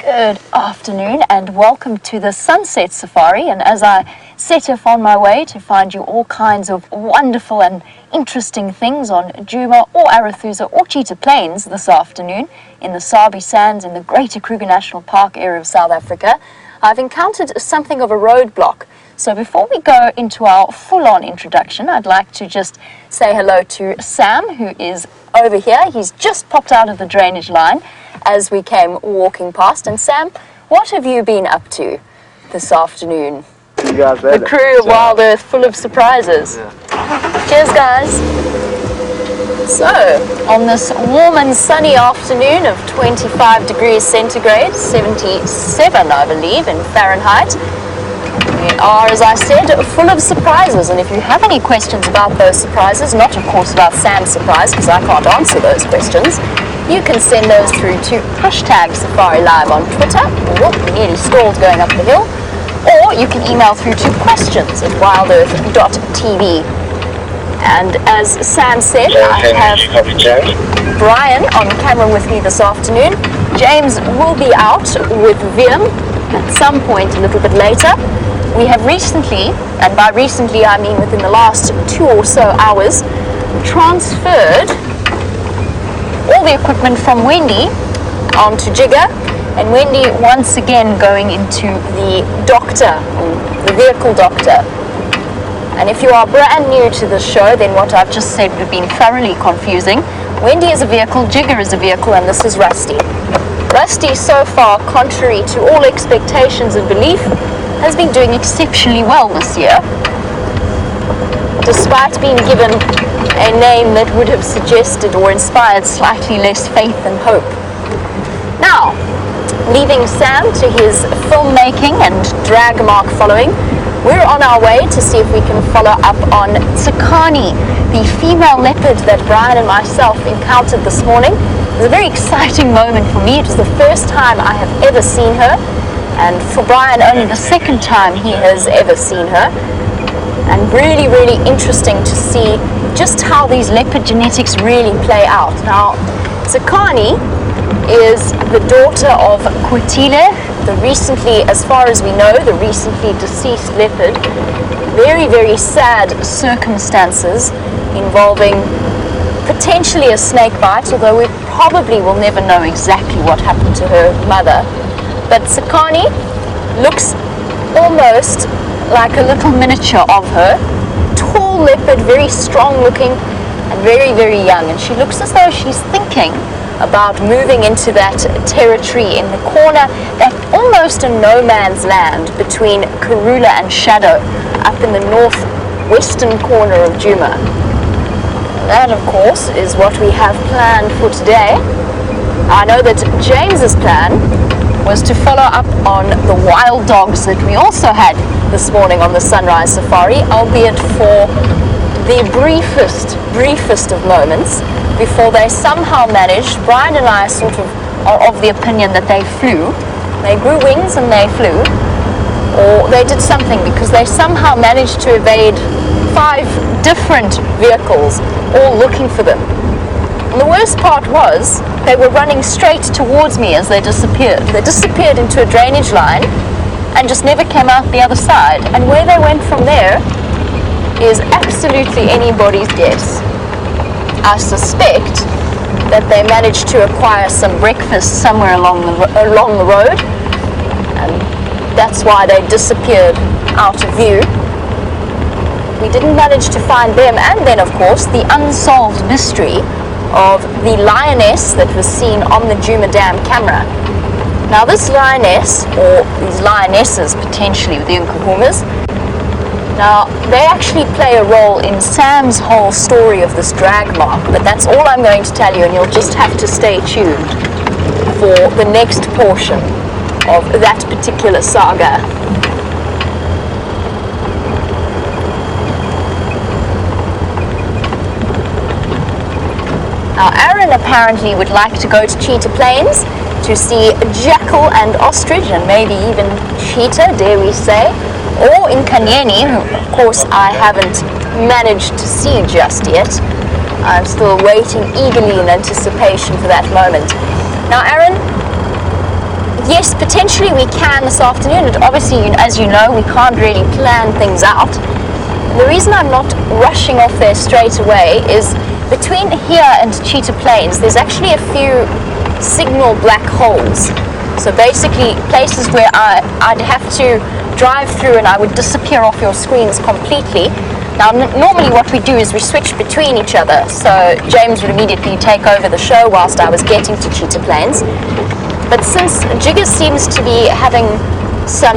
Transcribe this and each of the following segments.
Good afternoon and welcome to the Sunset Safari, and as I set off on my way to find you all kinds of wonderful and interesting things on Djuma or Arathusa or Cheetah Plains this afternoon in the Sabi Sands in the Greater Kruger National Park area of South Africa, I've encountered something of a roadblock. So before we go into our full-on introduction, I'd like to just say hello to Sam, who is over here. He's just popped out of the drainage line as we came walking past. And Sam, what have you been up to this afternoon? The crew of WildEarth full of surprises. Yeah. Cheers, guys. So, on this warm and sunny afternoon of 25 degrees centigrade, 77, I believe, in Fahrenheit, we are, as I said, full of surprises. And if you have any questions about those surprises, not of course about Sam's surprise, because I can't answer those questions, you can send those through to #SafariLive on Twitter. Oh, we nearly stalled going up the hill. Or you can email through to questions@wildearth.tv. And as Sam said, I have Brian on camera with me this afternoon. James will be out with Viam at some point a little bit later. We have recently, and by recently I mean within the last 2 or so hours, transferred all the equipment from Wendy onto Jigger, and Wendy once again going into the doctor, the vehicle doctor. And if you are brand new to the show, then what I've just said would have been thoroughly confusing. Wendy is a vehicle, Jigger is a vehicle, and this is Rusty. Rusty, so far, contrary to all expectations and belief, has been doing exceptionally well this year, despite being given a name that would have suggested or inspired slightly less faith and hope. Now, leaving Sam to his filmmaking and drag mark following, we're on our way to see if we can follow up on Tsakani, the female leopard that Brian and myself encountered this morning. It was a very exciting moment for me. It was the first time I have ever seen her, and for Brian only the second time he has ever seen her. And really, really interesting to see just how these leopard genetics really play out. Now, Tsakani is the daughter of Kwetile, the recently, as far as we know, the recently deceased leopard. Very, very sad circumstances involving potentially a snake bite, although we probably will never know exactly what happened to her mother. But Tsakani looks almost like a little miniature of her. Tall leopard, very strong looking, and very, very young. And she looks as though she's thinking about moving into that territory in the corner, that almost a no man's land between Karula and Shadow, up in the northwestern corner of Djuma. That, of course, is what we have planned for today. I know that James's plan was to follow up on the wild dogs that we also had this morning on the Sunrise Safari, albeit for the briefest of moments, before they somehow managed. Brian and I sort of are of the opinion that they flew. They grew wings and they flew, or they did something, because they somehow managed to evade 5 different vehicles, all looking for them. And the worst part was, they were running straight towards me as they disappeared. They disappeared into a drainage line and just never came out the other side. And where they went from there is absolutely anybody's guess. I suspect that they managed to acquire some breakfast somewhere along the road, and that's why they disappeared out of view. We didn't manage to find them, and then of course the unsolved mystery of the lioness that was seen on the Djuma Dam camera. Now this lioness, or these lionesses potentially with the Nkuhumas, now they actually play a role in Sam's whole story of this drag mark, but that's all I'm going to tell you, and you'll just have to stay tuned for the next portion of that particular saga. Now, Aaron apparently would like to go to Cheetah Plains to see jackal and ostrich, and maybe even cheetah, dare we say, or in Kanyeni, who of course I haven't managed to see just yet. I'm still waiting eagerly in anticipation for that moment. Now, Aaron, yes, potentially we can this afternoon. And obviously, as you know, we can't really plan things out. And the reason I'm not rushing off there straight away is between here and Cheetah Plains, there's actually a few signal black holes. So basically places where I'd have to drive through and I would disappear off your screens completely. Now normally what we do is we switch between each other. So James would immediately take over the show whilst I was getting to Cheetah Plains. But since Jigger seems to be having some,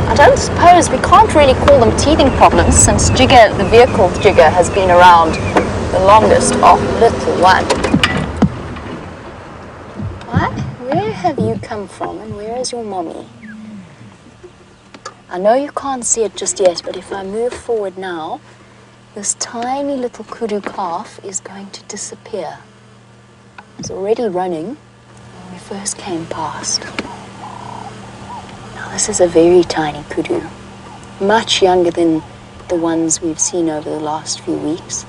I don't suppose, we can't really call them teething problems since Jigger, the vehicle Jigger, has been around the longest. Oh, little one. Where have you come from and where is your mommy? I know you can't see it just yet, but if I move forward now, this tiny little kudu calf is going to disappear. It's already running when we first came past. Now this is a very tiny kudu, much younger than the ones we've seen over the last few weeks.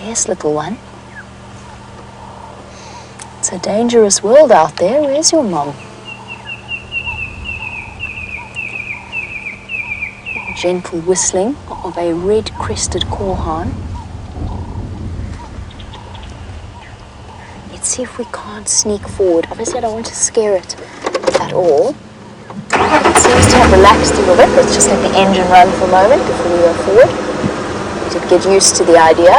Yes, little one. It's a dangerous world out there. Where's your mom? Gentle whistling of a red-crested korhaan. Let's see if we can't sneak forward. Obviously, I don't want to scare it at all. It seems to have relaxed a little bit. Let's just let the engine run for a moment before we go forward. Let it get used to the idea.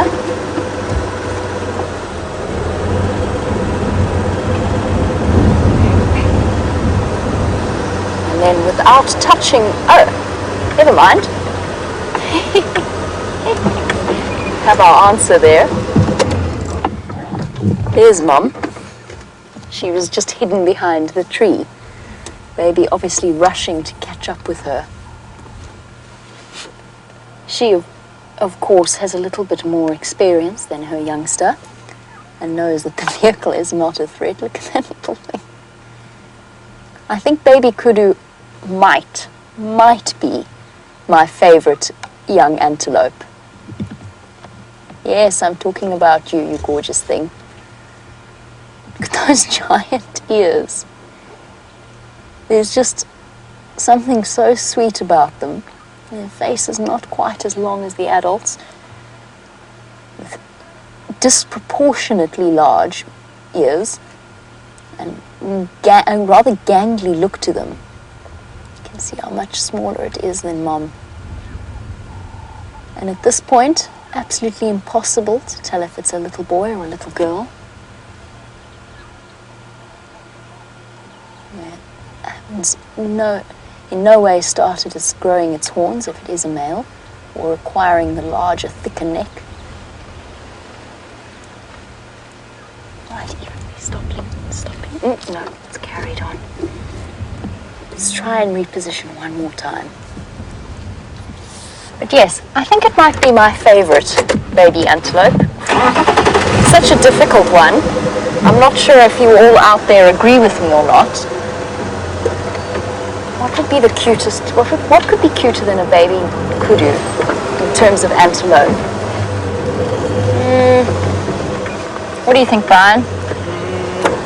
And then without touching... Oh! Never mind. Have our answer there. There's Mom. She was just hidden behind the tree. Baby obviously rushing to catch up with her. She, of course, has a little bit more experience than her youngster and knows that the vehicle is not a threat. Look at that little thing. I think baby kudu might be my favorite young antelope. Yes, I'm talking about you, you gorgeous thing. Look at those giant ears. There's just something so sweet about them. Their face is not quite as long as the adults, with disproportionately large ears and a rather gangly look to them. See how much smaller it is than Mom. And at this point, absolutely impossible to tell if it's a little boy or a little girl. It in no way started as growing its horns if it is a male, or acquiring the larger, thicker neck. Right, stopping. No, it's carried on. Let's try and reposition one more time. But yes, I think it might be my favorite baby antelope. Such a difficult one. I'm not sure if you all out there agree with me or not. What would be the cutest, what could be cuter than a baby kudu in terms of antelope? What do you think, Brian?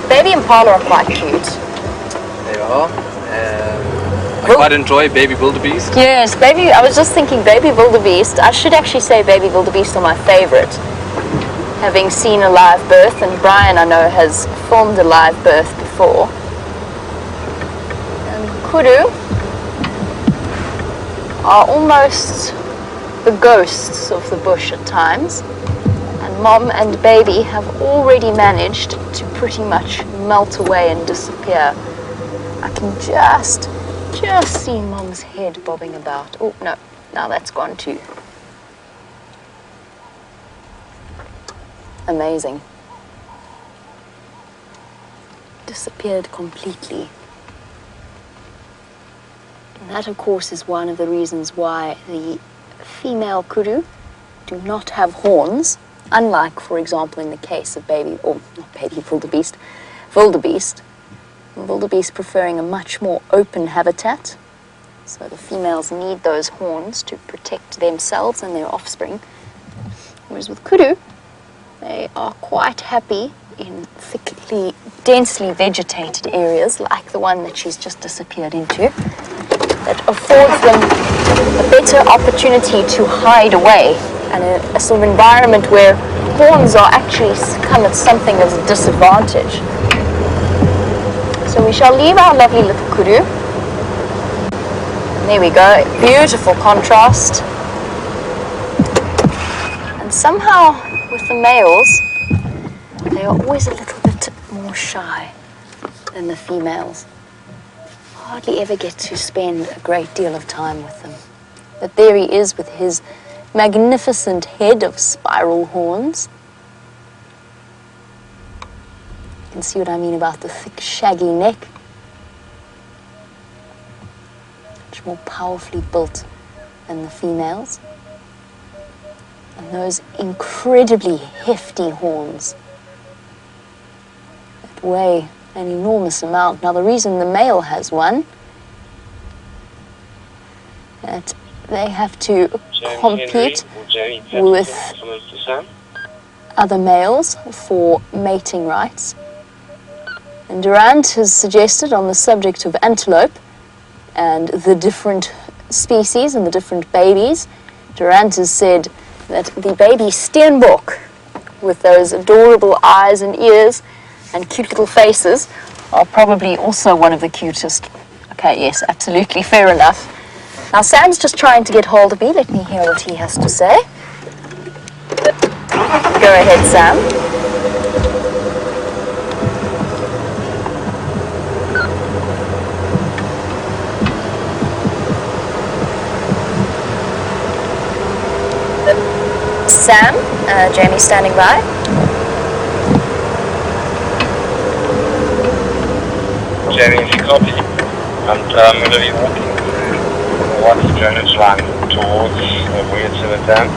Baby impala are quite cute. They are. I quite enjoy baby wildebeest. Yes, I was just thinking baby wildebeest. I should actually say baby wildebeest are my favorite. Having seen a live birth, and Brian I know has filmed a live birth before. And kudu are almost the ghosts of the bush at times. And Mom and baby have already managed to pretty much melt away and disappear. I can just see Mom's head bobbing about. Oh, no, now that's gone too. Amazing. Disappeared completely. And that, of course, is one of the reasons why the female kudu do not have horns, unlike, for example, in the case of wildebeest, wildebeest preferring a much more open habitat. So the females need those horns to protect themselves and their offspring. Whereas with kudu, they are quite happy in thickly densely vegetated areas like the one that she's just disappeared into, that affords them a better opportunity to hide away, and a sort of environment where horns are actually come at something as a disadvantage. So we shall leave our lovely little kudu. And there we go, beautiful contrast. And somehow with the males, they are always a little bit more shy than the females. Hardly ever get to spend a great deal of time with them. But there he is with his magnificent head of spiral horns. You can see what I mean about the thick, shaggy neck. Much more powerfully built than the females. And those incredibly hefty horns that weigh an enormous amount. Now, the reason the male has one, that they have to compete with other males for mating rights. And Durant has suggested, on the subject of antelope and the different species and the different babies, Durant has said that the baby steenbok, with those adorable eyes and ears and cute little faces, are probably also one of the cutest. Okay, yes, absolutely, fair enough. Now Sam's just trying to get hold of me. Let me hear what he has to say. Go ahead, Sam. Sam, Jamie standing by. Jamie, if you copy, and I'm going to be walking through what's drainage line towards where to the dam.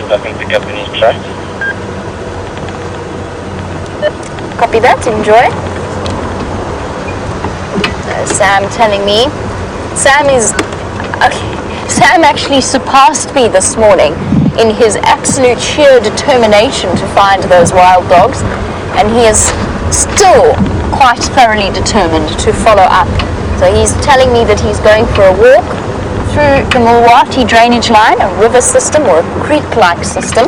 Doesn't pick up any tracks. Copy that, enjoy. Sam telling me. Sam actually surpassed me this morning in his absolute sheer determination to find those wild dogs, and he is still quite thoroughly determined to follow up. So he's telling me that he's going for a walk through the Mulwati drainage line, a river system or a creek-like system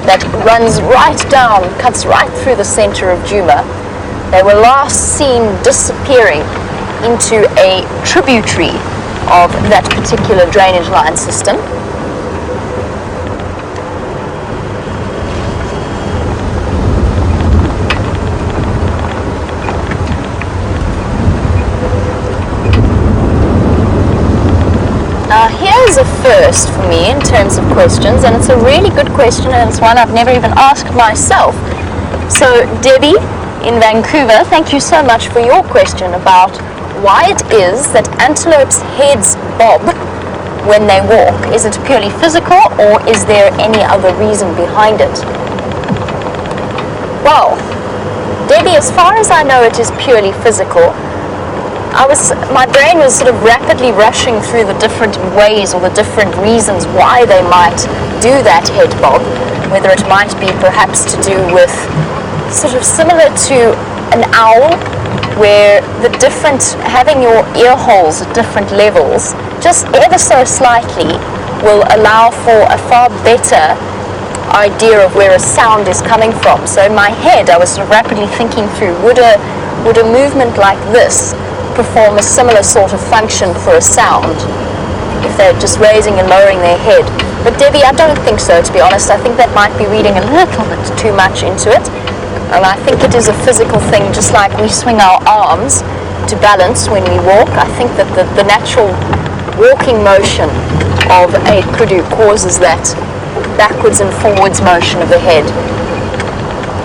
that runs right down, cuts right through the center of Djuma. They were last seen disappearing into a tributary of that particular drainage line system. Now here's a first for me in terms of questions, and it's a really good question, and it's one I've never even asked myself. So Debbie in Vancouver, thank you so much for your question about why it is that antelopes' heads bob when they walk. Is it purely physical, or is there any other reason behind it? Well, Debbie, as far as I know, it is purely physical. My brain was sort of rapidly rushing through the different ways or the different reasons why they might do that head bob, whether it might be perhaps to do with sort of similar to an owl, where the different, having your ear holes at different levels, just ever so slightly, will allow for a far better idea of where a sound is coming from. So in my head, I was sort of rapidly thinking through, would a movement like this perform a similar sort of function for a sound if they're just raising and lowering their head? But Debbie, I don't think so, to be honest. I think that might be reading a little bit too much into it. And I think it is a physical thing, just like we swing our arms to balance when we walk. I think that the natural walking motion of a kudu causes that backwards and forwards motion of the head.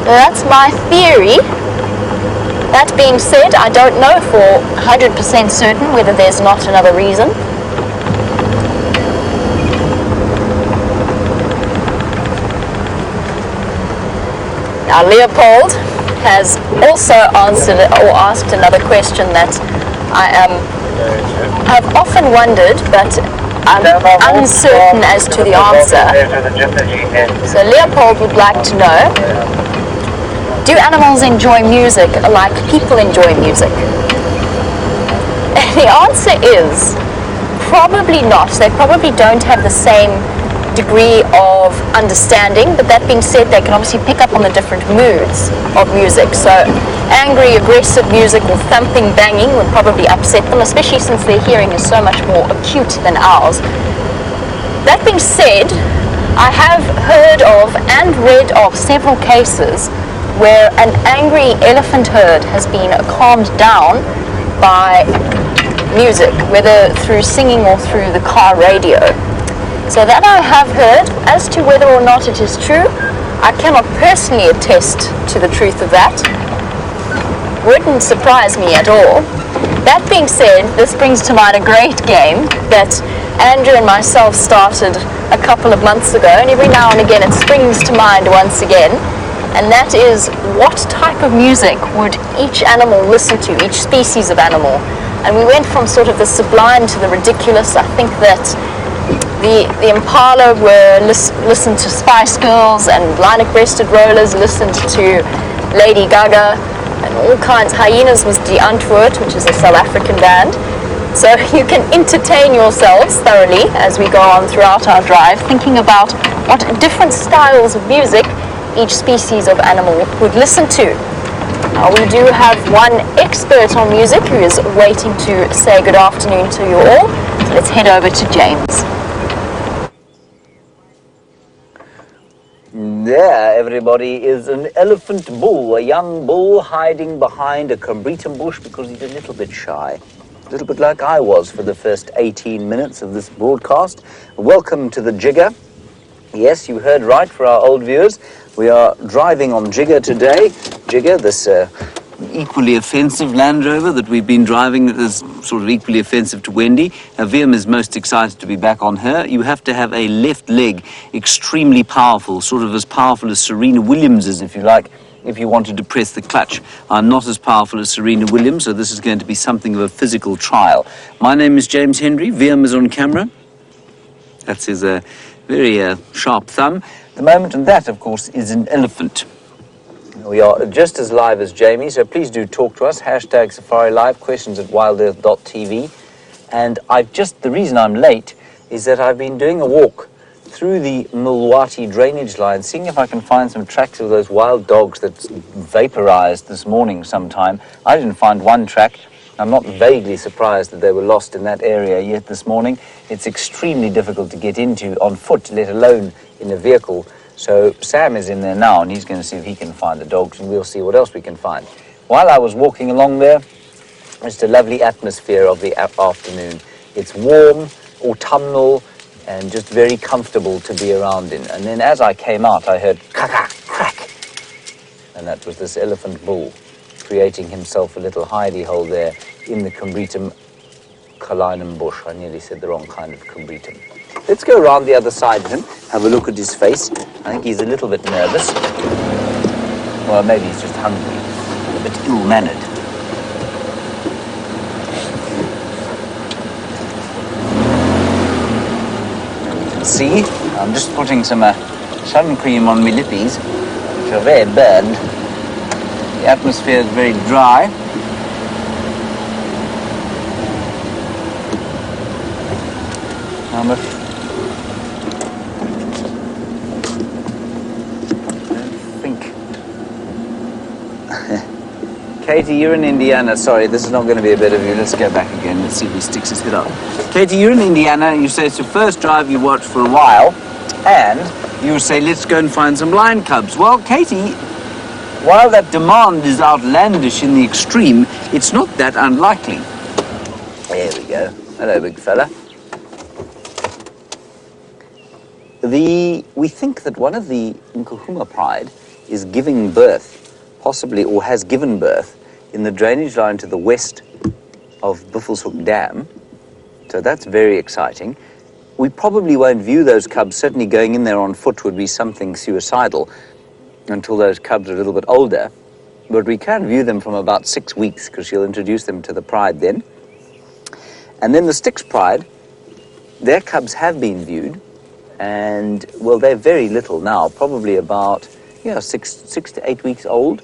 Now, that's my theory. That being said, I don't know for 100% certain whether there's not another reason. Now, Leopold has also answered or asked another question that I've often wondered, but I'm uncertain as to the answer. So Leopold would like to know, Do animals enjoy music like people enjoy music? The answer is probably not. They probably don't have the same degree of understanding, but that being said, they can obviously pick up on the different moods of music. So angry, aggressive music or thumping, banging would probably upset them, especially since their hearing is so much more acute than ours. That being said, I have heard of and read of several cases where an angry elephant herd has been calmed down by music, whether through singing or through the car radio. So that I have heard. As to whether or not it is true, I cannot personally attest to the truth of that. Wouldn't surprise me at all. That being said, this brings to mind a great game that Andrew and myself started a couple of months ago, and every now and again it springs to mind once again, and that is, what type of music would each animal listen to, each species of animal? And we went from sort of the sublime to the ridiculous. I think that the impala were listened to Spice Girls, and lilac-breasted rollers listened to Lady Gaga, and all kinds. Hyenas was Die Antwoord, which is a South African band. So you can entertain yourselves thoroughly as we go on throughout our drive, thinking about what different styles of music each species of animal would listen to. Now, we do have one expert on music who is waiting to say good afternoon to you all. So let's head over to James. There, everybody, is an elephant bull, a young bull hiding behind a combretum bush because he's a little bit shy. A little bit like I was for the first 18 minutes of this broadcast. Welcome to the Jigger. Yes, you heard right, for our old viewers. We are driving on Jigger today. Jigger, this equally offensive Land Rover that we've been driving, that is sort of equally offensive to Wendy. Viam is most excited to be back on her. You have to have a left leg extremely powerful, sort of as powerful as Serena Williams is, if you like, if you wanted to press the clutch. I'm not as powerful as Serena Williams, so this is going to be something of a physical trial. My name is James Henry. Viam is on camera. That's his very sharp thumb. The moment, and that, of course, is an elephant. We are just as live as Jamie, so please do talk to us. Hashtag Safari Live, questions at wildearth.tv. And the reason I'm late is that I've been doing a walk through the Mulwati drainage line, seeing if I can find some tracks of those wild dogs that vaporized this morning sometime. I didn't find one track. I'm not vaguely surprised that they were lost in that area yet this morning. It's extremely difficult to get into on foot, let alone in a vehicle. So Sam is in there now, and he's going to see if he can find the dogs, and we'll see what else we can find. While I was walking along there, it's a lovely atmosphere of the afternoon. It's warm, autumnal, and just very comfortable to be around in. And then as I came out, I heard crack, crack. And that was this elephant bull creating himself a little hidey hole there in the combretum calinum bush. I nearly said the wrong kind of combretum. Let's go around the other side of him, have a look at his face. I think he's a little bit nervous. Well, maybe he's just hungry, a bit ill-mannered. You can see, I'm just putting some sun cream on my lippies, which are very burned. The atmosphere is very dry. Katie, you're in Indiana. Sorry, this is not going to be a bit of you. Let's go back again. Let's see if he sticks his head up. Katie, you're in Indiana. You say it's your first drive you watched for a while. And you say, let's go and find some lion cubs. Well, Katie, while that demand is outlandish in the extreme, it's not that unlikely. There we go. Hello, big fella. We think that one of the Nkuhuma pride is giving birth, possibly, or has given birth, in the drainage line to the west of Buffelshoek Dam. So that's very exciting. We probably won't view those cubs. Certainly going in there on foot would be something suicidal until those cubs are a little bit older. But we can view them from about 6 weeks, because she'll introduce them to the pride then. And then the Styx pride, their cubs have been viewed. And, well, they're very little now, probably about, 6 to 8 weeks old.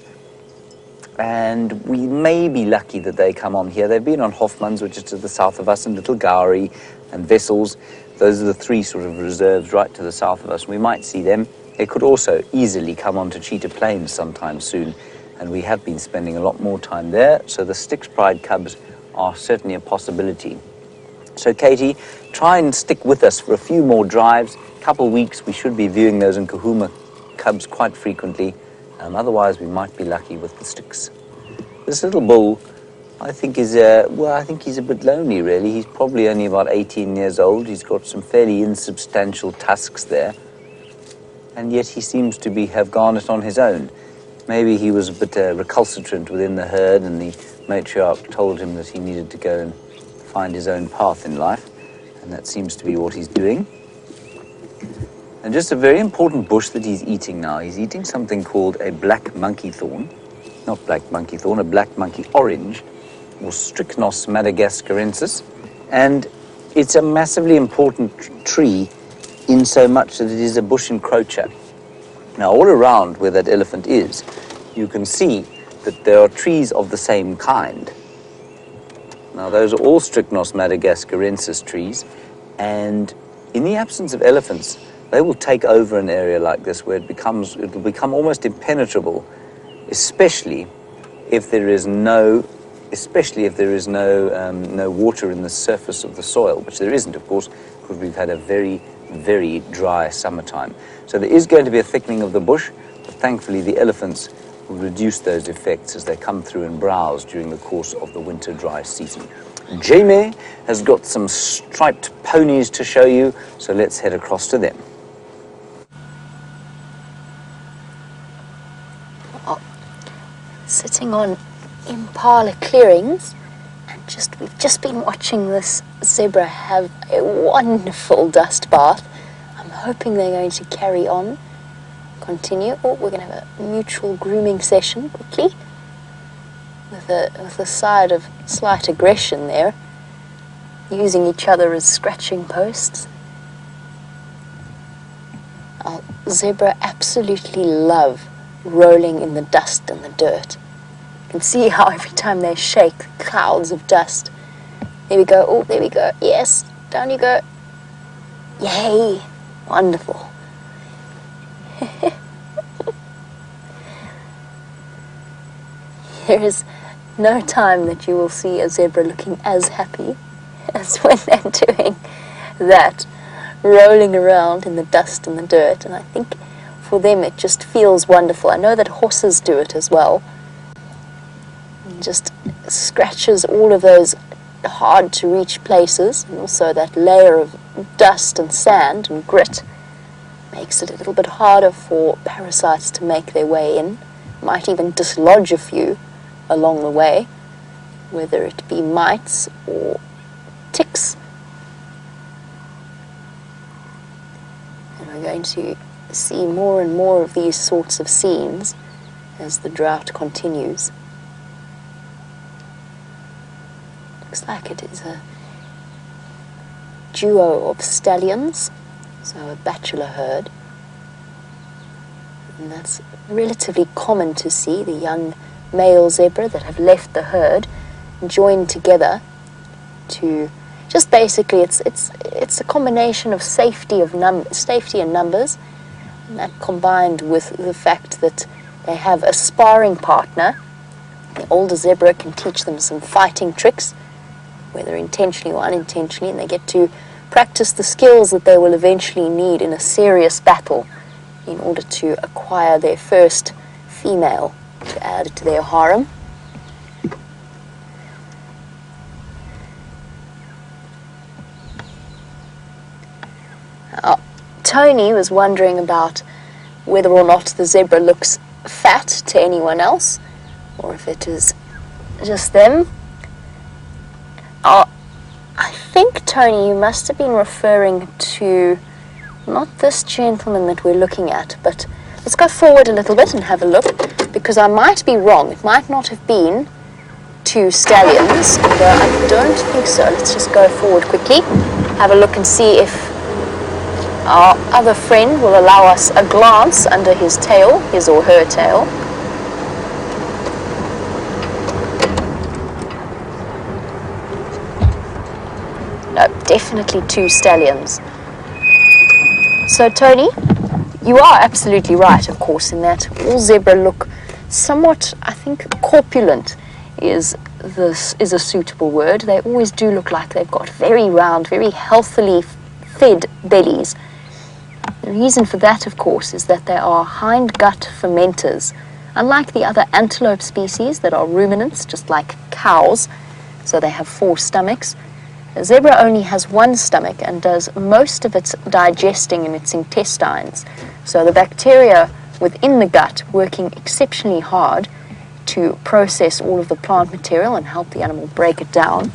and we may be lucky that they come on here. They've been on Hoffman's, which is to the south of us, and Little Gowrie and Vessels. Those are the three sort of reserves right to the south of us. We might see them. They could also easily come on to Cheetah Plains sometime soon, and we have been spending a lot more time there, so the Styx Pride cubs are certainly a possibility. So Katie, try and stick with us for a few more drives. Couple weeks, we should be viewing those in Kahuma cubs quite frequently. Otherwise, we might be lucky with the Styx. This little bull, I think is I think he's a bit lonely, really. He's probably only about 18 years old. He's got some fairly insubstantial tusks there, and yet he seems to have gone it on his own. Maybe he was a bit recalcitrant within the herd, and the matriarch told him that he needed to go and find his own path in life, and that seems to be what he's doing. And just a very important bush that he's eating now. He's eating something called a black monkey thorn. Not black monkey thorn, a black monkey orange, or Strychnos madagascarensis. And it's a massively important tree in so much that it is a bush encroacher. Now, all around where that elephant is, you can see that there are trees of the same kind. Now, those are all Strychnos madagascarensis trees, and in the absence of elephants, they will take over an area like this where it will become almost impenetrable, especially if there is no water in the surface of the soil, which there isn't, of course, because we've had a very, very dry summertime. So there is going to be a thickening of the bush, but thankfully the elephants will reduce those effects as they come through and browse during the course of the winter dry season. Jamie has got some striped ponies to show you, so let's head across to them. Sitting on impala clearings, and we've just been watching this zebra have a wonderful dust bath. I'm hoping they're going to carry on, continue. Oh, we're going to have a mutual grooming session quickly, with a side of slight aggression there, using each other as scratching posts. Our zebra absolutely love rolling in the dust and the dirt. You can see how every time they shake, clouds of dust. There we go. Oh, there we go. Yes, down you go. Yay! Wonderful. There is no time that you will see a zebra looking as happy as when they're doing that, rolling around in the dust and the dirt. And I think for them it just feels wonderful. I know that horses do it as well. It just scratches all of those hard to reach places, and also that layer of dust and sand and grit makes it a little bit harder for parasites to make their way in. Might even dislodge a few along the way, whether it be mites or ticks. And we're going to see more and more of these sorts of scenes as the drought continues. Looks like it is a duo of stallions, so a bachelor herd. And that's relatively common to see, the young male zebra that have left the herd joined together to just basically it's a combination of safety and numbers, and that combined with the fact that they have a sparring partner. The older zebra can teach them some fighting tricks, whether intentionally or unintentionally, and they get to practice the skills that they will eventually need in a serious battle in order to acquire their first female to add to their harem. Tony was wondering about whether or not the zebra looks fat to anyone else, or if it is just them. I think, Tony, you must have been referring to not this gentleman that we're looking at, but let's go forward a little bit and have a look, because I might be wrong. It might not have been two stallions, although I don't think so. Let's just go forward quickly, have a look and see if our other friend will allow us a glance under his tail, his or her tail. definitely 2 stallions. So Tony, you are absolutely right, of course, in that all zebra look somewhat, I think, corpulent is a suitable word. They always do look like they've got very round, very healthily fed bellies. The reason for that, of course, is that they are hindgut fermenters. Unlike the other antelope species that are ruminants, just like cows, so they have 4 stomachs, a zebra only has 1 stomach and does most of its digesting in its intestines. So the bacteria within the gut working exceptionally hard to process all of the plant material and help the animal break it down.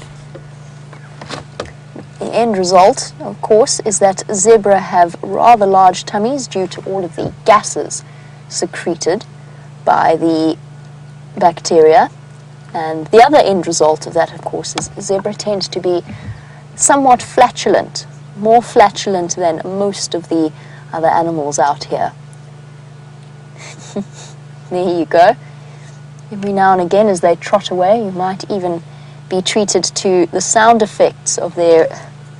The end result, of course, is that zebra have rather large tummies due to all of the gases secreted by the bacteria. And the other end result of that, of course, is zebra tends to be somewhat flatulent, more flatulent than most of the other animals out here. There you go. Every now and again as they trot away, you might even be treated to the sound effects of their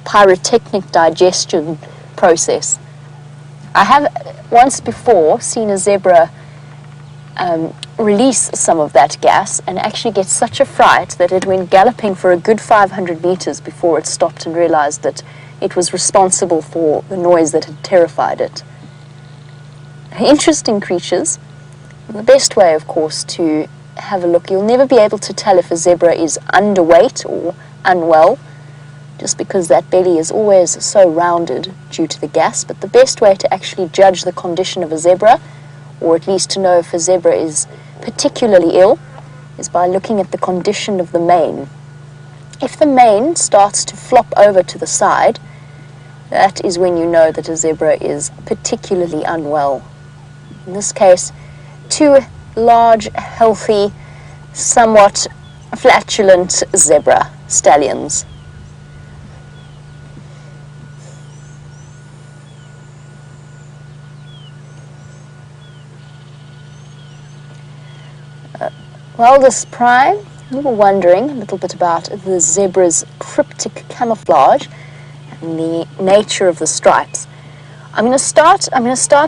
pyrotechnic digestion process. I have once before seen a zebra release some of that gas and actually get such a fright that it went galloping for a good 500 meters before it stopped and realized that it was responsible for the noise that had terrified it. Interesting creatures. The best way, of course, to have a look, you'll never be able to tell if a zebra is underweight or unwell, just because that belly is always so rounded due to the gas. But the best way to actually judge the condition of a zebra, or at least to know if a zebra is particularly ill, is by looking at the condition of the mane. If the mane starts to flop over to the side, that is when you know that a zebra is particularly unwell. In this case, 2 large, healthy, somewhat flatulent zebra stallions. Well, this prime, you were wondering a little bit about the zebra's cryptic camouflage and the nature of the stripes. I'm going to start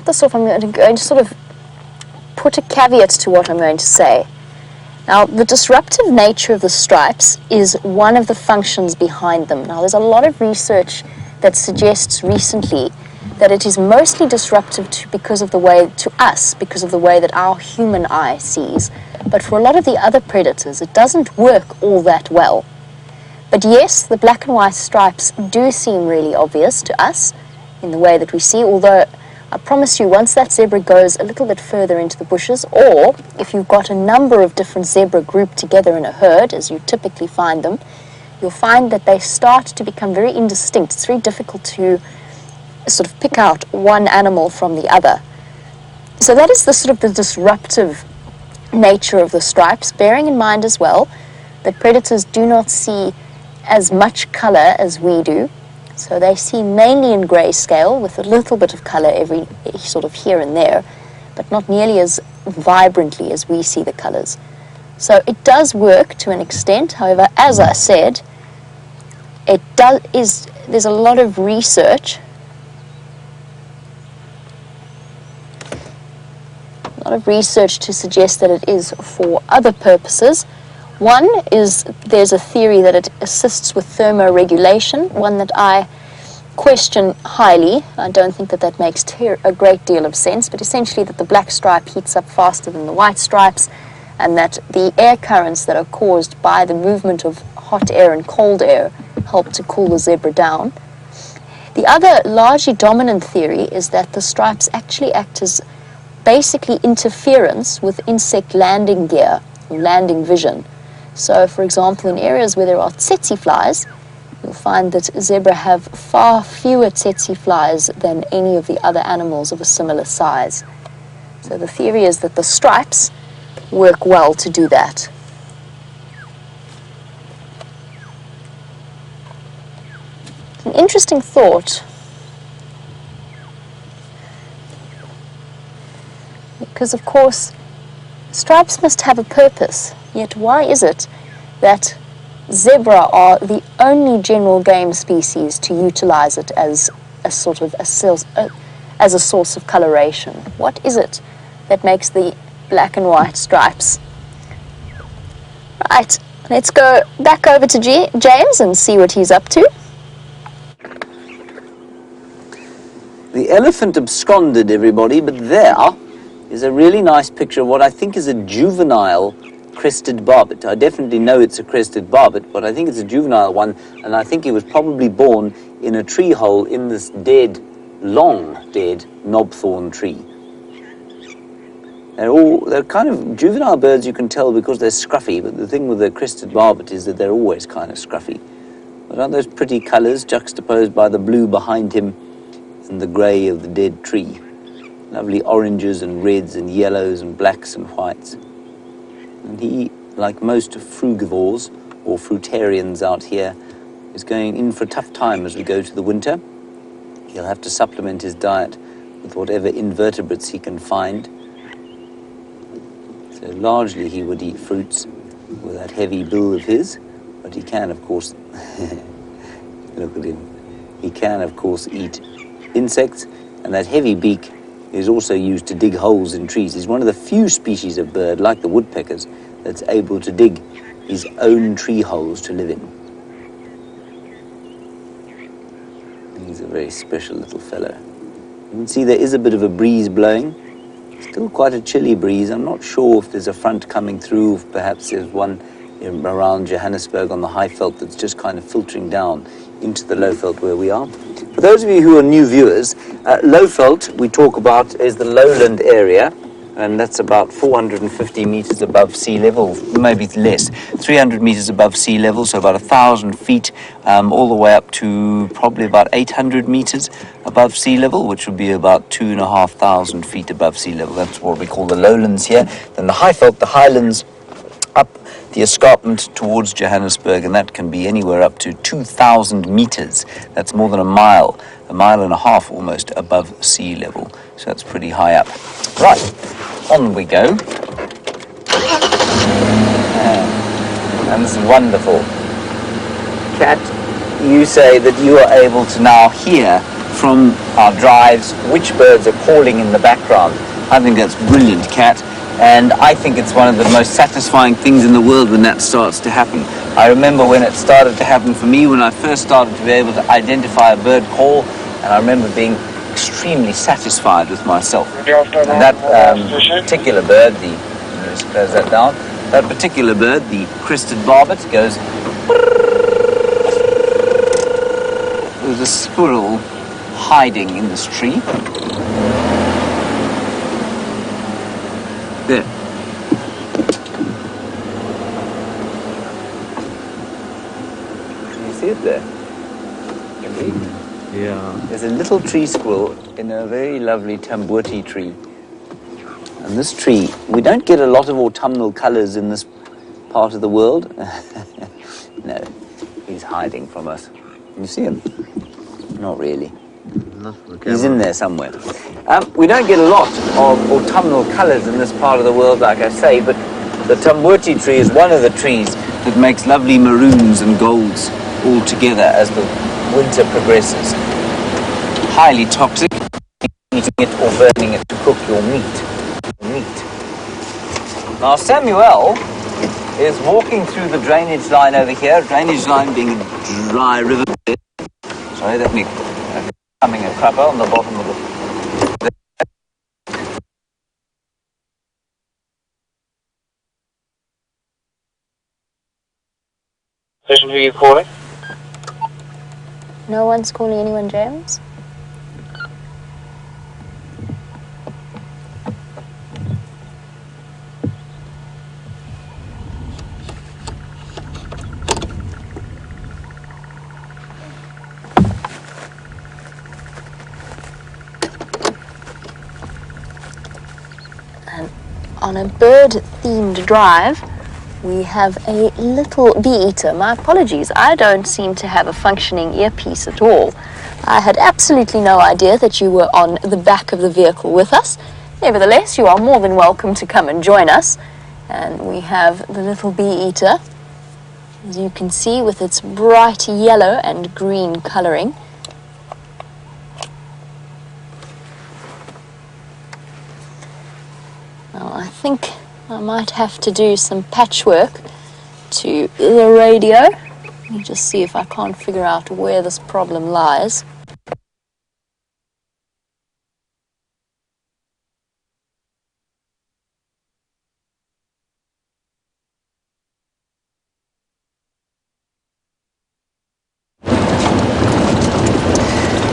this off. I'm going to sort of put a caveat to what I'm going to say. Now, the disruptive nature of the stripes is one of the functions behind them. Now, there's a lot of research that suggests recently that it is mostly disruptive because of the way that our human eye sees. But for a lot of the other predators, it doesn't work all that well. But yes, the black and white stripes do seem really obvious to us in the way that we see, although I promise you, once that zebra goes a little bit further into the bushes, or if you've got a number of different zebra grouped together in a herd, as you typically find them, you'll find that they start to become very indistinct. It's very difficult to sort of pick out one animal from the other. So that is the sort of the disruptive nature of the stripes, bearing in mind as well that predators do not see as much color as we do. So they see mainly in grayscale with a little bit of color every sort of here and there, but not nearly as vibrantly as we see the colors. So it does work to an extent. However, as I said, there's a lot of research to suggest that it is for other purposes. One is there's a theory that it assists with thermoregulation, one that I question highly. I don't think that makes a great deal of sense, but essentially that the black stripe heats up faster than the white stripes, and that the air currents that are caused by the movement of hot air and cold air help to cool the zebra down. The other largely dominant theory is that the stripes actually act as basically interference with insect landing gear, or landing vision. So, for example, in areas where there are tsetse flies, you'll find that zebra have far fewer tsetse flies than any of the other animals of a similar size. So the theory is that the stripes work well to do that. It's an interesting thought, because of course stripes must have a purpose, yet why is it that zebra are the only general game species to utilize it as a sort of as a source of coloration. What is it that makes the black and white stripes? Right, let's go back over to James and see what he's up to. The elephant absconded, everybody, but there is a really nice picture of what I think is a juvenile crested barbet. I definitely know it's a crested barbet, but I think it's a juvenile one, and I think he was probably born in a tree hole in this long dead knobthorn tree. They're kind of juvenile birds, you can tell, because they're scruffy, but the thing with the crested barbet is that they're always kind of scruffy. But aren't those pretty colours juxtaposed by the blue behind him and the grey of the dead tree? Lovely oranges and reds and yellows and blacks and whites. And he, like most frugivores or fruitarians out here, is going in for a tough time as we go to the winter. He'll have to supplement his diet with whatever invertebrates he can find. So largely he would eat fruits with that heavy bill of his, but he can, of course, look at him, he can, of course, eat insects, and that heavy beak is also used to dig holes in trees. He's one of the few species of bird, like the woodpeckers, that's able to dig his own tree holes to live in. He's a very special little fellow. You can see there is a bit of a breeze blowing. Still quite a chilly breeze. I'm not sure if there's a front coming through, if perhaps there's one around Johannesburg on the high veld that's just kind of filtering down into the low veld where we are. For those of you who are new viewers, low veld we talk about is the lowland area, and that's about 450 meters above sea level, maybe less, 300 meters above sea level, so about 1,000 feet, all the way up to probably about 800 meters above sea level, which would be about 2,500 feet above sea level. That's what we call the lowlands here. Then the high veld, the highlands, up the escarpment towards Johannesburg, and that can be anywhere up to 2,000 meters. That's more than a mile and a half almost above sea level. So that's pretty high up. Right, on we go. And this is wonderful. Kat, you say that you are able to now hear from our drives which birds are calling in the background. I think that's brilliant, Kat. And I think it's one of the most satisfying things in the world when that starts to happen. I remember when it started to happen for me, when I first started to be able to identify a bird call, and I remember being extremely satisfied with myself. And that particular bird, let's close that down, that particular bird, the crested barbet, goes... There's a squirrel hiding in this tree. There. Can you see it there? Yeah. There's a little tree squirrel in a very lovely tambuti tree. And this tree, we don't get a lot of autumnal colours in this part of the world. No, he's hiding from us. Can you see him? Not really. He's in there somewhere. We don't get a lot of autumnal colours in this part of the world, like I say, but the tambuti tree is one of the trees that makes lovely maroons and golds all together as the winter progresses. Highly toxic, eating it or burning it to cook your meat. Now Samuel is walking through the drainage line over here, drainage line being a dry river bed. Sorry, that me coming a crapper on the bottom of the... Who are you calling? No one's calling anyone, James? And on a bird-themed drive, we have a little bee-eater. My apologies, I don't seem to have a functioning earpiece at all. I had absolutely no idea that you were on the back of the vehicle with us. Nevertheless, you are more than welcome to come and join us. And we have the little bee-eater as you can see, with its bright yellow and green colouring. Now I think I might have to do some patchwork to the radio. Let me just see if I can't figure out where this problem lies.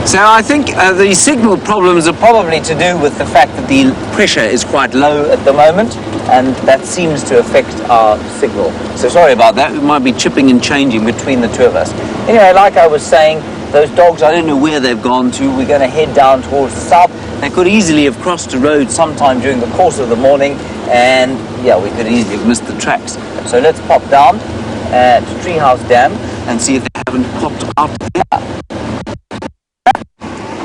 So I think the signal problems are probably to do with the fact that the pressure is quite low at the moment, and that seems to affect our signal. So sorry about that, we might be chipping and changing between the two of us. Anyway, like I was saying, those dogs, I don't know where they've gone to. We're going to head down towards the south. They could easily have crossed the road sometime during the course of the morning, and yeah, we could easily have missed the tracks. So let's pop down to Treehouse Dam and see if they haven't popped out there.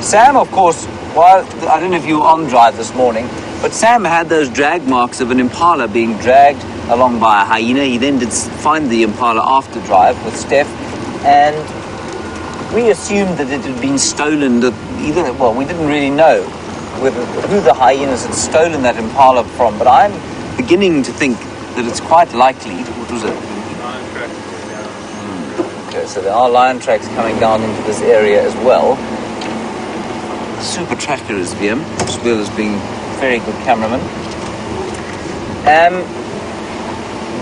Sam, of course, well, I don't know if you were on drive this morning, but Sam had those drag marks of an impala being dragged along by a hyena. He then did find the impala after drive with Steph, and we assumed that it had been stolen. Well, we didn't really know who the hyenas had stolen that impala from, but I'm beginning to think that it's quite likely. What was it? Lion tracks going down. Okay, so there are lion tracks coming down into this area as well. Super tracker is VM, as well as being a very good cameraman.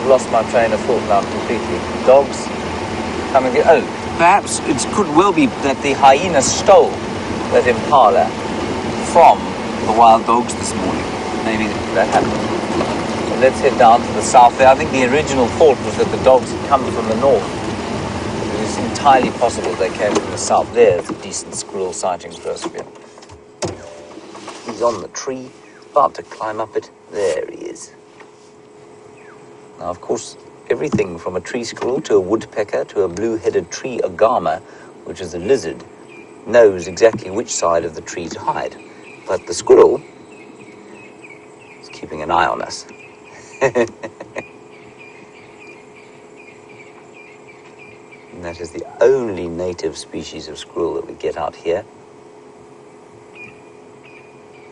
Lost my train of thought now completely. Dogs coming. Oh, perhaps it could well be that the hyena stole that impala from the wild dogs this morning. Maybe that happened. So let's head down to the south there. I think the original thought was that the dogs had come from the north. It is entirely possible they came from the south. There's a decent squirrel sighting for us here. He's on the tree, about to climb up it. There he is. Now, of course, everything from a tree squirrel to a woodpecker to a blue-headed tree agama, which is a lizard, knows exactly which side of the tree to hide. But the squirrel is keeping an eye on us. And that is the only native species of squirrel that we get out here.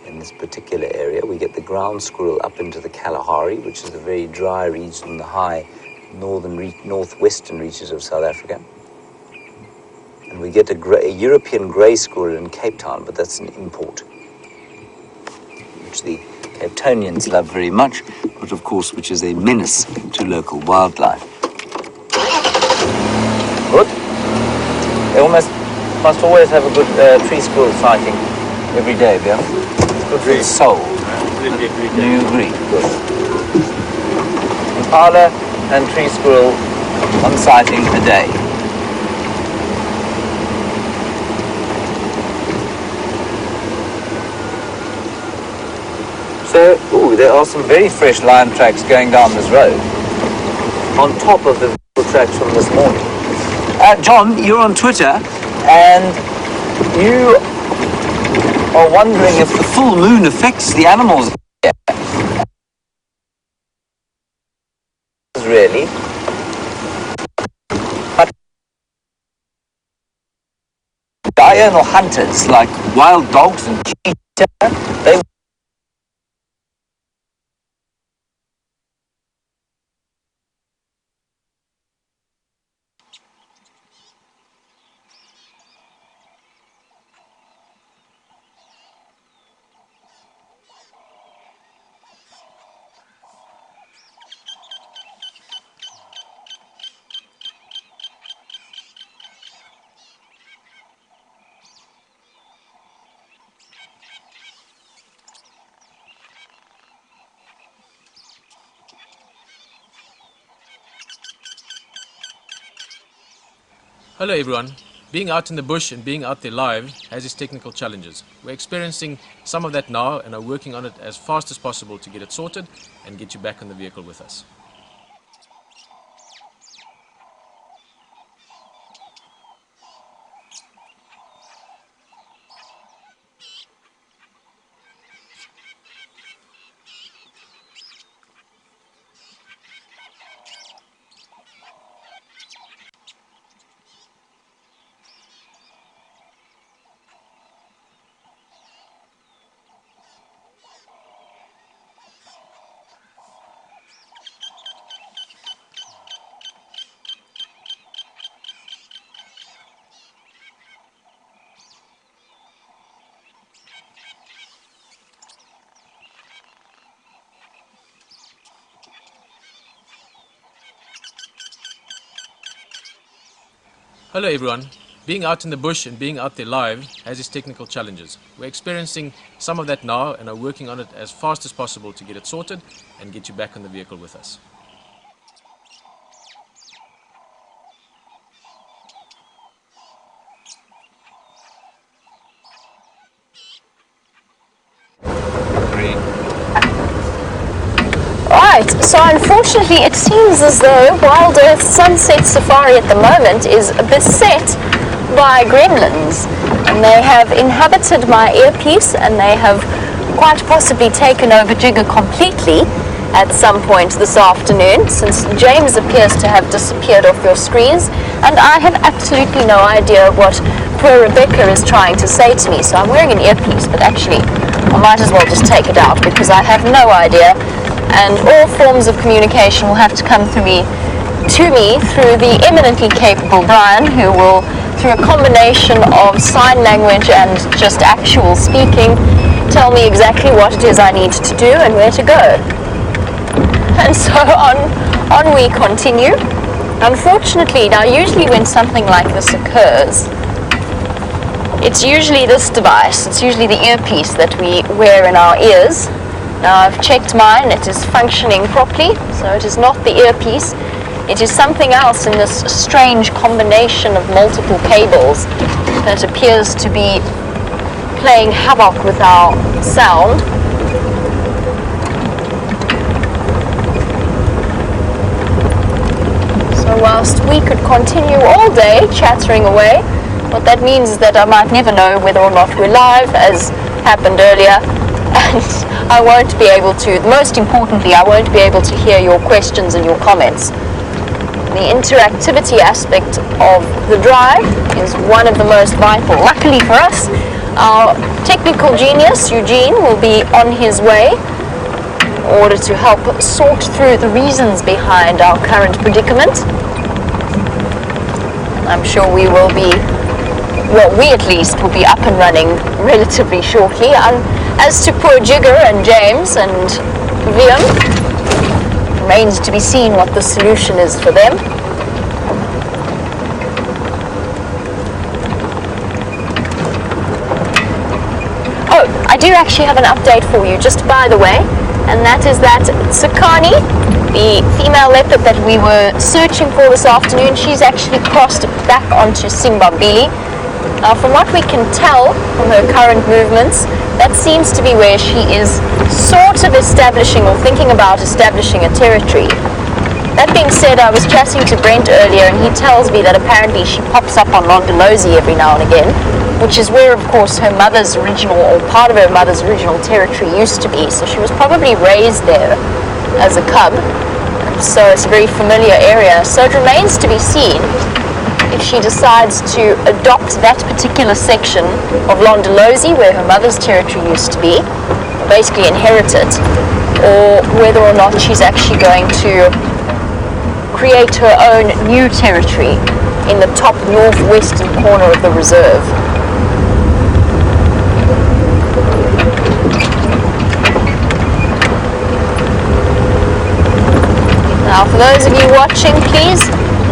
In this particular area, we get the ground squirrel up into the Kalahari, which is a very dry region in the high northwestern reaches of South Africa. And we get a European grey squirrel in Cape Town, but that's an import, which the Cape Townians love very much, but of course, which is a menace to local wildlife. Good. They must always have a good tree squirrel sighting every day, yeah? Good for the soul. Do you agree? Good. Impala and tree squirrel, one sighting a day. So, there are some very fresh lion tracks going down this road, on top of the tracks from this morning. John, you're on Twitter, and you are wondering if the full moon affects the animals here. Really? But diurnal hunters like wild dogs and cheetah, they Hello everyone. Being out in the bush and being out there live has its technical challenges. We're experiencing some of that now and are working on it as fast as possible to get it sorted and get you back on the vehicle with us. Hello everyone. Being out in the bush and being out there live has its technical challenges. We're experiencing some of that now and are working on it as fast as possible to get it sorted and get you back on the vehicle with us. Right, so unfortunately it seems as though WildEarth Sunset Safari at the moment is beset by gremlins, and they have inhabited my earpiece and they have quite possibly taken over Jigger completely at some point this afternoon, since James appears to have disappeared off your screens, and I have absolutely no idea what poor Rebecca is trying to say to me. So I'm wearing an earpiece, but actually I might as well just take it out because I have no idea, and all forms of communication will have to come through me through the eminently capable Brian, who will, through a combination of sign language and just actual speaking, tell me exactly what it is I need to do and where to go. And so on we continue. Unfortunately, now usually when something like this occurs, it's usually this device, it's usually the earpiece that we wear in our ears. Now I've checked mine, it is functioning properly, so it is not the earpiece. It is something else in this strange combination of multiple cables that appears to be playing havoc with our sound. So whilst we could continue all day chattering away, what that means is that I might never know whether or not we're live, as happened earlier, and I won't be able to, most importantly, I won't be able to hear your questions and your comments. The interactivity aspect of the drive is one of the most vital. Luckily for us, our technical genius, Eugene, will be on his way in order to help sort through the reasons behind our current predicament. I'm sure we will be, well, we at least will be up and running relatively shortly. And as to poor Jigger and James and Liam, remains to be seen what the solution is for them. Oh, I do actually have an update for you, just by the way, and that is that Tsukani, the female leopard that we were searching for this afternoon, she's actually crossed back onto Simbabili. Now, from what we can tell from her current movements, that seems to be where she is sort of establishing or thinking about establishing a territory. That being said, I was chatting to Brent earlier and he tells me that apparently she pops up on Londolozi every now and again, which is where, of course, her mother's original, or part of her mother's original territory used to be. So she was probably raised there as a cub. So it's a very familiar area. So it remains to be seen if she decides to adopt that particular section of Londolozi where her mother's territory used to be, basically inherit it, or whether or not she's actually going to create her own new territory in the top northwestern corner of the reserve. Now, for those of you watching, please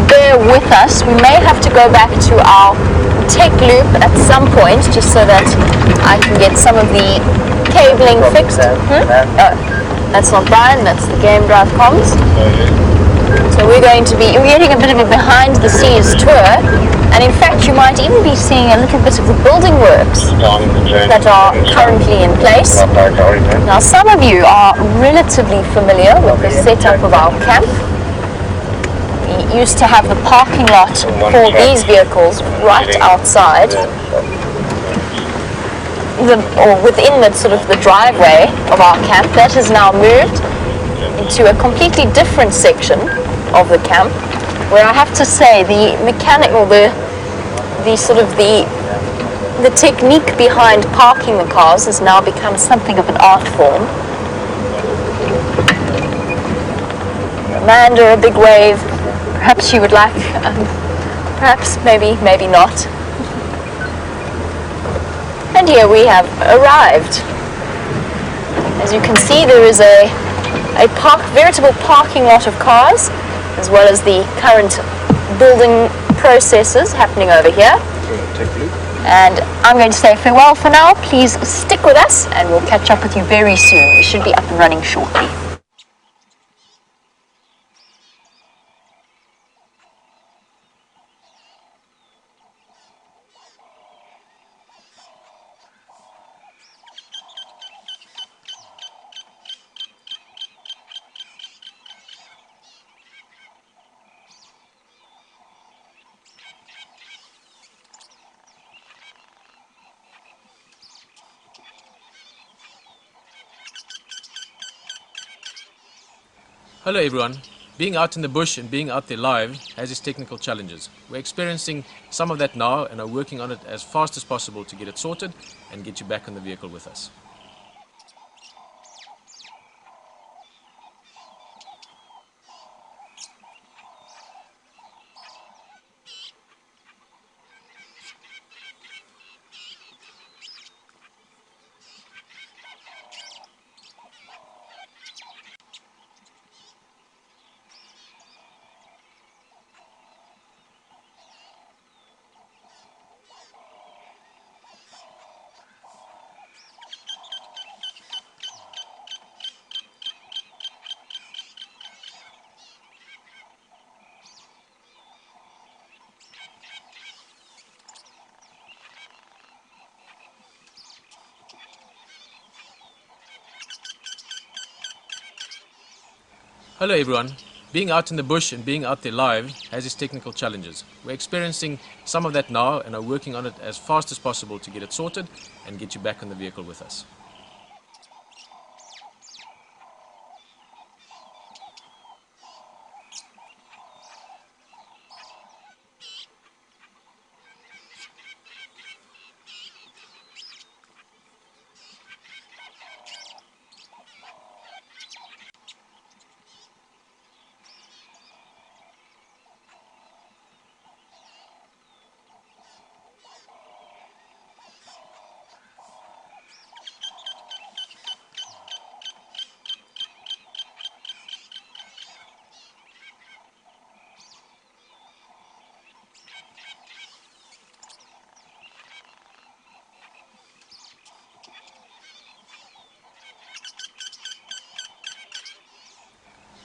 bear with us. We may have to go back to our tech loop at some point, just so that I can get some of the cabling fixed. Oh, that's not Brian, that's the Game Drive comms. So we're getting a bit of a behind the scenes tour, and in fact you might even be seeing a little bit of the building works that are currently in place. Now, some of you are relatively familiar with the setup of our camp. We used to have the parking lot for these vehicles right outside, or within the sort of the driveway of our camp. That has now moved into a completely different section of the camp, where I have to say the mechanical, the technique behind parking the cars has now become something of an art form. Amanda, a big wave. Perhaps you would like, perhaps, maybe not. And here we have arrived. As you can see, there is a veritable parking lot of cars, as well as the current building processes happening over here. Take a look. And I'm going to say farewell for now. Please stick with us and we'll catch up with you very soon. We should be up and running shortly. Hello everyone. Being out in the bush and being out there live has its technical challenges. We're experiencing some of that now and are working on it as fast as possible to get it sorted and get you back in the vehicle with us. Hello everyone. Being out in the bush and being out there live has its technical challenges. We're experiencing some of that now and are working on it as fast as possible to get it sorted and get you back in the vehicle with us.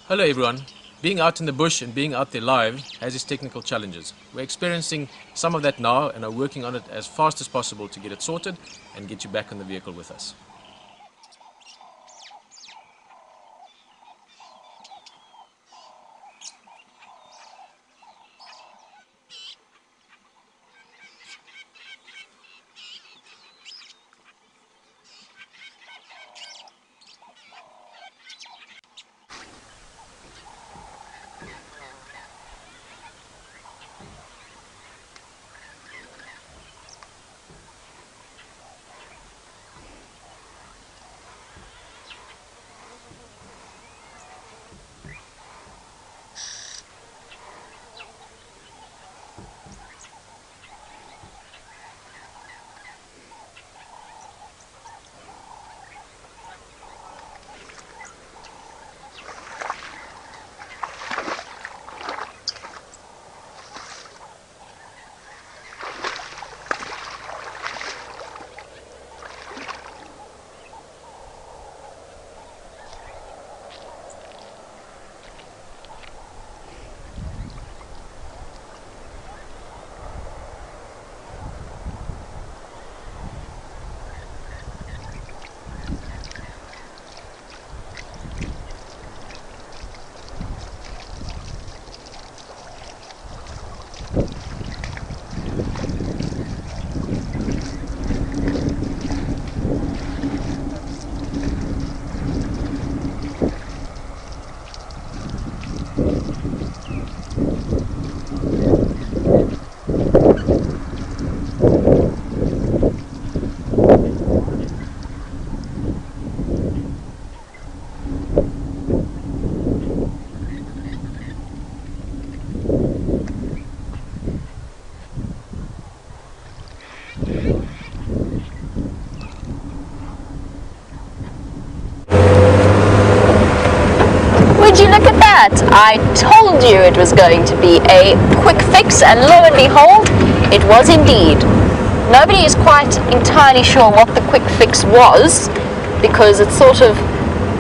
Hello everyone. Being out in the bush and being out there live has its technical challenges. We're experiencing some of that now and are working on it as fast as possible to get it sorted and get you back in the vehicle with us. I told you it was going to be a quick fix, and lo and behold, it was indeed. Nobody is quite entirely sure what the quick fix was, because it sort of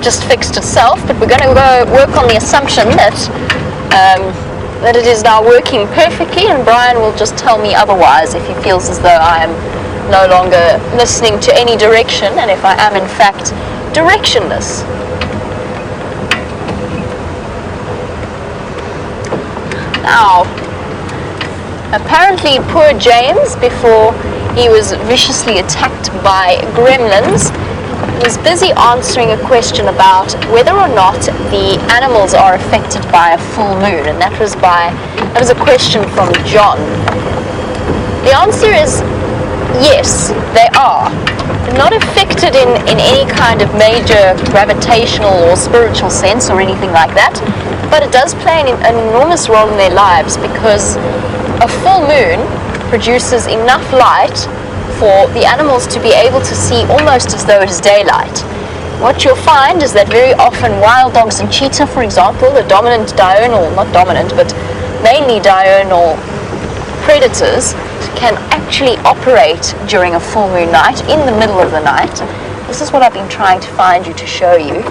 just fixed itself, but we're going to go work on the assumption that that it is now working perfectly, and Brian will just tell me otherwise if he feels as though I am no longer listening to any direction, and if I am in fact directionless. Now, apparently poor James, before he was viciously attacked by gremlins, was busy answering a question about whether or not the animals are affected by a full moon, and that was a question from John. The answer is yes, they are. Not affected in any kind of major gravitational or spiritual sense or anything like that, but it does play an enormous role in their lives, because a full moon produces enough light for the animals to be able to see almost as though it is daylight. What you'll find is that very often wild dogs and cheetah, for example, the dominant diurnal, not dominant, but mainly diurnal predators, can actually operate during a full moon night, in the middle of the night. This is what I've been trying to find you to show you.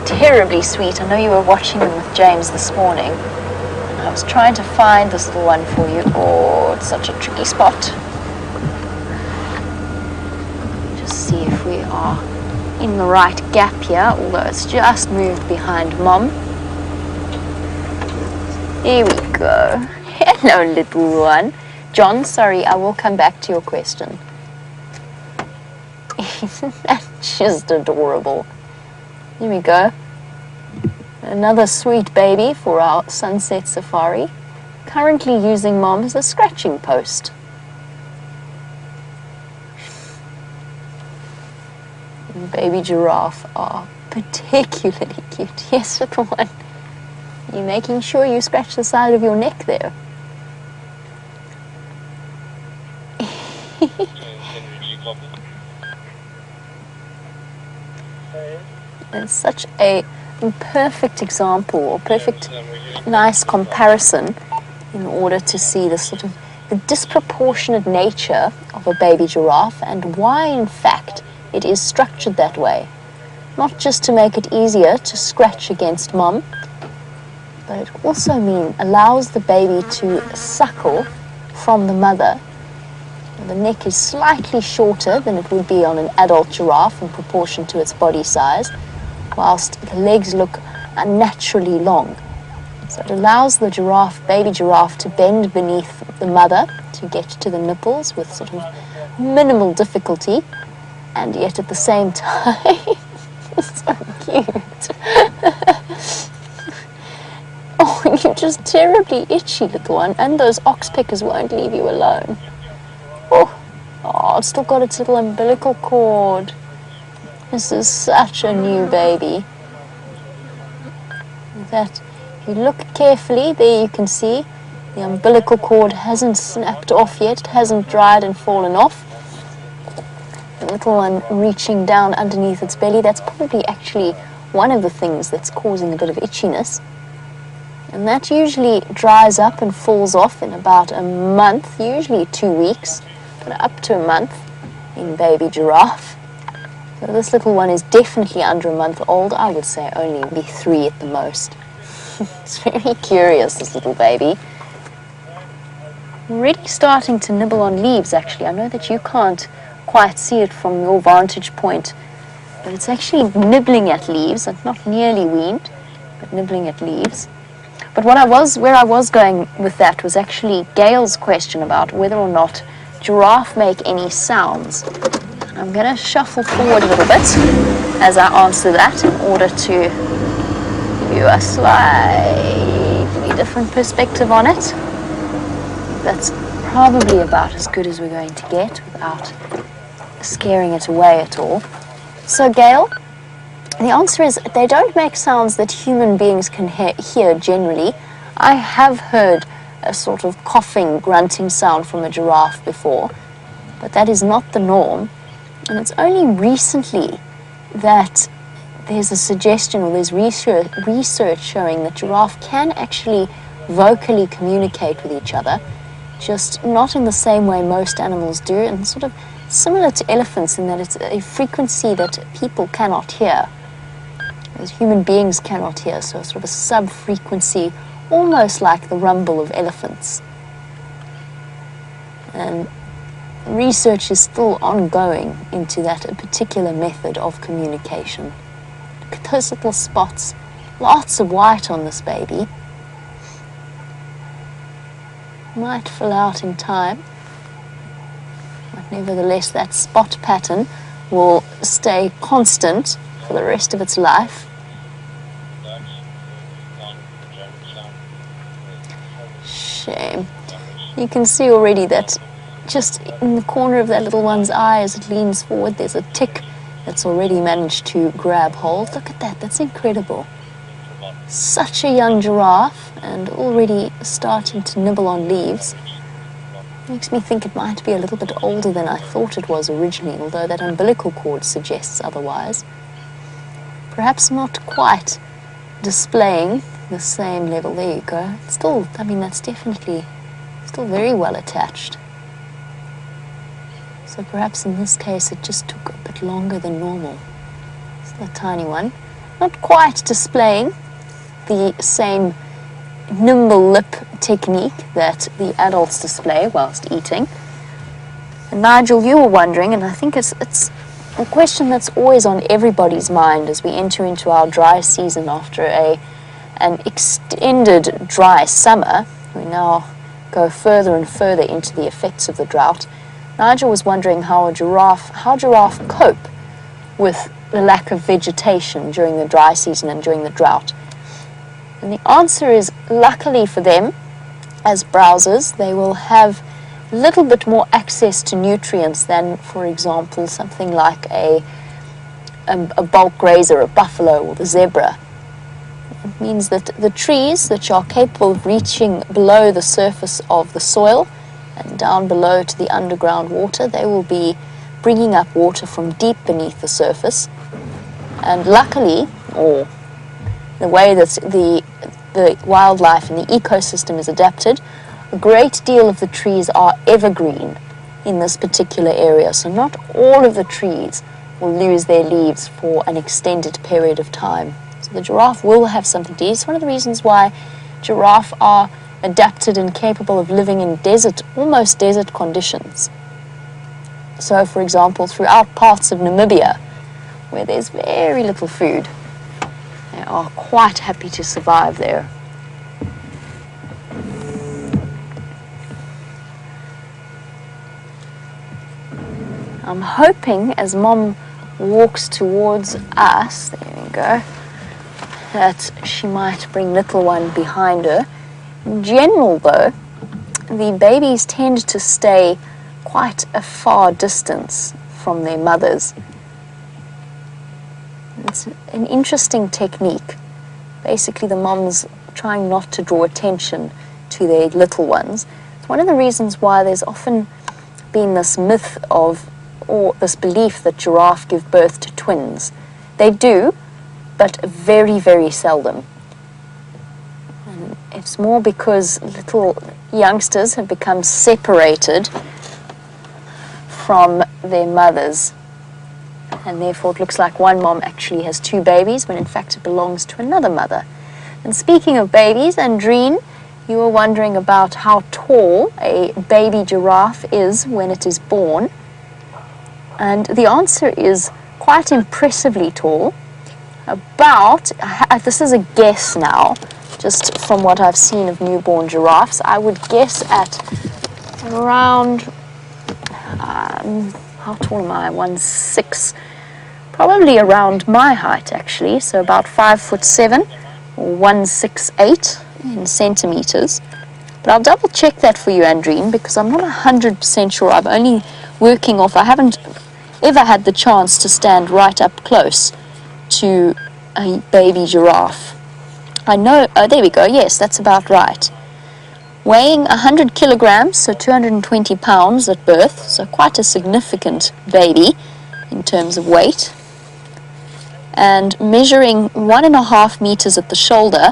Terribly sweet. I know you were watching them with James this morning. I was trying to find this little one for you. Oh, it's such a tricky spot. Just see if we are in the right gap here, although it's just moved behind Mom. Here we go. Hello, little one. John, sorry, I will come back to your question. Isn't that just adorable? Here we go. Another sweet baby for our sunset safari. Currently using Mom as a scratching post. And baby giraffe are particularly cute. Yes, little one. You're making sure you scratch the side of your neck there. It's such a perfect example, or perfect nice comparison, in order to see the sort of the disproportionate nature of a baby giraffe, and why in fact it is structured that way. Not just to make it easier to scratch against Mom, but it also allows the baby to suckle from the mother. The neck is slightly shorter than it would be on an adult giraffe in proportion to its body size, whilst the legs look unnaturally long. So it allows the baby giraffe to bend beneath the mother to get to the nipples with sort of minimal difficulty, and yet at the same time, it's so cute. Oh, you're just terribly itchy, little one, and those ox pickers won't leave you alone. Oh, it's still got its little umbilical cord. This is such a new baby. That, if you look carefully, there you can see the umbilical cord hasn't snapped off yet. It hasn't dried and fallen off. The little one reaching down underneath its belly, that's probably actually one of the things that's causing a bit of itchiness. And that usually dries up and falls off in about a month, usually 2 weeks, but up to a month in baby giraffe. So this little one is definitely under a month old. I would say only maybe 3 at the most. It's very curious, this little baby. Already starting to nibble on leaves, actually. I know that you can't quite see it from your vantage point, but it's actually nibbling at leaves, and not nearly weaned, but nibbling at leaves. But where I was going with that was actually Gail's question about whether or not giraffe make any sounds. I'm going to shuffle forward a little bit as I answer that, in order to give you a slightly different perspective on it. That's probably about as good as we're going to get without scaring it away at all. So Gail, the answer is they don't make sounds that human beings can hear generally. I have heard a sort of coughing, grunting sound from a giraffe before, but that is not the norm. And it's only recently that there's a suggestion, or there's research showing that giraffe can actually vocally communicate with each other, just not in the same way most animals do, and sort of similar to elephants in that it's a frequency that people cannot hear, as human beings cannot hear, so sort of a sub-frequency, almost like the rumble of elephants. And research is still ongoing into that particular method of communication. Look at those little spots, lots of white on this baby. Might fill out in time, but nevertheless that spot pattern will stay constant for the rest of its life. Shame. You can see already that just in the corner of that little one's eye as it leans forward, there's a tick that's already managed to grab hold. Look at that, that's incredible. Such a young giraffe and already starting to nibble on leaves. Makes me think it might be a little bit older than I thought it was originally, although that umbilical cord suggests otherwise. Perhaps not quite displaying the same level. There you go. Still, I mean, that's definitely still very well attached. So perhaps in this case it just took a bit longer than normal. Still a tiny one. Not quite displaying the same nimble lip technique that the adults display whilst eating. And Nigel, you were wondering, and I think it's a question that's always on everybody's mind as we enter into our dry season after an extended dry summer. We now go further and further into the effects of the drought. Nigel was wondering how giraffe cope with the lack of vegetation during the dry season and during the drought. And the answer is, luckily for them, as browsers, they will have a little bit more access to nutrients than, for example, something like a bulk grazer, a buffalo or the zebra. It means that the trees which are capable of reaching below the surface of the soil and down below to the underground water, they will be bringing up water from deep beneath the surface. And luckily, or the way that the wildlife and the ecosystem is adapted, a great deal of the trees are evergreen in this particular area. So not all of the trees will lose their leaves for an extended period of time. So the giraffe will have something to eat. It's one of the reasons why giraffe are adapted and capable of living in desert, almost desert conditions. So for example, throughout parts of Namibia, where there's very little food, they are quite happy to survive there. I'm hoping as Mom walks towards us, there we go, that she might bring little one behind her. In general though, the babies tend to stay quite a far distance from their mothers. It's an interesting technique. Basically the moms trying not to draw attention to their little ones. It's one of the reasons why there's often been this myth of, or this belief that giraffe give birth to twins. They do, but very, very seldom. And it's more because little youngsters have become separated from their mothers, and therefore it looks like one mom actually has two babies when in fact it belongs to another mother. And speaking of babies, Andreen, you were wondering about how tall a baby giraffe is when it is born, and the answer is quite impressively tall. About, this is a guess now, just from what I've seen of newborn giraffes, I would guess at around, how tall am I, 1'6", probably around my height actually, so about 5'7", or 168 in centimeters. But I'll double check that for you, Andreen, because I'm not 100% sure. I'm only working off, I haven't ever had the chance to stand right up close to a baby giraffe. I know, oh there we go, yes, that's about right. Weighing 100 kilograms, so 220 pounds at birth, so quite a significant baby in terms of weight. and measuring 1.5 meters at the shoulder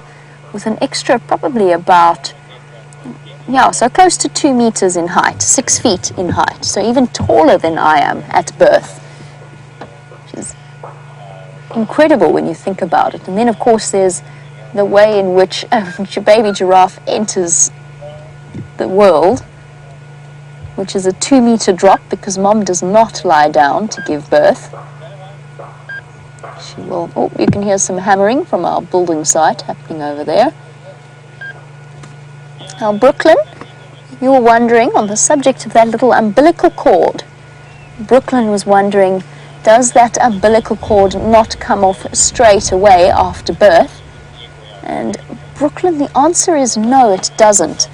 with an extra probably about, yeah, so close to 2 meters in height, 6 feet in height, so even taller than I am at birth, which is incredible when you think about it. And then of course there's the way in which a baby giraffe enters the world, which is a 2-meter drop because mom does not lie down to give birth. She will, oh, you can hear some hammering from our building site happening over there. Now, Brooklyn, you were wondering on the subject of that little umbilical cord. Brooklyn was wondering, does that umbilical cord not come off straight away after birth? And Brooklyn, the answer is no, it doesn't.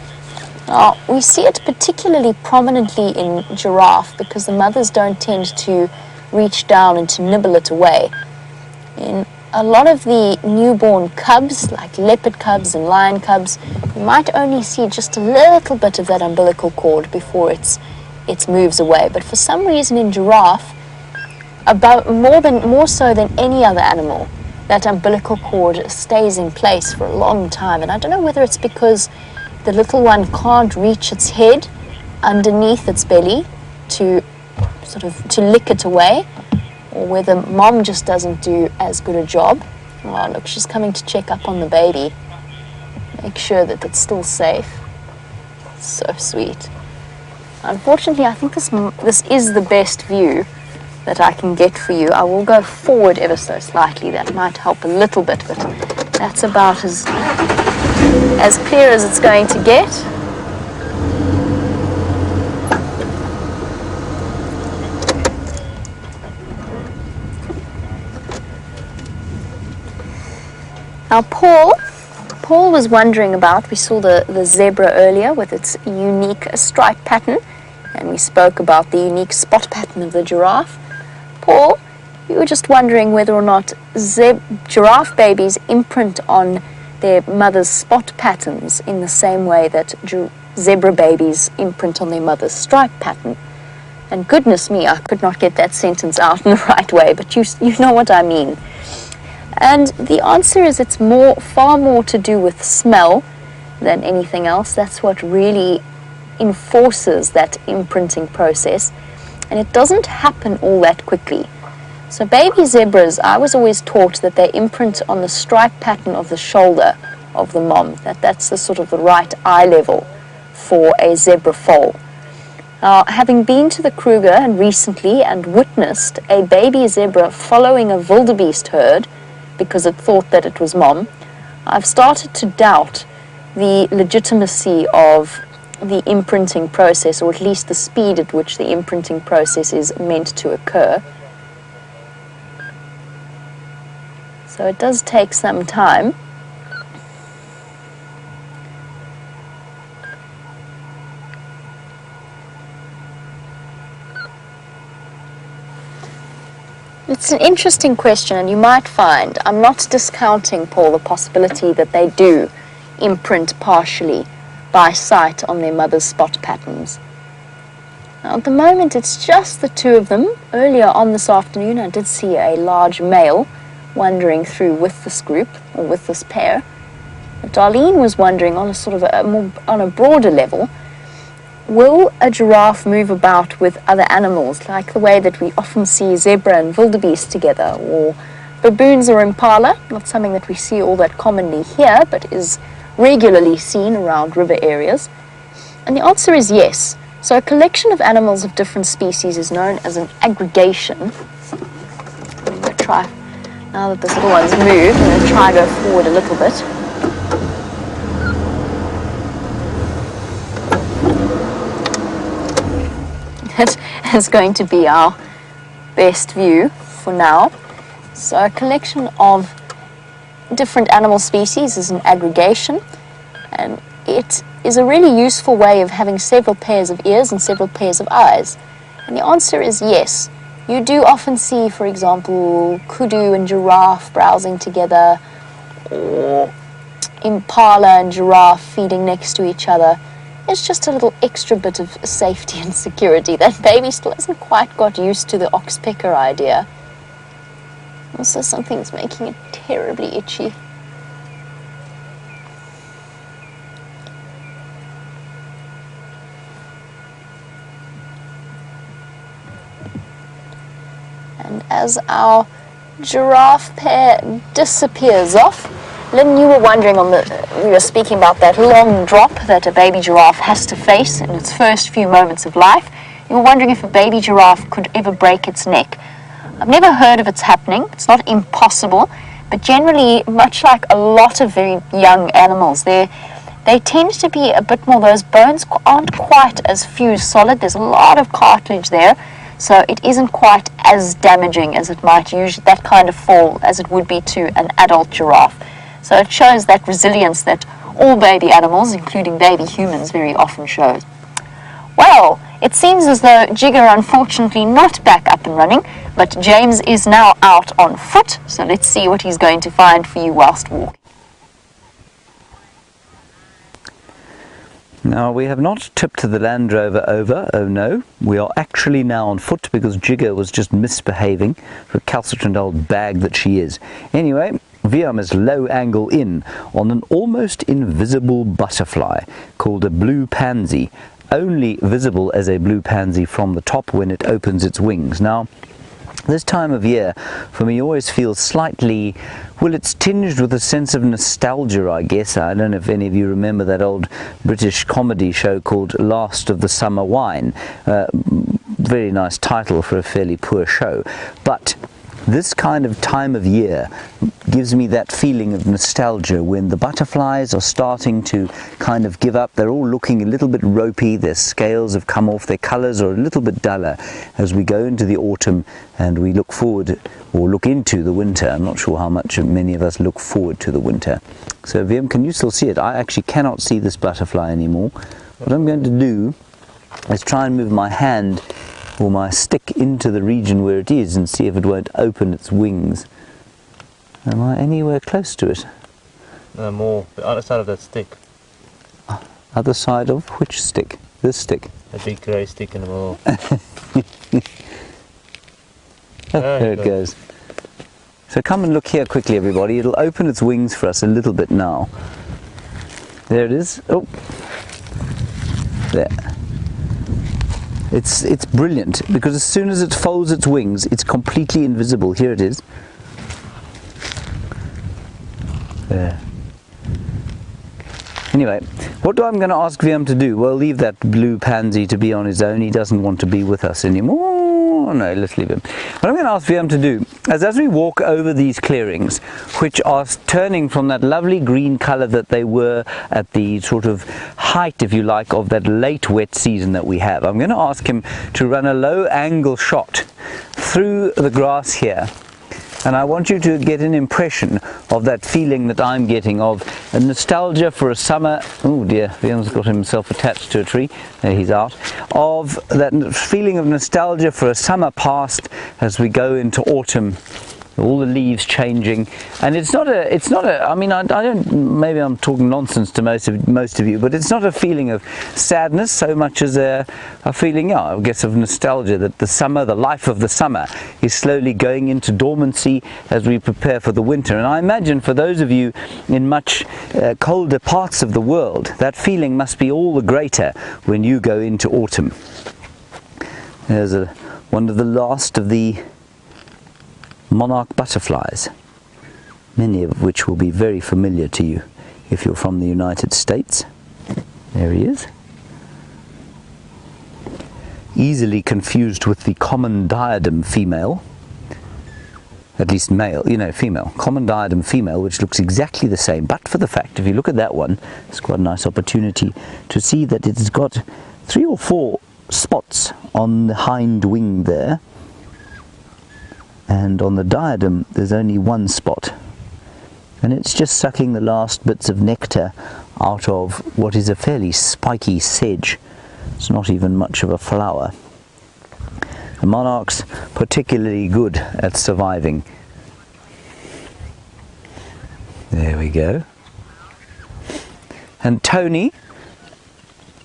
Now, we see it particularly prominently in giraffe because the mothers don't tend to reach down and to nibble it away. In a lot of the newborn cubs, like leopard cubs and lion cubs, you might only see just a little bit of that umbilical cord before it moves away. But for some reason in giraffe, more so than any other animal, that umbilical cord stays in place for a long time. And I don't know whether it's because the little one can't reach its head underneath its belly to lick it away, or whether mom just doesn't do as good a job. Oh, look, she's coming to check up on the baby, make sure that it's still safe. So sweet. Unfortunately, I think this is the best view that I can get for you. I will go forward ever so slightly. That might help a little bit, but that's about as clear as it's going to get. Now Paul was wondering about, we saw the zebra earlier with its unique stripe pattern, and we spoke about the unique spot pattern of the giraffe. Paul, you were just wondering whether or not giraffe babies imprint on their mother's spot patterns in the same way that zebra babies imprint on their mother's stripe pattern. And goodness me, I could not get that sentence out in the right way, but you know what I mean. And the answer is it's far more to do with smell than anything else. That's what really enforces that imprinting process. And it doesn't happen all that quickly. So baby zebras, I was always taught that they imprint on the stripe pattern of the shoulder of the mom, that's the sort of the right eye level for a zebra foal. Now, having been to the Kruger and recently and witnessed a baby zebra following a wildebeest herd because it thought that it was mom, I've started to doubt the legitimacy of the imprinting process, or at least the speed at which the imprinting process is meant to occur. So it does take some time. It's an interesting question, and you might find, I'm not discounting, Paul, the possibility that they do imprint partially by sight on their mother's spot patterns. Now, at the moment, it's just the two of them. Earlier on this afternoon, I did see a large male wandering through with this group, or with this pair. But Darlene was wondering on a sort of on a broader level, will a giraffe move about with other animals, like the way that we often see zebra and wildebeest together, or baboons or impala? Not something that we see all that commonly here, but is regularly seen around river areas. And the answer is yes. So a collection of animals of different species is known as an aggregation. I'm going to try, now that this little one's moved, I'm going to try go forward a little bit. That is going to be our best view for now. So a collection of different animal species is an aggregation, and it is a really useful way of having several pairs of ears and several pairs of eyes. And the answer is yes. You do often see, for example, kudu and giraffe browsing together, or impala and giraffe feeding next to each other. It's just a little extra bit of safety and security. That baby still hasn't quite got used to the oxpecker idea. Also, something's making it terribly itchy. And as our giraffe pair disappears off, Lynn, you were wondering we were speaking about that long drop that a baby giraffe has to face in its first few moments of life. You were wondering if a baby giraffe could ever break its neck. I've never heard of it happening. It's not impossible, but generally, much like a lot of very young animals, they tend to be a bit more, those bones aren't quite as fused solid. There's a lot of cartilage there, so it isn't quite as damaging as it might usually, that kind of fall, as it would be to an adult giraffe. So it shows that resilience that all baby animals, including baby humans, very often show. Well, it seems as though Jigger unfortunately not back up and running, but James is now out on foot, so let's see what he's going to find for you whilst walking. Now, we have not tipped the Land Rover over, oh no. We are actually now on foot because Jigger was just misbehaving, recalcitrant old bag that she is. Anyway, Viam is low angle in on an almost invisible butterfly called a blue pansy, only visible as a blue pansy from the top when it opens its wings. Now, this time of year for me always feels slightly, well, it's tinged with a sense of nostalgia, I guess. I don't know if any of you remember that old British comedy show called Last of the Summer Wine. Very nice title for a fairly poor show, but this kind of time of year gives me that feeling of nostalgia when the butterflies are starting to kind of give up. They're all looking a little bit ropey, their scales have come off, their colours are a little bit duller as we go into the autumn and we look forward or look into the winter. I'm not sure how much many of us look forward to the winter. So Viam, can you still see it? I actually cannot see this butterfly anymore. What I'm going to do is try and move my hand or my stick into the region where it is and see if it won't open its wings. Am I anywhere close to it? No, more the other side of that stick. Other side of which stick? This stick? A big grey stick in the middle. There it goes. So come and look here quickly, everybody. It'll open its wings for us a little bit now. There it is. Oh, there. It's brilliant because as soon as it folds its wings, it's completely invisible. Here it is. There. Anyway, what I'm going to ask Viam to do? Well, leave that blue pansy to be on his own. He doesn't want to be with us anymore. No, let's leave him. What I'm going to ask Viam to do is, as we walk over these clearings, which are turning from that lovely green colour that they were at the sort of height, if you like, of that late wet season that we have, I'm going to ask him to run a low angle shot through the grass here. And I want you to get an impression of that feeling that I'm getting of a nostalgia for a summer. Oh dear, Viam's got himself attached to a tree. There, he's out. Of that feeling of nostalgia for a summer past as we go into autumn. All the leaves changing, and it's not a. I mean, I don't. Maybe I'm talking nonsense to most of you, but it's not a feeling of sadness so much as a feeling, yeah, I guess, of nostalgia that the summer, the life of the summer, is slowly going into dormancy as we prepare for the winter. And I imagine for those of you in much colder parts of the world, that feeling must be all the greater when you go into autumn. There's one of the last of the monarch butterflies, many of which will be very familiar to you if you're from the United States. There he is. Easily confused with the common diadem female, at least male, female. Common diadem female, which looks exactly the same, but for the fact, if you look at that one, it's quite a nice opportunity to see that it's got 3 or 4 spots on the hind wing there. And on the diadem there's only 1 spot, and it's just sucking the last bits of nectar out of what is a fairly spiky sedge. It's not even much of a flower. The monarch's particularly good at surviving. There we go. And Tony,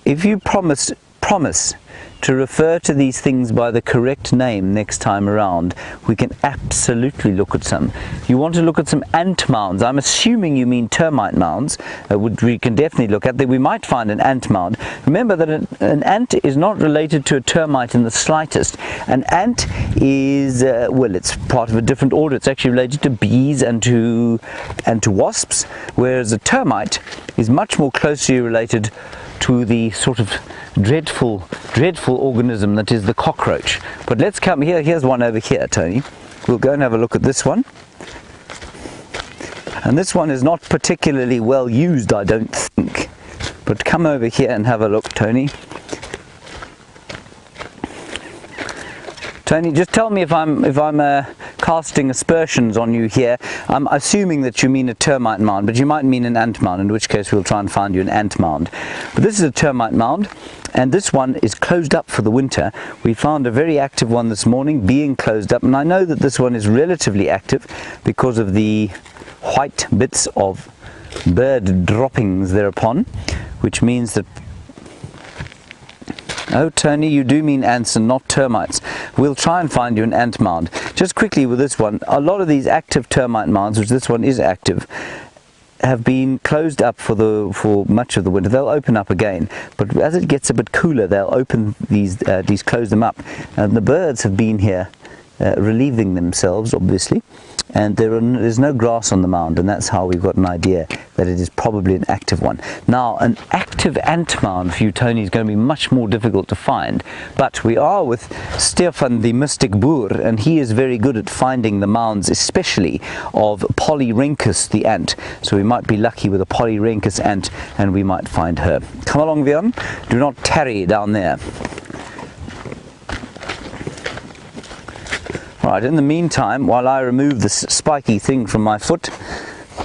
if you promise promise to refer to these things by the correct name next time around, we can absolutely look at some. You want to look at some ant mounds. I'm assuming you mean termite mounds, which we can definitely look at. That we might find an ant mound. Remember that an ant is not related to a termite in the slightest. An ant is, well, it's part of a different order. It's actually related to bees and to wasps, whereas a termite is much more closely related to the sort of dreadful organism that is the cockroach. But let's come here. Here's one over here, Tony. We'll go and have a look at this one. And this one is not particularly well used, I don't think. But come over here and have a look, Tony. Tony, just tell me if I'm casting aspersions on you here. I'm assuming that you mean a termite mound, but you might mean an ant mound, in which case we'll try and find you an ant mound. But this is a termite mound, and this one is closed up for the winter. We found a very active one this morning being closed up, and I know that this one is relatively active because of the white bits of bird droppings thereupon, which means that... Oh, Tony, you do mean ants and not termites. We'll try and find you an ant mound. Just quickly with this one, a lot of these active termite mounds, which this one is active, have been closed up for much of the winter. They'll open up again, but as it gets a bit cooler, they'll open these close them up. And the birds have been here relieving themselves, obviously. And there's no grass on the mound, and that's how we've got an idea that it is probably an active one. Now, an active ant mound for you, Tony, is going to be much more difficult to find, but we are with Stefan the Mystic Boer, and he is very good at finding the mounds, especially of Polyrhynchus the ant. So we might be lucky with a Polyrhynchus ant, and we might find her. Come along, Vian. Do not tarry down there. Right, in the meantime, while I remove this spiky thing from my foot,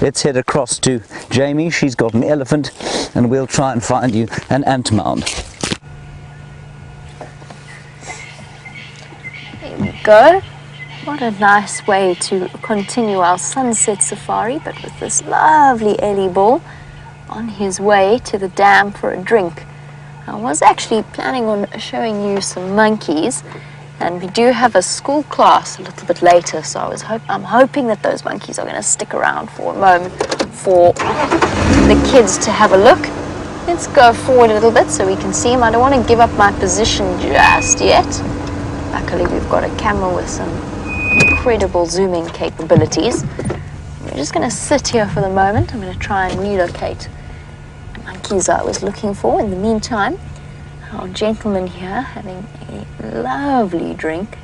let's head across to Jamie. She's got an elephant, and we'll try and find you an ant mound. There we go. What a nice way to continue our sunset safari, but with this lovely Ellie bull on his way to the dam for a drink. I was actually planning on showing you some monkeys, and we do have a school class a little bit later, so I'm hoping that those monkeys are going to stick around for a moment for the kids to have a look. Let's go forward a little bit so we can see them. I don't want to give up my position just yet. Luckily, we've got a camera with some incredible zooming capabilities. We're just going to sit here for the moment. I'm going to try and relocate the monkeys I was looking for. In the meantime, our gentleman here having a lovely drink.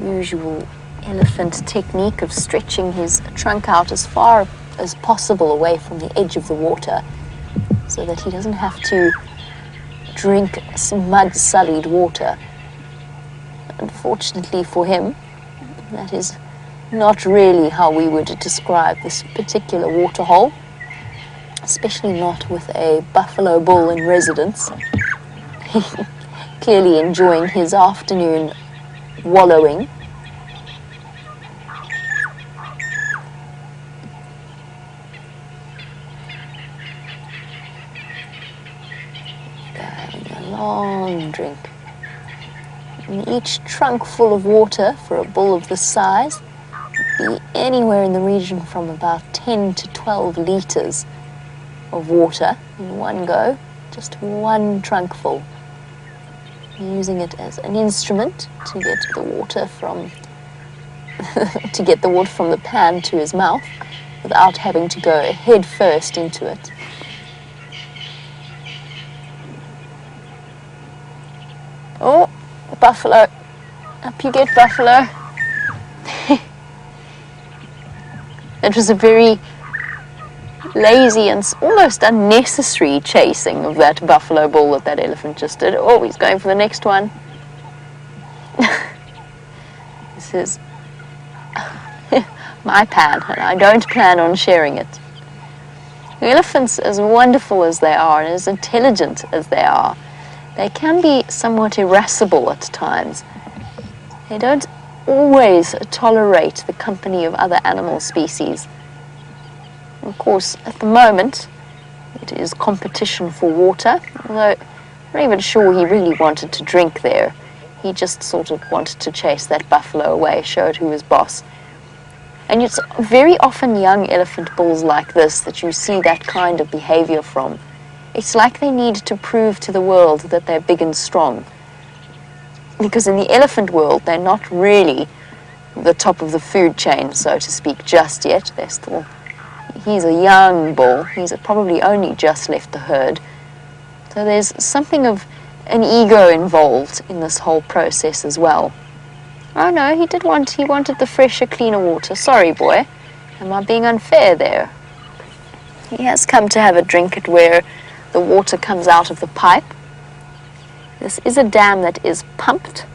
Usual elephant technique of stretching his trunk out as far as possible away from the edge of the water so that he doesn't have to drink mud-sullied water. Unfortunately for him, that is not really how we would describe this particular waterhole, especially not with a buffalo bull in residence. Clearly enjoying his afternoon wallowing. Having a long drink. And each trunk full of water for a bull of this size would be anywhere in the region from about 10 to 12 liters of water in one go, just one trunk full. Using it as an instrument to get the water from the pan to his mouth without having to go head first into it. Oh, buffalo. Up you get, buffalo. It was a very lazy and almost unnecessary chasing of that buffalo bull that elephant just did. Oh, he's going for the next one. This is my pan, and I don't plan on sharing it. Elephants, as wonderful as they are and as intelligent as they are, they can be somewhat irascible at times. They don't always tolerate the company of other animal species. Of course, at the moment, It is competition for water, although I'm not even sure he really wanted to drink there. He just sort of wanted to chase that buffalo away, show it who was boss. And it's very often young elephant bulls like this that you see that kind of behavior from. It's like they need to prove to the world that they're big and strong. Because in the elephant world, they're not really the top of the food chain, so to speak, just yet. He's a young bull. He's probably only just left the herd. So there's something of an ego involved in this whole process as well. Oh no, he wanted the fresher, cleaner water. Sorry, boy. Am I being unfair there? He has come to have a drink at where the water comes out of the pipe. This is a dam that is pumped.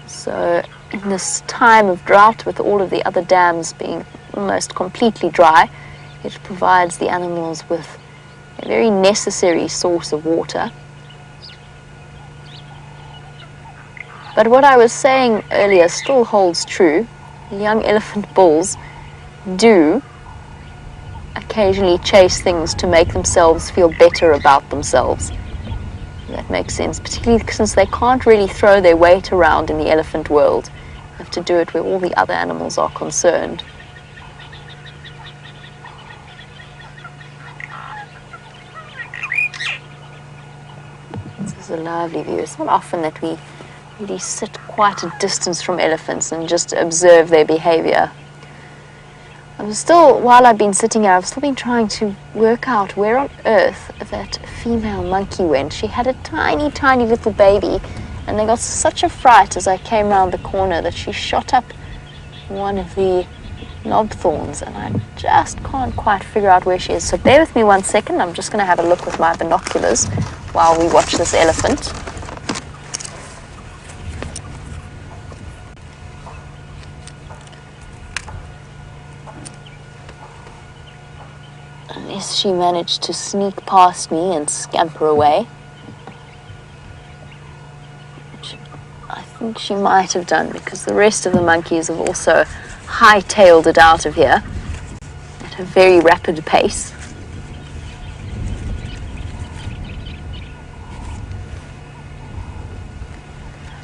So in this time of drought, with all of the other dams being almost completely dry, it provides the animals with a very necessary source of water. But what I was saying earlier still holds true. Young elephant bulls do occasionally chase things to make themselves feel better about themselves. That makes sense, particularly since they can't really throw their weight around in the elephant world. They have to do it where all the other animals are concerned. This is a lovely view. It's not often that we really sit quite a distance from elephants and just observe their behavior. While I've been sitting here, I've still been trying to work out where on earth that female monkey went. She had a tiny, tiny little baby, and they got such a fright as I came round the corner that she shot up one of the knob thorns, and I just can't quite figure out where she is. So bear with me 1 second. I'm just going to have a look with my binoculars while we watch this elephant. Unless she managed to sneak past me and scamper away, which I think she might have done, because the rest of the monkeys have also hightailed it out of here at a very rapid pace.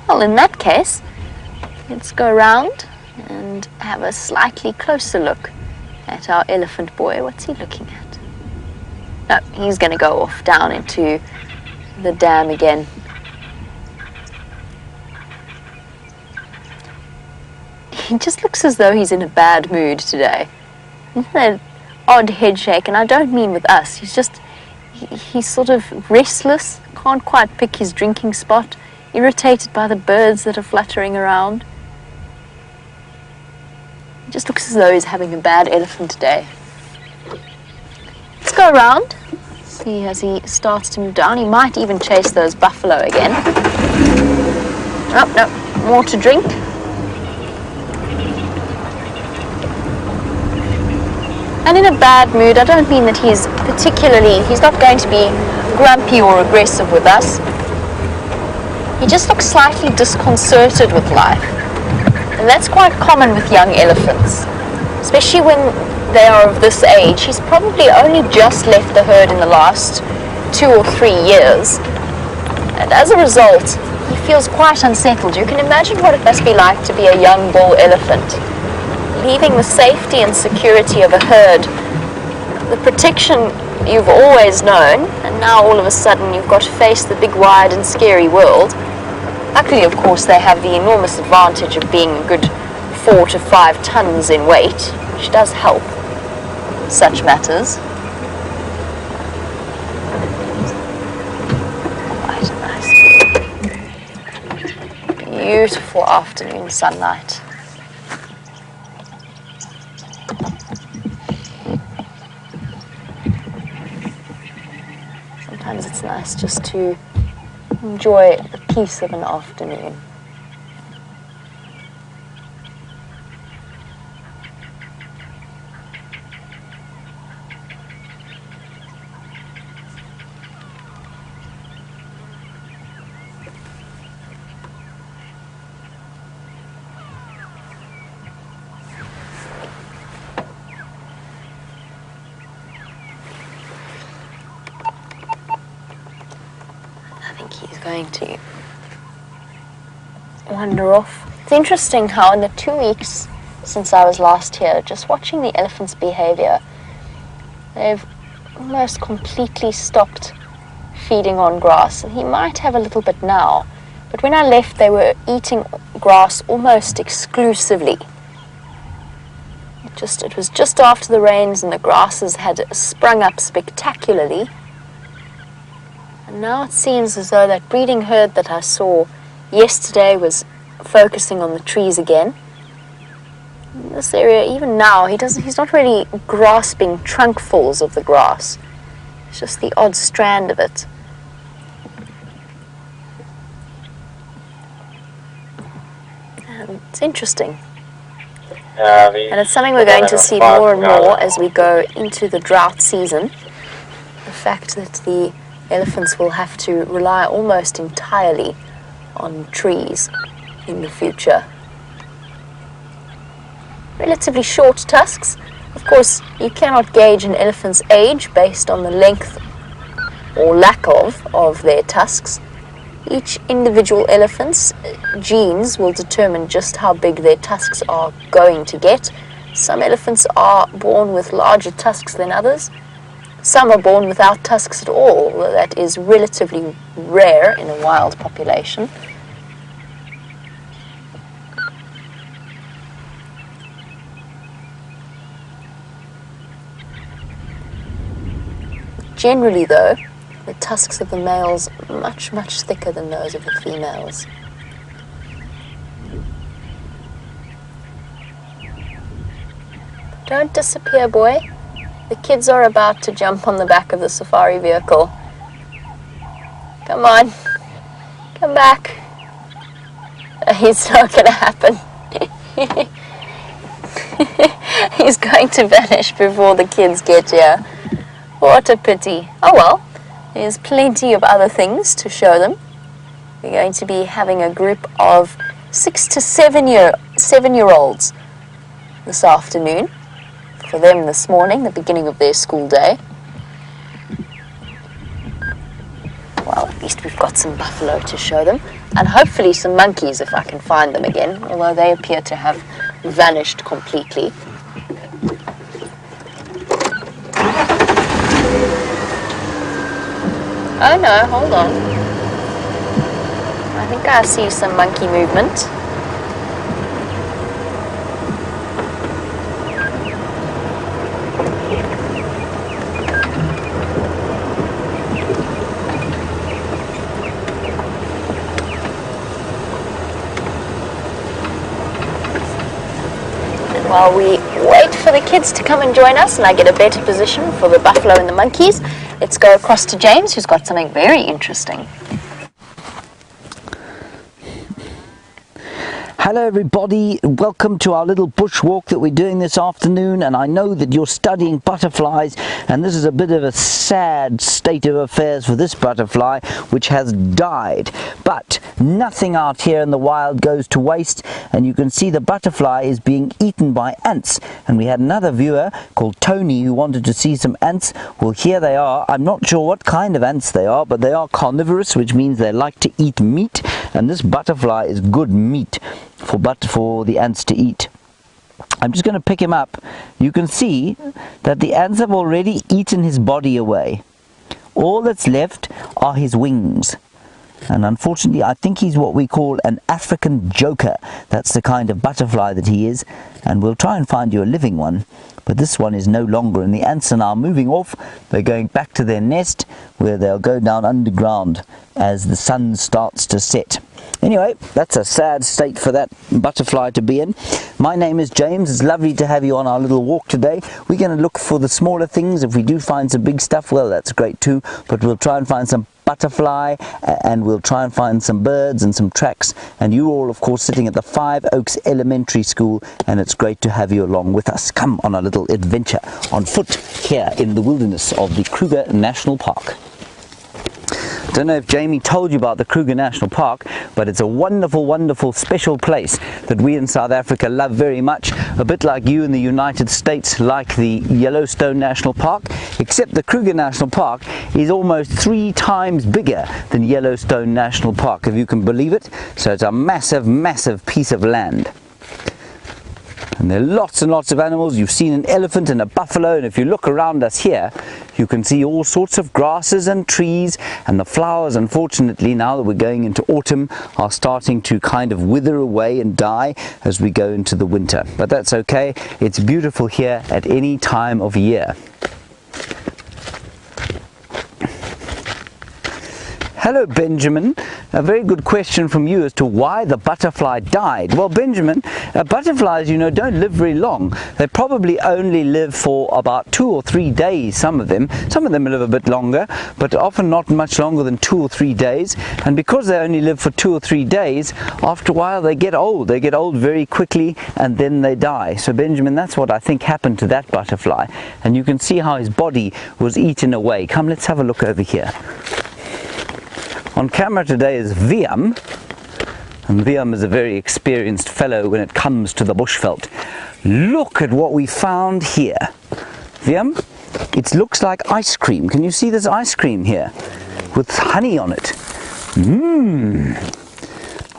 Well, in that case, let's go around and have a slightly closer look at our elephant boy. What's he looking at? No, he's going to go off down into the dam again. He just looks as though he's in a bad mood today. Isn't that odd head shake? And I don't mean with us. He's sort of restless, can't quite pick his drinking spot, irritated by the birds that are fluttering around. He just looks as though he's having a bad elephant day. Let's go around, see as he starts to move down. He might even chase those buffalo again. Oh, no, more to drink. And in a bad mood, I don't mean that he's not going to be grumpy or aggressive with us. He just looks slightly disconcerted with life. And that's quite common with young elephants, especially when they are of this age. He's probably only just left the herd in the last 2 or 3 years. And as a result, he feels quite unsettled. You can imagine what it must be like to be a young bull elephant, leaving the safety and security of a herd, the protection you've always known, and now all of a sudden you've got to face the big, wide and scary world. Luckily, of course, they have the enormous advantage of being a good 4 to 5 tons in weight, which does help such matters. Quite a nice, beautiful afternoon sunlight. Sometimes it's nice just to enjoy the peace of an afternoon. think he's going to wander off. It's interesting how in the 2 weeks since I was last here, just watching the elephants' behavior, they've almost completely stopped feeding on grass. He might have a little bit now, but when I left they were eating grass almost exclusively. It was just after the rains and the grasses had sprung up spectacularly. And now it seems as though that breeding herd that I saw yesterday was focusing on the trees again. In this area, even now, he's not really grasping trunkfuls of the grass. It's just the odd strand of it. And it's interesting. And it's something we're going to see more and more as we go into the drought season. The fact that the elephants will have to rely almost entirely on trees in the future. Relatively short tusks. Of course, you cannot gauge an elephant's age based on the length or lack of their tusks. Each individual elephant's genes will determine just how big their tusks are going to get. Some elephants are born with larger tusks than others. Some are born without tusks at all. That is relatively rare in a wild population. Generally, though, the tusks of the males are much, much thicker than those of the females. Don't disappear, boy. The kids are about to jump on the back of the safari vehicle. Come on. Come back. It's not going to happen. He's going to vanish before the kids get here. What a pity. Oh well, there's plenty of other things to show them. We're going to be having a group of 6 to 7-year-olds this afternoon. For them this morning, the beginning of their school day. Well, at least we've got some buffalo to show them. And hopefully some monkeys if I can find them again, although they appear to have vanished completely. Oh no, hold on. I think I see some monkey movement. And while we wait for the kids to come and join us and I get a better position for the buffalo and the monkeys, let's go across to James, who's got something very interesting. Hello everybody, welcome to our little bushwalk that we're doing this afternoon, and I know that you're studying butterflies, and this is a bit of a sad state of affairs for this butterfly which has died. But nothing out here in the wild goes to waste, and you can see the butterfly is being eaten by ants. And we had another viewer called Tony who wanted to see some ants. Well, here they are. I'm not sure what kind of ants they are, but they are carnivorous, which means they like to eat meat, and this butterfly is good meat for the ants to eat. I'm just going to pick him up. You can see that the ants have already eaten his body away. All that's left are his wings. And unfortunately, I think he's what we call an African joker. That's the kind of butterfly that he is. And we'll try and find you a living one. But this one is no longer. And the ants are now moving off. They're going back to their nest, where they'll go down underground as the sun starts to set. Anyway, that's a sad state for that butterfly to be in. My name is James. It's lovely to have you on our little walk today. We're going to look for the smaller things. If we do find some big stuff, well, that's great too. But we'll try and find some butterfly, and we'll try and find some birds and some tracks. And you all, of course, sitting at the Five Oaks Elementary School, and it's great to have you along with us. Come on a little adventure on foot here in the wilderness of the Kruger National Park. I don't know if Jamie told you about the Kruger National Park, but it's a wonderful, wonderful special place that we in South Africa love very much. a bit like you in the United States, like the Yellowstone National Park, except the Kruger National Park is almost 3 times bigger than Yellowstone National Park, if you can believe it. So it's a massive, massive piece of land. And there are lots and lots of animals. You've seen an elephant and a buffalo, and if you look around us here, you can see all sorts of grasses and trees, and the flowers, unfortunately, now that we're going into autumn, are starting to kind of wither away and die as we go into the winter. But that's okay. It's beautiful here at any time of year. Hello, Benjamin. A very good question from you as to why the butterfly died. Well, Benjamin, butterflies, you know, don't live very long. They probably only live for about 2 or 3 days, some of them. Some of them live a bit longer, but often not much longer than 2 or 3 days. And because they only live for 2 or 3 days, after a while they get old. They get old very quickly and then they die. So, Benjamin, that's what I think happened to that butterfly. And you can see how his body was eaten away. Come, let's have a look over here. On camera today is Viam, and Viam is a very experienced fellow when it comes to the bushveld. Look at what we found here. Viam, it looks like ice cream. Can you see this ice cream here with honey on it?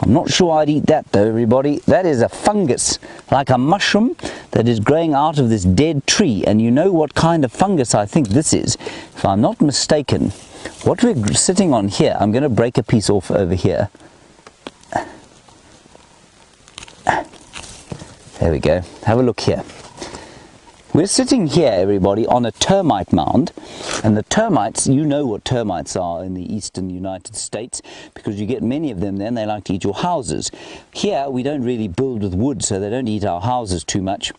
I'm not sure I'd eat that though, everybody. That is a fungus, like a mushroom that is growing out of this dead tree. And you know what kind of fungus I think this is, if I'm not mistaken. What we're sitting on here, I'm going to break a piece off over here. There we go. Have a look here. We're sitting here, everybody, on a termite mound. And the termites, you know what termites are in the eastern United States, because you get many of them there and they like to eat your houses. Here, we don't really build with wood, so they don't eat our houses too much.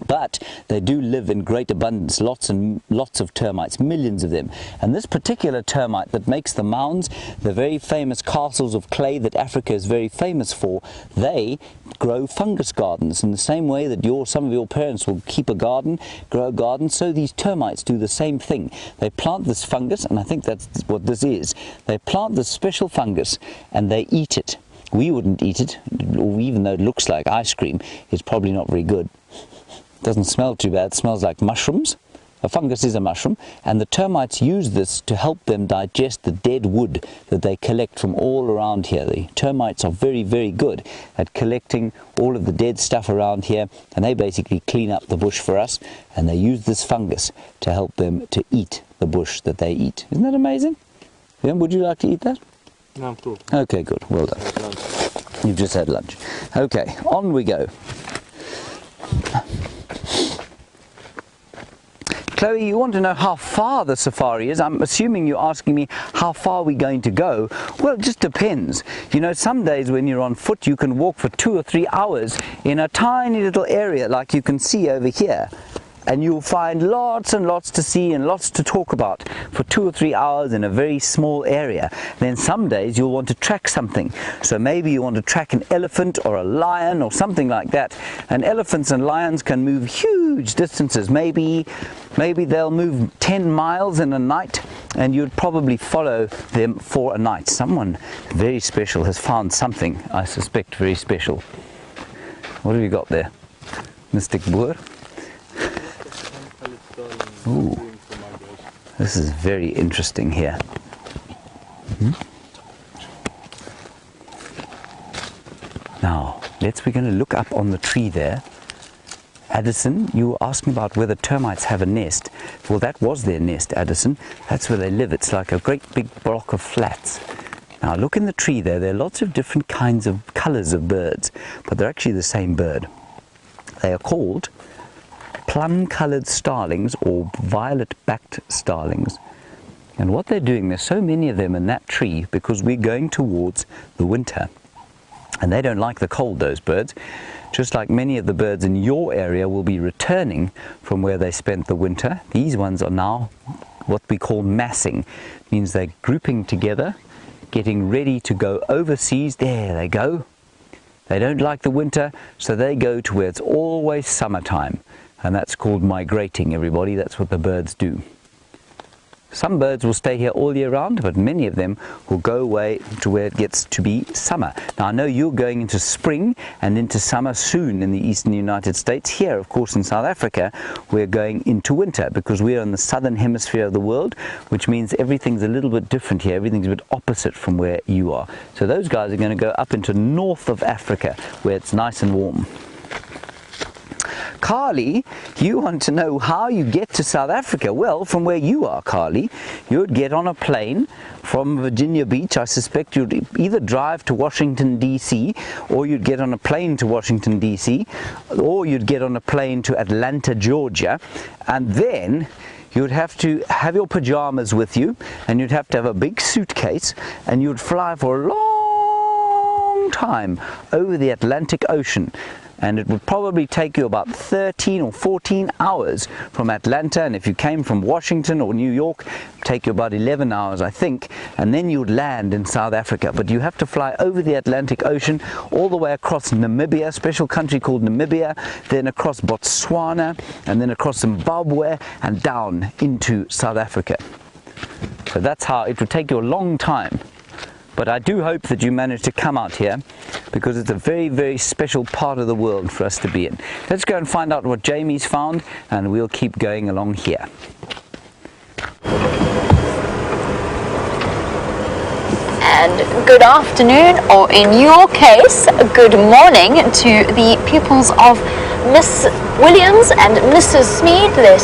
But they do live in great abundance, lots and lots of termites, millions of them. And this particular termite that makes the mounds, the very famous castles of clay that Africa is very famous for, they grow fungus gardens in the same way that some of your parents will keep a garden, grow a garden. So these termites do the same thing. They plant this fungus, and I think that's what this is. They plant this special fungus and they eat it. We wouldn't eat it, even though it looks like ice cream. It's probably not very good. Doesn't smell too bad. It smells like mushrooms. A fungus is a mushroom, and the termites use this to help them digest the dead wood that they collect from all around here. The termites are very, very good at collecting all of the dead stuff around here, and they basically clean up the bush for us, and they use this fungus to help them to eat the bush that they eat. Isn't that amazing? Yeah, would you like to eat that? No, I'm cool. Okay, good. Well done. You've just had lunch. Okay, on we go. Chloe, you want to know how far the safari is. I'm assuming you're asking me how far we're going to go. Well, it just depends. You know, some days when you're on foot, you can walk for 2 or 3 hours in a tiny little area like you can see over here. And you'll find lots and lots to see and lots to talk about for 2 or 3 hours in a very small area. Then some days you'll want to track something. So maybe you want to track an elephant or a lion or something like that. And elephants and lions can move huge distances. Maybe they'll move 10 miles in a night, and you'd probably follow them for a night. Someone very special has found something, I suspect, very special. What have you got there, Mr. Boer? Ooh, this is very interesting here. Now, we're going to look up on the tree there. Addison, you were asking about whether termites have a nest. Well, that was their nest, Addison. That's where they live. It's like a great big block of flats. Now, look in the tree there. There are lots of different kinds of colors of birds, but they're actually the same bird. They are called plum-colored starlings or violet-backed starlings. And what they're doing, there's so many of them in that tree because we're going towards the winter. And they don't like the cold, those birds. Just like many of the birds in your area will be returning from where they spent the winter. These ones are now what we call massing. It means they're grouping together, getting ready to go overseas. There they go. They don't like the winter, so they go to where it's always summertime. And that's called migrating, everybody. That's what the birds do. Some birds will stay here all year round, but many of them will go away to where it gets to be summer. Now I know you're going into spring and into summer soon in the eastern United States. Here, of course, in South Africa, we're going into winter because we're in the southern hemisphere of the world, which means everything's a little bit different here. Everything's a bit opposite from where you are. So those guys are going to go up into north of Africa where it's nice and warm. Carly, you want to know how you get to South Africa. Well, from where you are, Carly, you would get on a plane from Virginia Beach. I suspect you'd either drive to Washington, D.C., or you'd get on a plane to Washington, D.C., or you'd get on a plane to Atlanta, Georgia, and then you'd have to have your pajamas with you, and you'd have to have a big suitcase, and you'd fly for a long time over the Atlantic Ocean. And it would probably take you about 13 or 14 hours from Atlanta, and if you came from Washington or New York, it'd take you about 11 hours, I think, and then you'd land in South Africa. But you have to fly over the Atlantic Ocean, all the way across Namibia, a special country called Namibia, then across Botswana, and then across Zimbabwe, and down into South Africa. So that's how it would take you a long time. But I do hope that you manage to come out here, because it's a very, very special part of the world for us to be in. Let's go and find out what Jamie's found, and we'll keep going along here. And good afternoon, or in your case, good morning to the pupils of Miss Williams and Mrs. Smead, their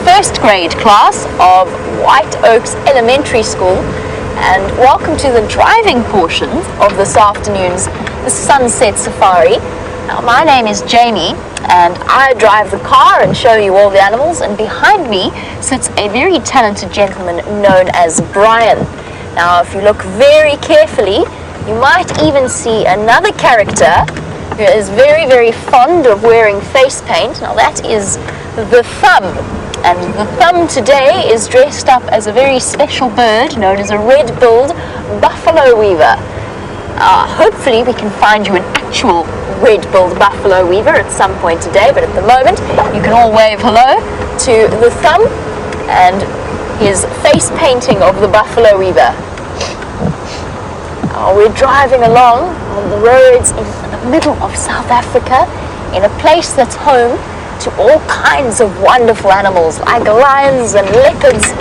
first grade class of White Oaks Elementary School. And welcome to the driving portion of this afternoon's Sunset Safari. Now, my name is Jamie, and I drive the car and show you all the animals, and behind me sits a very talented gentleman known as Brian. Now, if you look very carefully, you might even see another character who is very, very fond of wearing face paint. Now, that is the Thumb. And the Thumb today is dressed up as a very special bird known as a red-billed buffalo weaver. Hopefully we can find you an actual red-billed buffalo weaver at some point today, but at the moment you can all wave hello to the Thumb and his face painting of the buffalo weaver. We're driving along on the roads in the middle of South Africa in a place that's home to all kinds of wonderful animals like lions and leopards,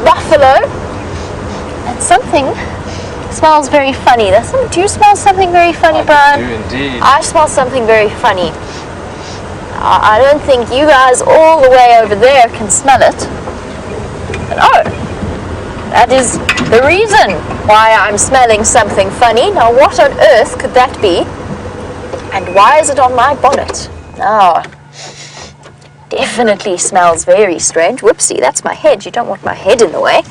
buffalo, and something smells very funny. Do you smell something very funny, Brian? I do indeed. I smell something very funny. I don't think you guys all the way over there can smell it. But oh, that is the reason why I'm smelling something funny. Now, what on earth could that be? And why is it on my bonnet? Oh, definitely smells very strange. Whoopsie, that's my head. You don't want my head in the way.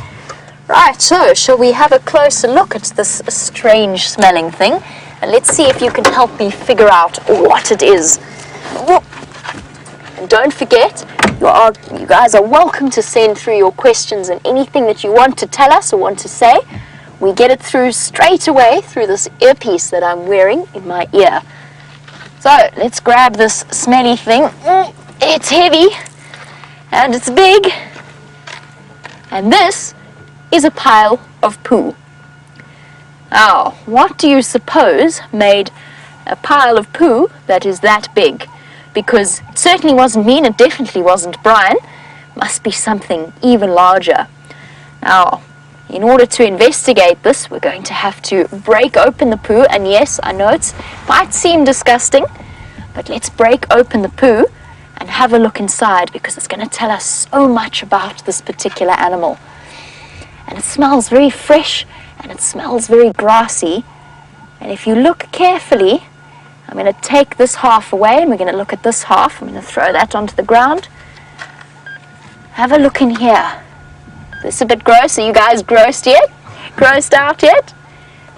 Right, so shall we have a closer look at this strange smelling thing? And let's see if you can help me figure out what it is. And don't forget, you guys are welcome to send through your questions and anything that you want to tell us or want to say. We get it through straight away through this earpiece that I'm wearing in my ear. So let's grab this smelly thing. It's heavy and it's big, and this is a pile of poo. Now, what do you suppose made a pile of poo that is that big? Because it certainly wasn't me, and it definitely wasn't Brian. Must be something even larger. Now, in order to investigate this, we're going to have to break open the poo, and yes, I know it might seem disgusting, but let's break open the poo and have a look inside, because it's going to tell us so much about this particular animal. And it smells very fresh, and it smells very grassy, and if you look carefully, I'm going to take this half away, and we're going to look at this half. I'm going to throw that onto the ground. Have a look in here. This is a bit gross. Are you guys grossed yet? Grossed out yet?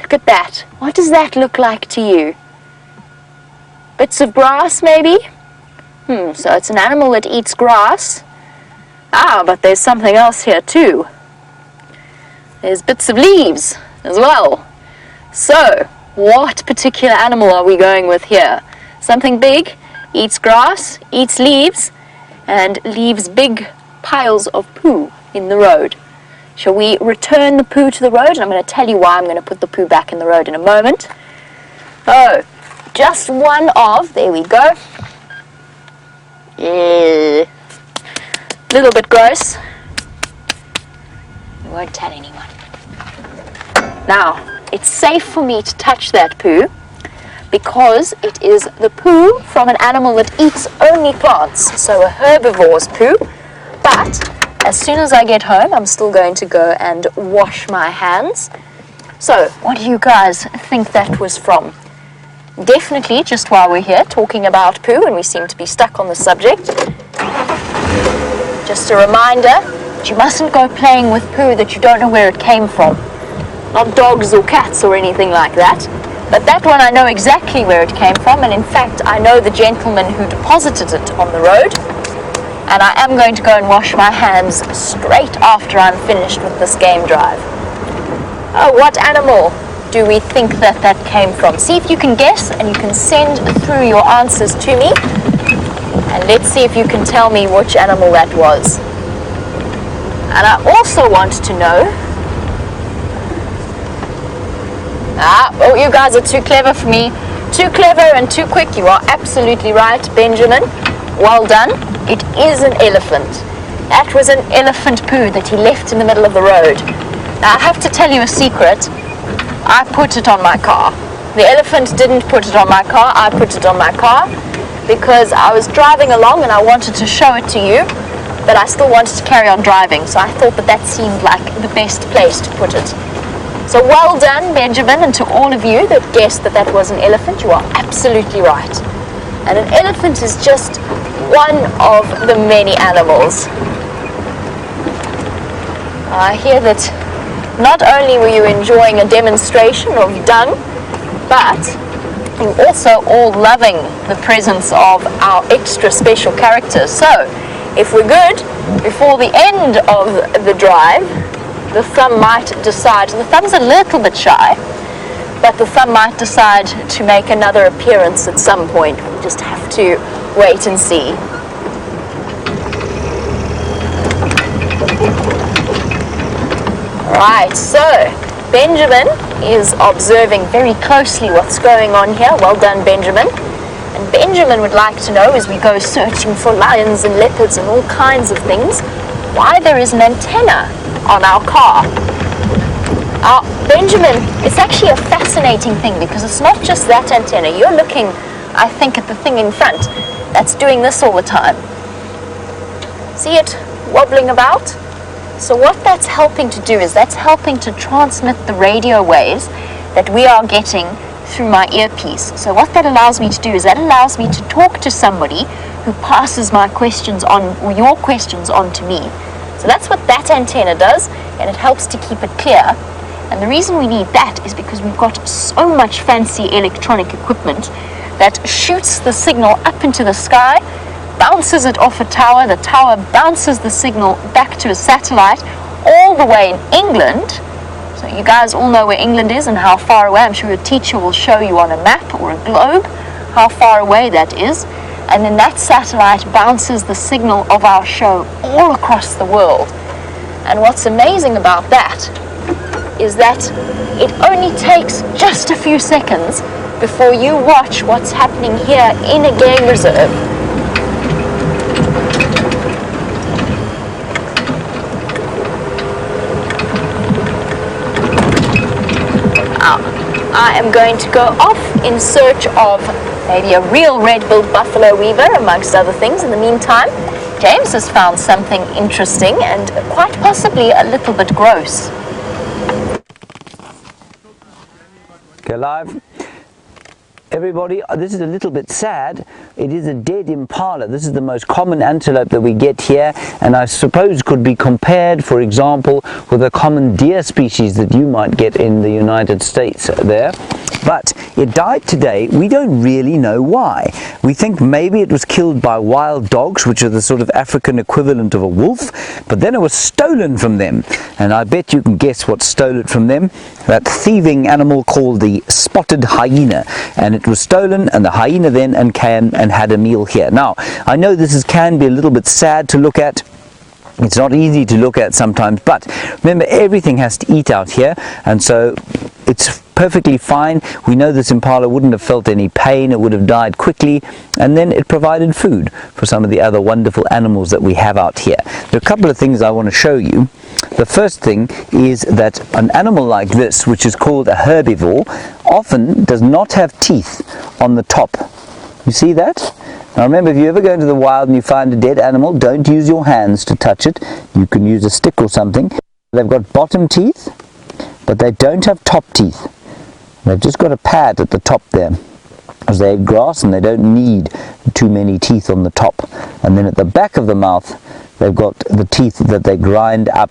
Look at that. What does that look like to you? Bits of grass, maybe? So it's an animal that eats grass. But there's something else here too. There's bits of leaves as well. So, what particular animal are we going with here? Something big, eats grass, eats leaves, and leaves big piles of poo in the road. Shall we return the poo to the road? And I'm going to tell you why I'm going to put the poo back in the road in a moment. Oh, just one of, there we go. Yeah. Little bit gross. We won't tell anyone. Now, it's safe for me to touch that poo because it is the poo from an animal that eats only plants, so a herbivore's poo. But as soon as I get home, I'm still going to go and wash my hands. So, what do you guys think that was from? Definitely, just while we're here talking about poo and we seem to be stuck on the subject, just a reminder that you mustn't go playing with poo that you don't know where it came from. Not dogs or cats or anything like that. But that one I know exactly where it came from, and in fact I know the gentleman who deposited it on the road. And I am going to go and wash my hands straight after I'm finished with this game drive. Oh, what animal do we think that came from? See if you can guess, and you can send through your answers to me. And let's see if you can tell me which animal that was. And I also want to know... Oh, you guys are too clever for me. Too clever and too quick. You are absolutely right, Benjamin. Well done. It is an elephant. That was an elephant poo that he left in the middle of the road. Now, I have to tell you a secret. I put it on my car. The elephant didn't put it on my car. I put it on my car because I was driving along and I wanted to show it to you, but I still wanted to carry on driving. So I thought that seemed like the best place to put it. So well done, Benjamin, and to all of you that guessed that was an elephant, you are absolutely right. And an elephant is just one of the many animals. I hear that not only were you enjoying a demonstration of dung, but you're also all loving the presence of our extra special characters. So, if we're good, before the end of the drive, the thumb might decide, the thumb's a little bit shy, but the thumb might decide to make another appearance at some point. We just have to wait and see. Right, so Benjamin is observing very closely what's going on here. Well done, Benjamin. And Benjamin would like to know, as we go searching for lions and leopards and all kinds of things, why there is an antenna on our car. Benjamin, it's actually a fascinating thing because it's not just that antenna. You're looking, I think, at the thing in front that's doing this all the time. See it wobbling about? So what that's helping to do is that's helping to transmit the radio waves that we are getting through my earpiece. So what that allows me to do is that allows me to talk to somebody who passes my questions on, or your questions on to me. So that's what that antenna does, and it helps to keep it clear. And the reason we need that is because we've got so much fancy electronic equipment that shoots the signal up into the sky, bounces it off a tower, the tower bounces the signal back to a satellite all the way in England. So you guys all know where England is and how far away. I'm sure your teacher will show you on a map or a globe how far away that is. And then that satellite bounces the signal of our show all across the world. And what's amazing about that is that it only takes just a few seconds before you watch what's happening here in a game reserve. I am going to go off in search of maybe a real red-billed buffalo weaver, amongst other things. In the meantime, James has found something interesting and quite possibly a little bit gross. Okay, live. Everybody, this is a little bit sad. It is a dead impala. This is the most common antelope that we get here, and I suppose could be compared, for example, with a common deer species that you might get in the United States there. But it died today. We don't really know why. We think maybe it was killed by wild dogs, which are the sort of African equivalent of a wolf, but then it was stolen from them. And I bet you can guess what stole it from them. That thieving animal called the spotted hyena. And it was stolen, and the hyena then came and had a meal here. Now, I know this can be a little bit sad to look at, It's not easy to look at sometimes, but remember, everything has to eat out here, and so it's perfectly fine. We know this impala wouldn't have felt any pain, it would have died quickly, and then it provided food for some of the other wonderful animals that we have out here. There are a couple of things I want to show you. The first thing is that an animal like this, which is called a herbivore, often does not have teeth on the top. You see that? Now remember, if you ever go into the wild and you find a dead animal, don't use your hands to touch it. You can use a stick or something. They've got bottom teeth, but they don't have top teeth. They've just got a pad at the top there, as they eat grass and they don't need too many teeth on the top. And then at the back of the mouth, they've got the teeth that they grind up.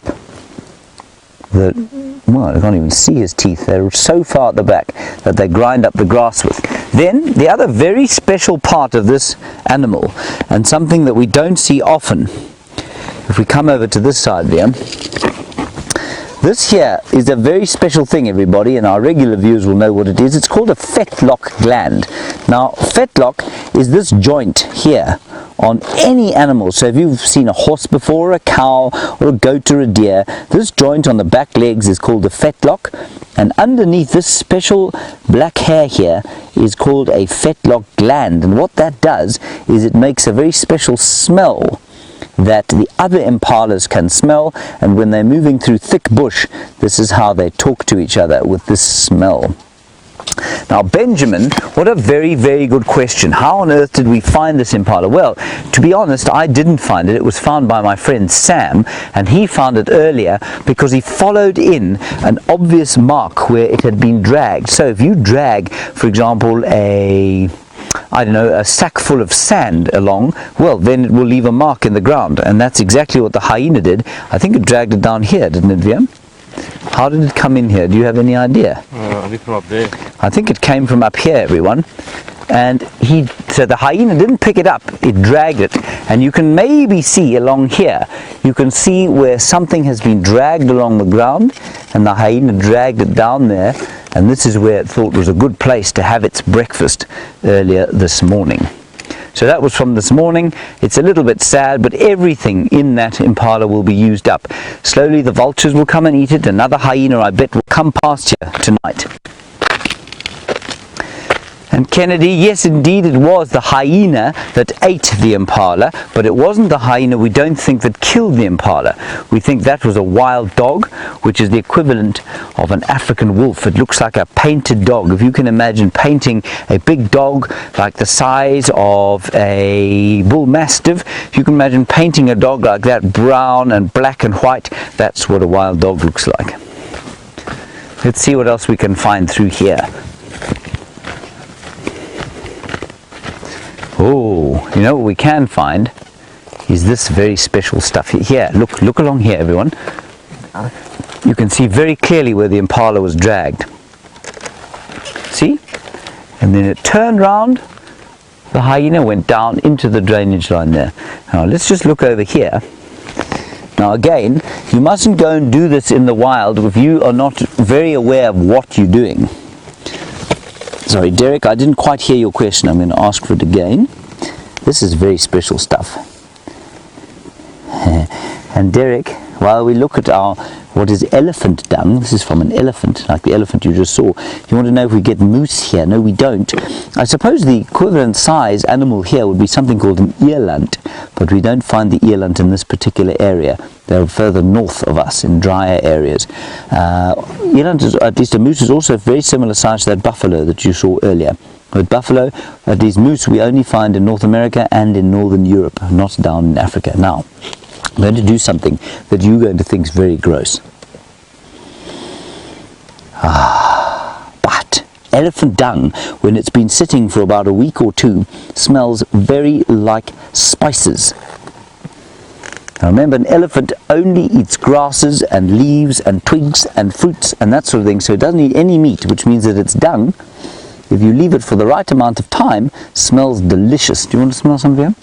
Well, I can't even see his teeth. They're so far at the back that they grind up the grass with. Then, the other very special part of this animal, and something that we don't see often, if we come over to this side there, this here is a very special thing, everybody, and our regular viewers will know what it is. It's called a fetlock gland. Now, fetlock is this joint here on any animal. So if you've seen a horse before, a cow, or a goat or a deer, this joint on the back legs is called the fetlock, and underneath this special black hair here is called a fetlock gland. And what that does is it makes a very special smell that the other impalas can smell, and when they're moving through thick bush, this is how they talk to each other, with this smell. Now, Benjamin, what a very, very good question. How on earth did we find this impala? Well, to be honest, I didn't find it. It was found by my friend Sam, and he found it earlier because he followed in an obvious mark where it had been dragged. So if you drag, for example, a sack full of sand along, well, then it will leave a mark in the ground, and that's exactly what the hyena did. I think it dragged it down here, didn't it, Viam? How did it come in here? Do you have any idea? I think from up there. I think it came from up here, everyone. And so the hyena didn't pick it up, it dragged it. And you can maybe see along here, you can see where something has been dragged along the ground, and the hyena dragged it down there, and this is where it thought was a good place to have its breakfast earlier this morning. So that was from this morning. It's a little bit sad, but everything in that impala will be used up. Slowly the vultures will come and eat it. Another hyena, I bet, will come past here tonight. And Kennedy, yes indeed, it was the hyena that ate the impala, but it wasn't the hyena, we don't think, that killed the impala. We think that was a wild dog, which is the equivalent of an African wolf. It looks like a painted dog. If you can imagine painting a big dog like the size of a bull mastiff, if you can imagine painting a dog like that, brown and black and white, that's what a wild dog looks like. Let's see what else we can find through here. Oh, you know what we can find is this very special stuff here. Look along here, everyone. You can see very clearly where the impala was dragged. See? And then it turned round, the hyena went down into the drainage line there. Now let's just look over here. Now again, you mustn't go and do this in the wild if you are not very aware of what you're doing. Sorry, Derek, I didn't quite hear your question. I'm going to ask for it again. This is very special stuff. And Derek, while we look at what is elephant dung, this is from an elephant, like the elephant you just saw. You want to know if we get moose here? No, we don't. I suppose the equivalent size animal here would be something called an eland, but we don't find the eland in this particular area. They're further north of us in drier areas. Eland, at least a moose, is also a very similar size to that buffalo that you saw earlier. With buffalo, at least moose, we only find in North America and in Northern Europe, not down in Africa. Now, I'm going to do something that you're going to think is very gross. But elephant dung, when it's been sitting for about a week or two, smells very like spices. Now remember, an elephant only eats grasses and leaves and twigs and fruits and that sort of thing, so it doesn't eat any meat, which means that its dung, if you leave it for the right amount of time, smells delicious. Do you want to smell some, Liam?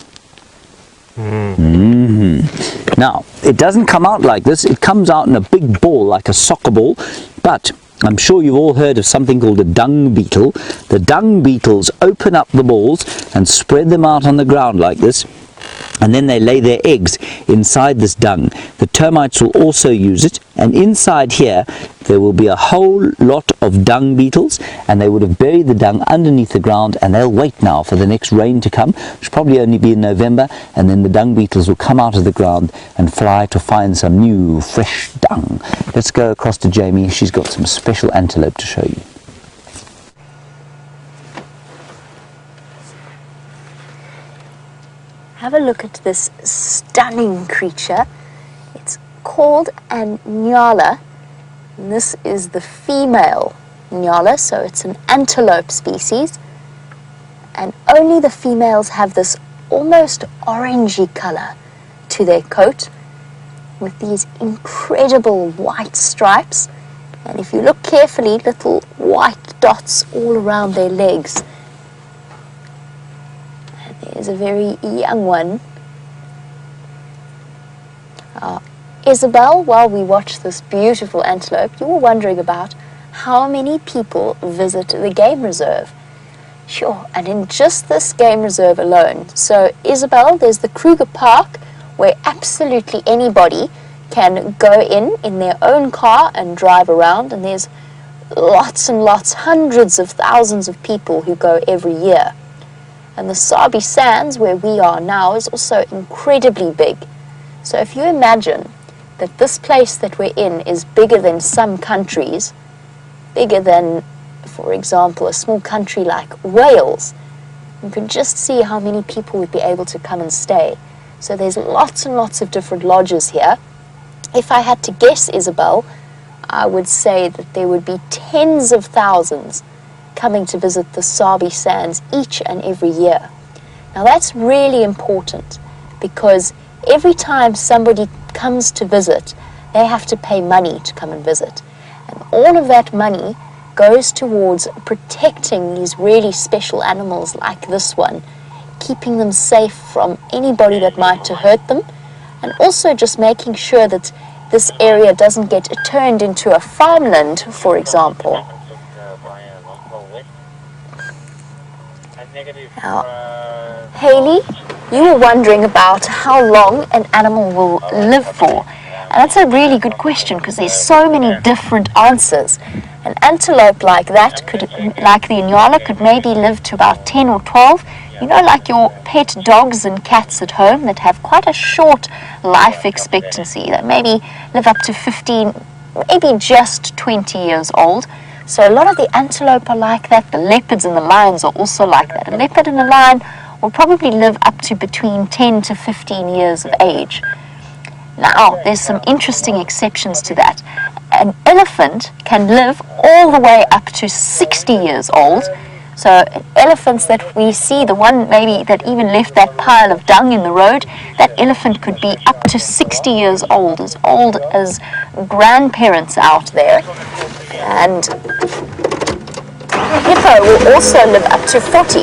Now, it doesn't come out like this. It comes out in a big ball, like a soccer ball, but I'm sure you've all heard of something called a dung beetle. The dung beetles open up the balls and spread them out on the ground like this. and then they lay their eggs inside this dung. The termites will also use it, and inside here there will be a whole lot of dung beetles, and they would have buried the dung underneath the ground, and they'll wait now for the next rain to come, which will probably only be in November, and then the dung beetles will come out of the ground and fly to find some new fresh dung. Let's go across to Jamie. She's got some special antelope to show you. Have a look at this stunning creature. It's called an nyala, and this is the female nyala, so it's an antelope species, and only the females have this almost orangey color to their coat with these incredible white stripes, and if you look carefully, little white dots all around their legs. There's a very young one. Isabel, while we watch this beautiful antelope, you were wondering about how many people visit the game reserve. Sure, and in just this game reserve alone. So Isabel, there's the Kruger Park, where absolutely anybody can go in their own car and drive around, and there's lots and lots, hundreds of thousands of people who go every year. And the Sabi Sands, where we are now, is also incredibly big. So if you imagine that this place that we're in is bigger than some countries, bigger than, for example, a small country like Wales, you can just see how many people would be able to come and stay. So there's lots and lots of different lodges here. If I had to guess, Isabel, I would say that there would be tens of thousands coming to visit the Sabi Sands each and every year. Now that's really important, because every time somebody comes to visit, they have to pay money to come and visit. And all of that money goes towards protecting these really special animals like this one, keeping them safe from anybody that might to hurt them, and also just making sure that this area doesn't get turned into a farmland, for example. Now, Haley, you were wondering about how long an animal will live for. And that's a really good question, because there's so many different answers. An antelope like that, like the nyala, could maybe live to about 10 or 12. You know, like your pet dogs and cats at home that have quite a short life expectancy, that maybe live up to 15, maybe just 20 years old. So a lot of the antelope are like that. The leopards and the lions are also like that. A leopard and a lion will probably live up to between 10 to 15 years of age. Now, there's some interesting exceptions to that. An elephant can live all the way up to 60 years old. So elephants that we see, the one maybe that even left that pile of dung in the road, that elephant could be up to 60 years old as grandparents out there. And hippo will also live up to 40.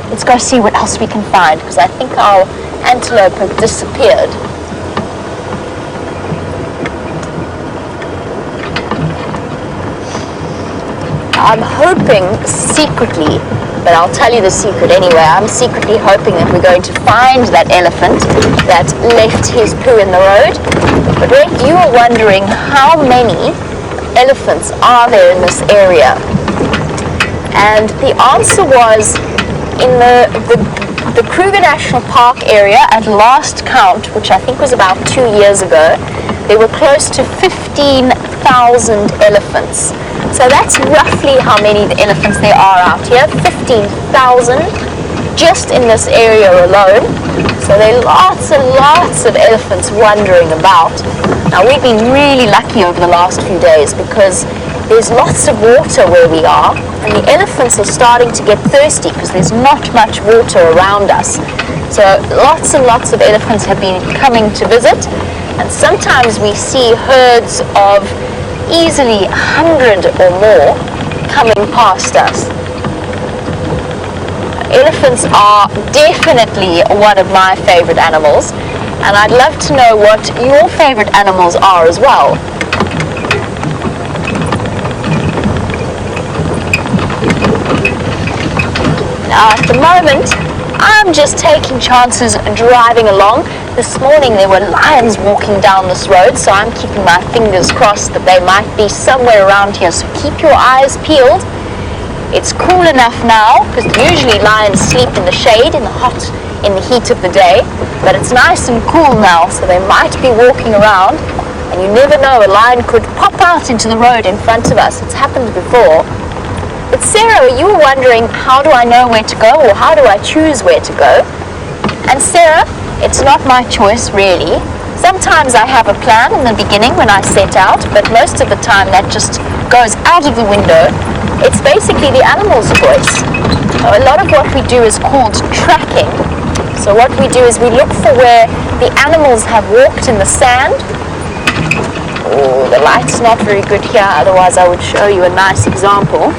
Let's go see what else we can find, because I think our antelope have disappeared. I'm hoping secretly, but I'll tell you the secret anyway, I'm secretly hoping that we're going to find that elephant that left his poo in the road. But Red, you were wondering how many elephants are there in this area. And the answer was, in the Kruger National Park area, at last count, which I think was about 2 years ago, there were close to 15,000 elephants. So that's roughly how many elephants there are out here, 15,000 just in this area alone. So there are lots and lots of elephants wandering about. Now we've been really lucky over the last few days, because there's lots of water where we are, and the elephants are starting to get thirsty because there's not much water around us. So lots and lots of elephants have been coming to visit, and sometimes we see herds of easily 100 or more coming past us. Elephants are definitely one of my favorite animals, and I'd love to know what your favorite animals are as well. Now at the moment, I'm just taking chances driving along. This morning there were lions walking down this road, so I'm keeping my fingers crossed that they might be somewhere around here, so keep your eyes peeled. It's cool enough now, because usually lions sleep in the shade in the heat of the day, but it's nice and cool now, so they might be walking around, and you never know, a lion could pop out into the road in front of us. It's happened before. But Sarah, you were wondering, how do I know where to go, or how do I choose where to go? And Sarah, it's not my choice really. Sometimes I have a plan in the beginning when I set out, but most of the time that just goes out of the window. It's basically the animal's choice. A lot of what we do is called tracking. So what we do is we look for where the animals have walked in the sand. Oh, the light's not very good here, otherwise I would show you a nice example.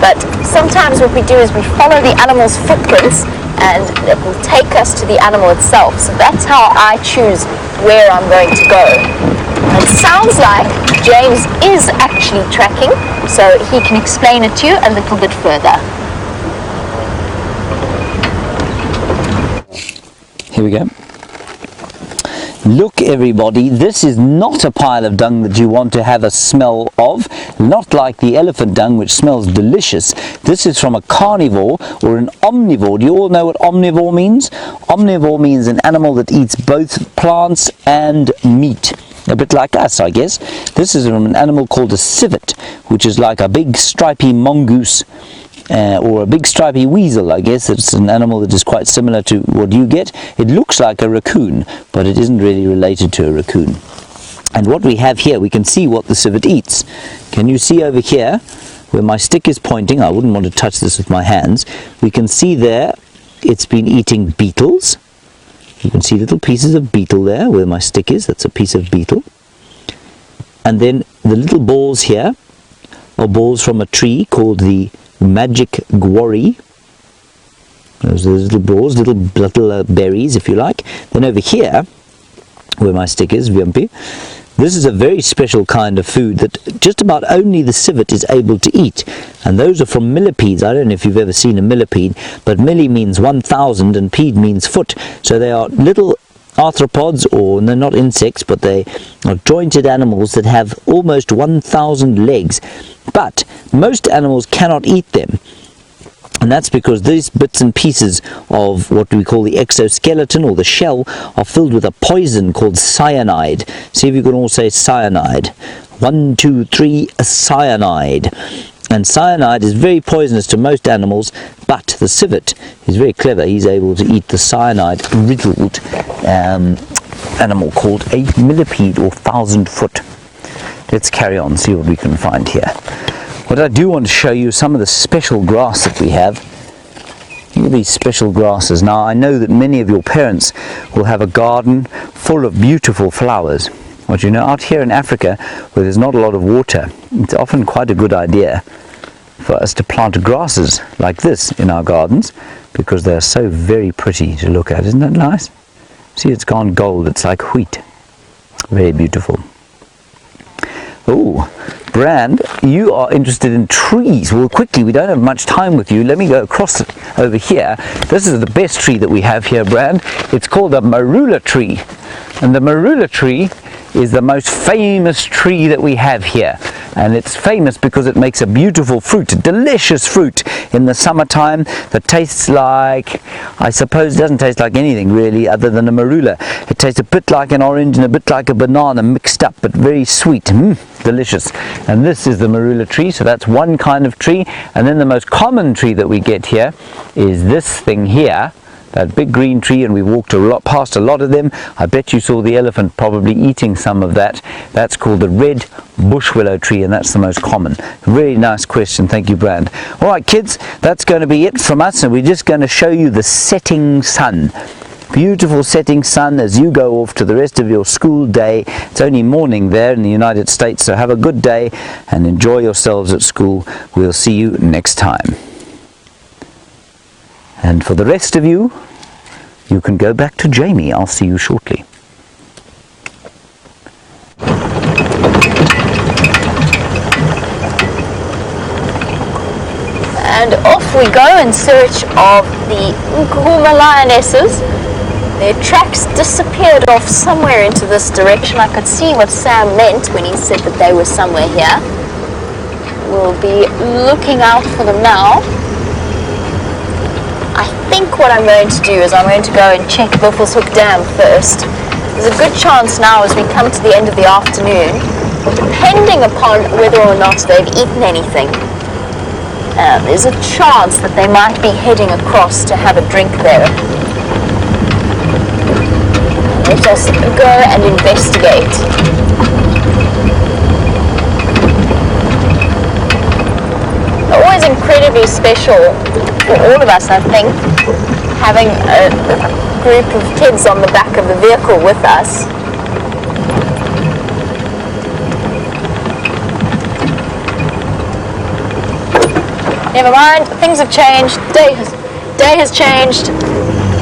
But sometimes what we do is we follow the animal's footprints, and it will take us to the animal itself. So that's how I choose where I'm going to go. It sounds like James is actually tracking, so he can explain it to you a little bit further. Here we go. Look everybody, this is not a pile of dung that you want to have a smell of, not like the elephant dung which smells delicious. This is from a carnivore or an omnivore. Do you all know what omnivore means? Omnivore means an animal that eats both plants and meat. A bit like us, I guess. This is from an animal called a civet, which is like a big stripy mongoose. Or a big stripy weasel, I guess. It's an animal that is quite similar to what you get. It looks like a raccoon, but it isn't really related to a raccoon. And what we have here, we can see what the civet eats. Can you see over here, where my stick is pointing? I wouldn't want to touch this with my hands. We can see there, it's been eating beetles. You can see little pieces of beetle there, where my stick is. That's a piece of beetle. And then the little balls here are balls from a tree called the magic guarri. Those are little balls, little berries, if you like. Then over here, where my stick is, Viampi, this is a very special kind of food that just about only the civet is able to eat. And those are from millipedes. I don't know if you've ever seen a millipede, but milli means 1,000 and pede means foot. So they are little arthropods, or they're not insects, but they are jointed animals that have almost 1,000 legs. But most animals cannot eat them. And that's because these bits and pieces of what we call the exoskeleton or the shell are filled with a poison called cyanide. See if you can all say cyanide. 1, 2, 3, cyanide. And cyanide is very poisonous to most animals, but the civet is very clever. He's able to eat the cyanide-riddled animal called a millipede or 1,000-foot. Let's carry on, see what we can find here. What I do want to show you some of the special grass that we have. Look at these special grasses. Now I know that many of your parents will have a garden full of beautiful flowers. But you know, out here in Africa, where there's not a lot of water, it's often quite a good idea for us to plant grasses like this in our gardens, because they're so very pretty to look at. Isn't that nice? See, it's gone gold. It's like wheat. Very beautiful. Oh, Brand, you are interested in trees. Well, quickly, we don't have much time with you. Let me go across over here. This is the best tree that we have here, Brand. It's called a marula tree. And the marula tree is the most famous tree that we have here. And it's famous because it makes a beautiful fruit, a delicious fruit in the summertime that tastes like, I suppose it doesn't taste like anything really other than a marula. It tastes a bit like an orange and a bit like a banana mixed up, but very sweet. Delicious. And this is the marula tree, so that's one kind of tree. And then the most common tree that we get here is this thing here, that big green tree, and we walked past a lot of them. I bet you saw the elephant probably eating some of that. That's called the red bush willow tree, and that's the most common. Really nice question. Thank you, Brand. All right, kids, that's going to be it from us, and we're just going to show you the setting sun. Beautiful setting sun as you go off to the rest of your school day. It's only morning there in the United States, so have a good day and enjoy yourselves at school. We'll see you next time. And for the rest of you, you can go back to Jamie. I'll see you shortly. And off we go in search of the Nkuhuma lionesses. Their tracks disappeared off somewhere into this direction. I could see what Sam meant when he said that they were somewhere here. We'll be looking out for them now. I think what I'm going to do is I'm going to go and check Buffelshoek Dam first. There's a good chance now as we come to the end of the afternoon, depending upon whether or not they've eaten anything, there's a chance that they might be heading across to have a drink there. Let us go and investigate. Always incredibly special for all of us, I think, having a group of kids on the back of the vehicle with us. Never mind, things have changed. Day has changed.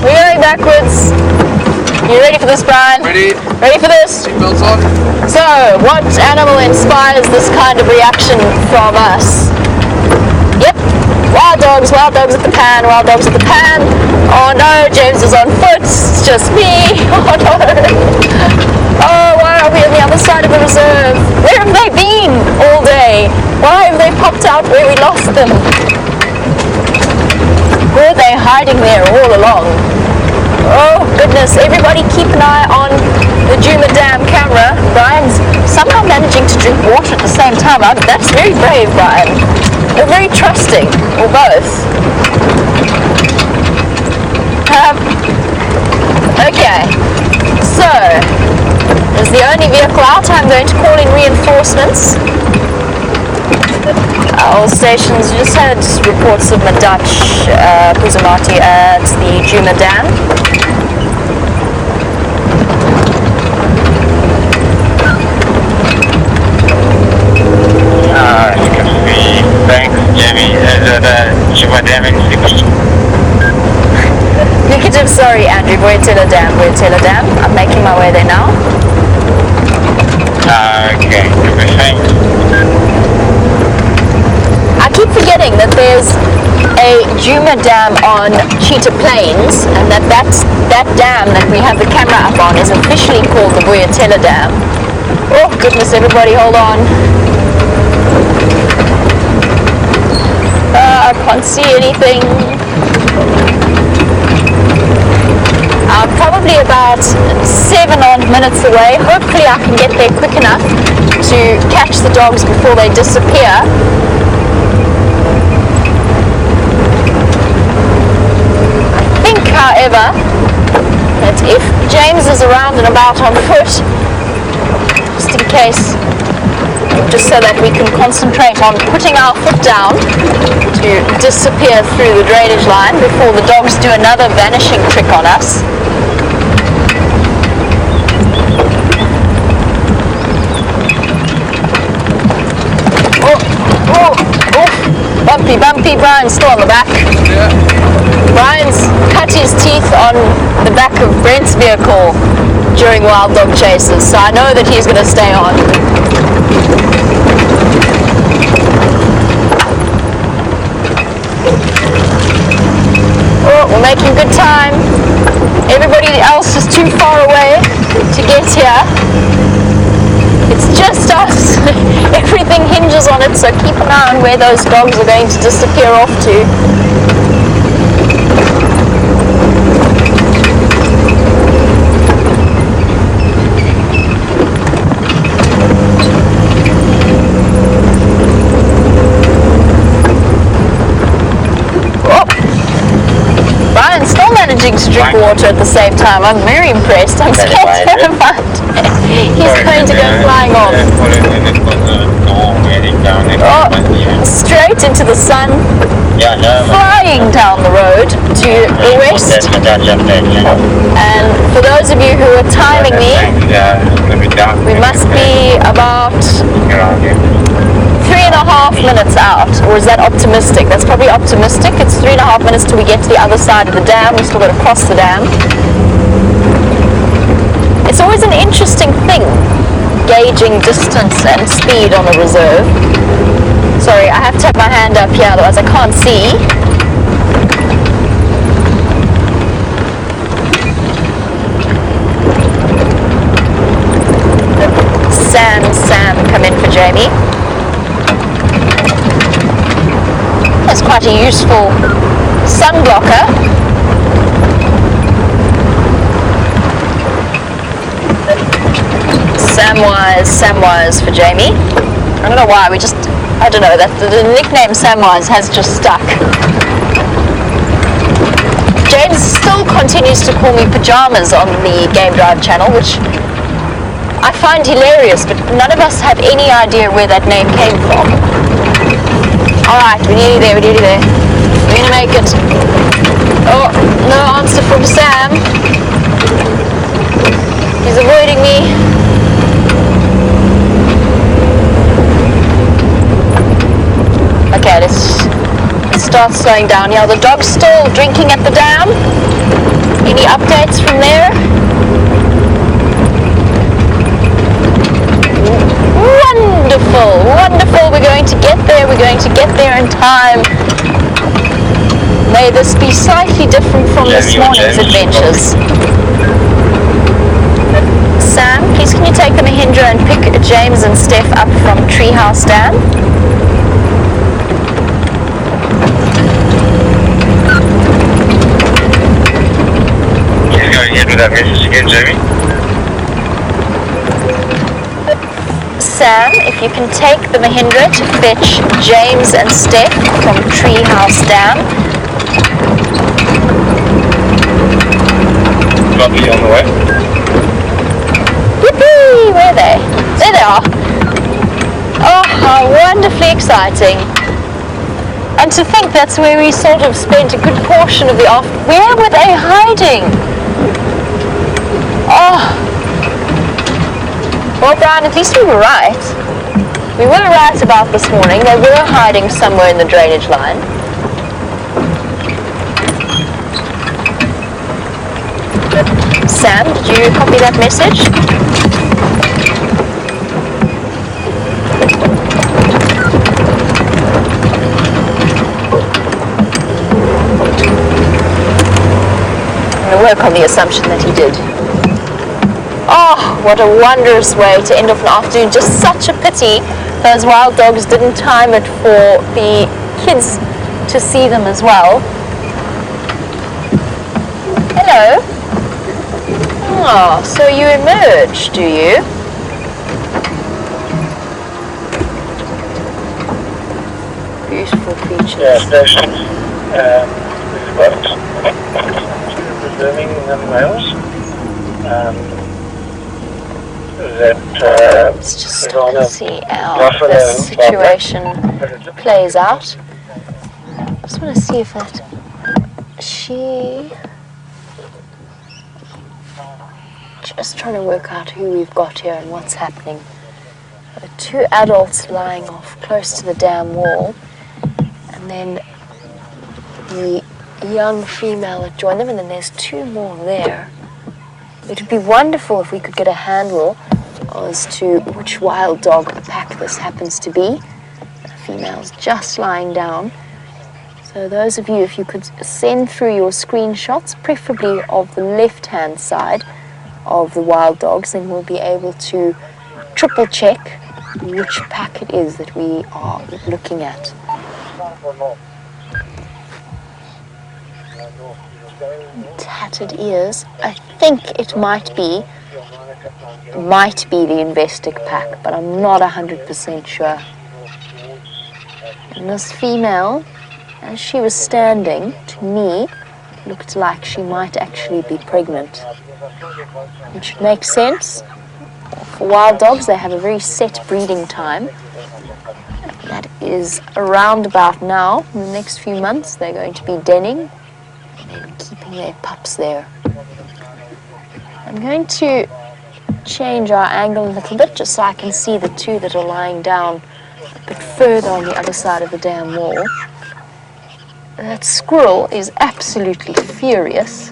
We're going backwards. You ready for this, Brian? Ready. Ready for this? Seatbelts on. So, what animal inspires this kind of reaction from us? Yep, wild dogs at the pan, wild dogs at the pan. Oh no, James is on foot, it's just me. Oh no. Oh, why are we on the other side of the reserve? Where have they been all day? Why have they popped out where we lost them? Were they hiding there all along? Oh goodness, everybody keep an eye on the Djuma Dam camera. Brian's somehow managing to drink water at the same time. That's very brave, Brian. Or very trusting, or both. Okay, so as the only vehicle out, I'm going to call in reinforcements. All stations just had reports of Madach Puzamati at the Djuma Dam. Thanks, Jamie. The Djuma Dam in Sydney. Negative, sorry, Andrew. Boyatela Dam. I'm making my way there now. Okay, thanks. I keep forgetting that there's a Djuma Dam on Cheetah Plains, and that dam that we have the camera up on is officially called the Boyatela Dam. Oh goodness, everybody hold on. I can't see anything. I'm probably about 7 odd minutes away. Hopefully I can get there quick enough to catch the dogs before they disappear. I think, however, that if James is around and about on foot, just in case, just so that we can concentrate on putting our foot down to disappear through the drainage line before the dogs do another vanishing trick on us. Oh, bumpy, Brian's still on the back. Yeah. Brian's cut his teeth on the back of Brent's vehicle during wild dog chases, so I know that he's going to stay on. Oh, we're making good time. Everybody else is too far away to get here. It's just us. Everything hinges on it, so keep an eye on where those dogs are going to disappear off to. To drink water at the same time. I'm very impressed. I'm scared terrified. He's going to go flying off. Oh, straight into the sun, flying down the road to the west. And for those of you who are timing me, we must be about 3.5 minutes out. Or is that optimistic? That's probably optimistic. It's 3.5 minutes till we get to the other side of the dam. We've still got to cross the dam. It's always an interesting thing, gauging distance and speed on a reserve. Sorry, I have to have my hand up here, otherwise I can't see. Sam come in for Jamie. That's quite a useful sun blocker. Samwise for Jamie. I don't know why, I don't know, that the nickname Samwise has just stuck. James still continues to call me Pajamas on the Game Drive channel, which I find hilarious, but none of us have any idea where that name came from. Alright, we're nearly there. We're gonna make it. Oh, no answer from Sam. He's avoiding me. Okay, let's start slowing down. Yeah, the dog's still drinking at the dam. Any updates from there? Wonderful. We're going to get there in time. May this be slightly different from this morning's adventures. Sam, please can you take the Mahindra and pick James and Steph up from Treehouse Dam? Please go ahead with that message again, Jamie. Sam, if you can take the Mahindra to fetch James and Steph from Treehouse Dam. Copy, on the way. Yippee! Where are they? There they are. Oh, how wonderfully exciting. And to think that's where we sort of spent a good portion of the afternoon. Where were they hiding? Oh. Well, Brian, at least we were right. We were right about this morning. They were hiding somewhere in the drainage line. Sam, did you copy that message? I'm going to work on the assumption that he did. Oh, what a wondrous way to end off an afternoon. Just such a pity those wild dogs didn't time it for the kids to see them as well. Hello. Oh, so you emerge, do you? Beautiful creatures. Yeah, station. We've got reserving the males. Let's just stop and see how this situation plays out. Just want to see if that just trying to work out who we've got here and what's happening. There are two adults lying off close to the dam wall, and then the young female that joined them, and then there's two more there. It would be wonderful if we could get a handle as to which wild dog pack this happens to be. The female's just lying down. So those of you, if you could send through your screenshots, preferably of the left-hand side of the wild dogs, then we'll be able to triple check which pack it is that we are looking at. Tattered ears. I think it might be the Investic pack, but I'm not 100% sure. And this female, as she was standing, to me, looked like she might actually be pregnant. Which makes sense. For wild dogs, they have a very set breeding time. That is around about now. In the next few months, they're going to be denning and keeping their pups there. I'm going to change our angle a little bit just so I can see the two that are lying down a bit further on the other side of the dam wall. That squirrel is absolutely furious.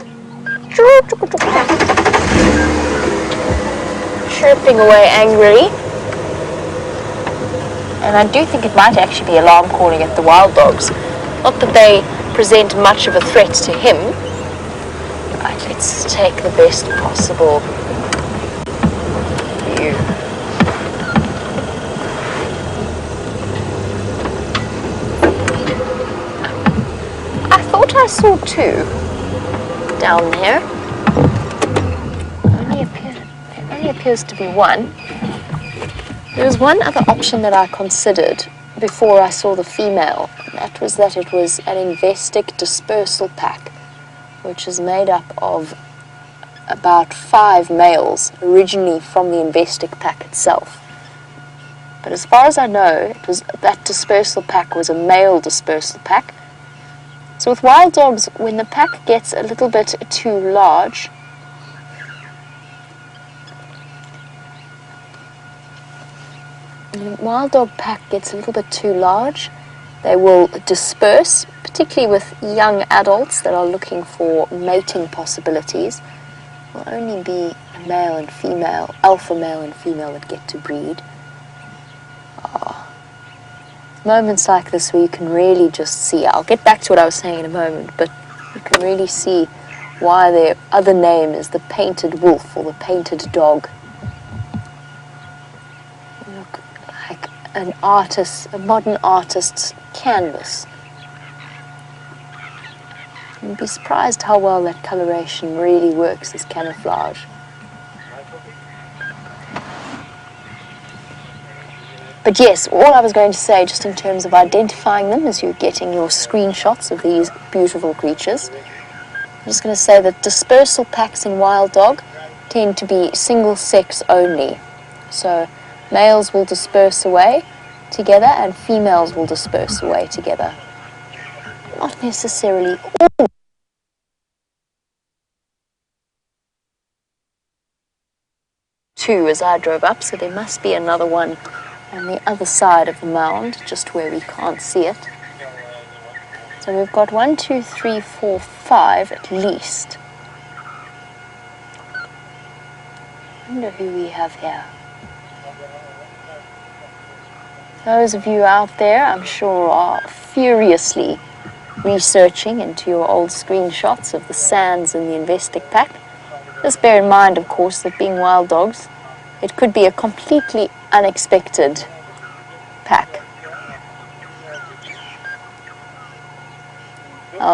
Chirping away angrily. And I do think it might actually be alarm calling at the wild dogs. Not that they present much of a threat to him. Right, let's take the best possible view. I thought I saw two down there. It only appears to be one. There was one other option that I considered before I saw the female. That was that it was an investic dispersal pack, which is made up of about 5 males, originally from the investic pack itself. But as far as I know, that dispersal pack was a male dispersal pack. So with wild dogs, when the pack gets a little bit too large, wild dog pack gets a little bit too large, they will disperse, particularly with young adults that are looking for mating possibilities. It will only be a male and female, alpha male and female that get to breed. Moments like this where you can really just see, I'll get back to what I was saying in a moment, but you can really see why their other name is the painted wolf or the painted dog. Look like an artist, a modern artist's canvas. You'd be surprised how well that coloration really works as camouflage. But yes, all I was going to say just in terms of identifying them as you're getting your screenshots of these beautiful creatures, I'm just going to say that dispersal packs in wild dog tend to be single sex only. So males will disperse away together and females will disperse away together. Not necessarily all. Two as I drove up, so there must be another one on the other side of the mound, just where we can't see it. So we've got 1, 2, 3, 4, 5 at least. I wonder who we have here. Those of you out there, I'm sure, are furiously researching into your old screenshots of the sands in the investic pack. Just bear in mind, of course, that being wild dogs, it could be a completely unexpected pack.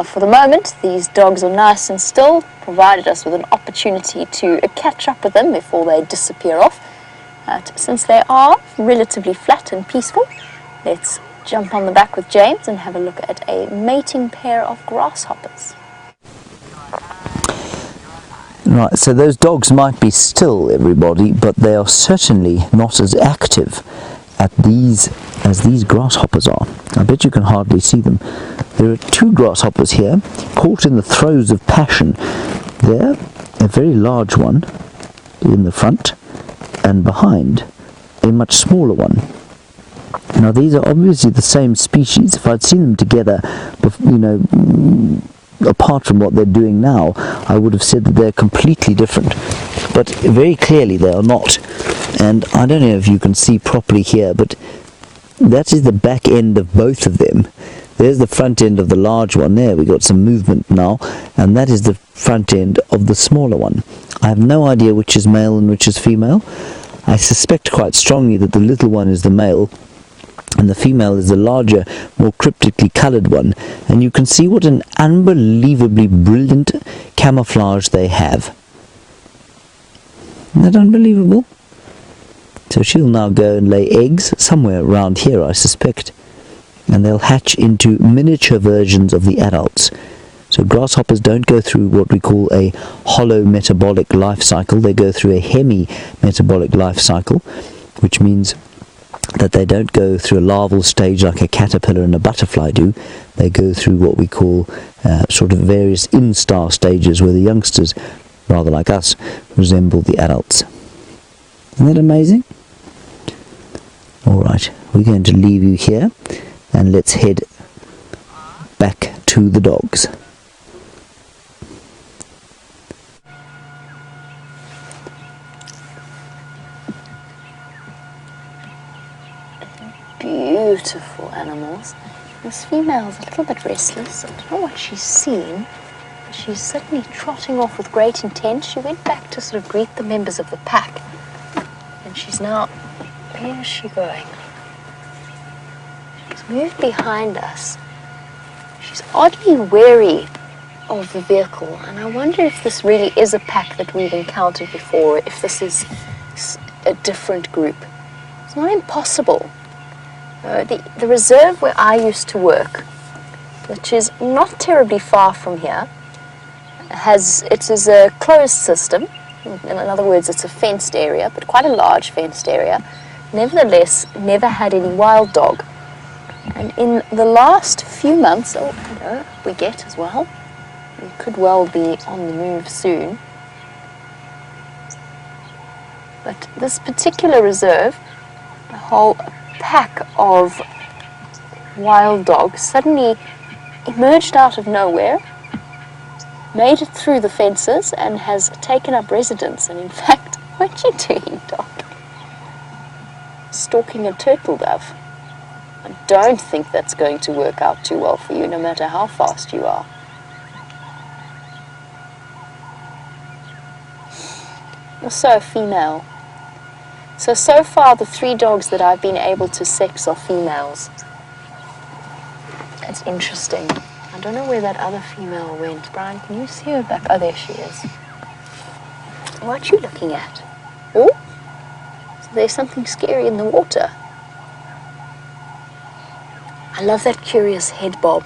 For the moment, these dogs are nice and still, provided us with an opportunity to catch up with them before they disappear off. Since they are relatively flat and peaceful, let's jump on the back with James and have a look at a mating pair of grasshoppers. Right, so those dogs might be still, everybody, but they are certainly not as active as these grasshoppers are. I bet you can hardly see them. There are 2 grasshoppers here, caught in the throes of passion. There, a very large one in the front, and behind, a much smaller one. Now these are obviously the same species. If I'd seen them together, you know, apart from what they're doing now, I would have said that they're completely different. But very clearly they are not. And I don't know if you can see properly here, but that is the back end of both of them. There's the front end of the large one there, we got some movement now, and that is the front end of the smaller one. I have no idea which is male and which is female. I suspect quite strongly that the little one is the male, and the female is the larger, more cryptically coloured one, and you can see what an unbelievably brilliant camouflage they have. Isn't that unbelievable? So she'll now go and lay eggs somewhere around here, I suspect, and they'll hatch into miniature versions of the adults. So grasshoppers don't go through what we call a hollow metabolic life cycle, they go through a hemi-metabolic life cycle, which means that they don't go through a larval stage like a caterpillar and a butterfly do. They go through what we call sort of various instar stages where the youngsters, rather like us, resemble the adults. Isn't that amazing? Alright, we're going to leave you here and let's head back to the dogs. Beautiful animals. This female's a little bit restless. I don't know what she's seen. She's certainly trotting off with great intent. She went back to sort of greet the members of the pack. And she's now, where is she going? She's moved behind us. She's oddly wary of the vehicle. And I wonder if this really is a pack that we've encountered before, if this is a different group. It's not impossible. The reserve where I used to work, which is not terribly far from here, it is a closed system. In other words, it's a fenced area, but quite a large fenced area. Nevertheless, never had any wild dog. And in the last few months, oh, hello, we get as well. We could well be on the move soon. But this particular reserve, a whole pack of wild dogs suddenly emerged out of nowhere, made it through the fences, and has taken up residence. And in fact, what are you doing, dog? Stalking a turtle dove. I don't think that's going to work out too well for you, no matter how fast you are. Also a female. So far the 3 dogs that I've been able to sex are females. It's interesting. I don't know where that other female went. Brian, can you see her back? Oh, there she is. What are you looking at? Oh, so there's something scary in the water. I love that curious head bob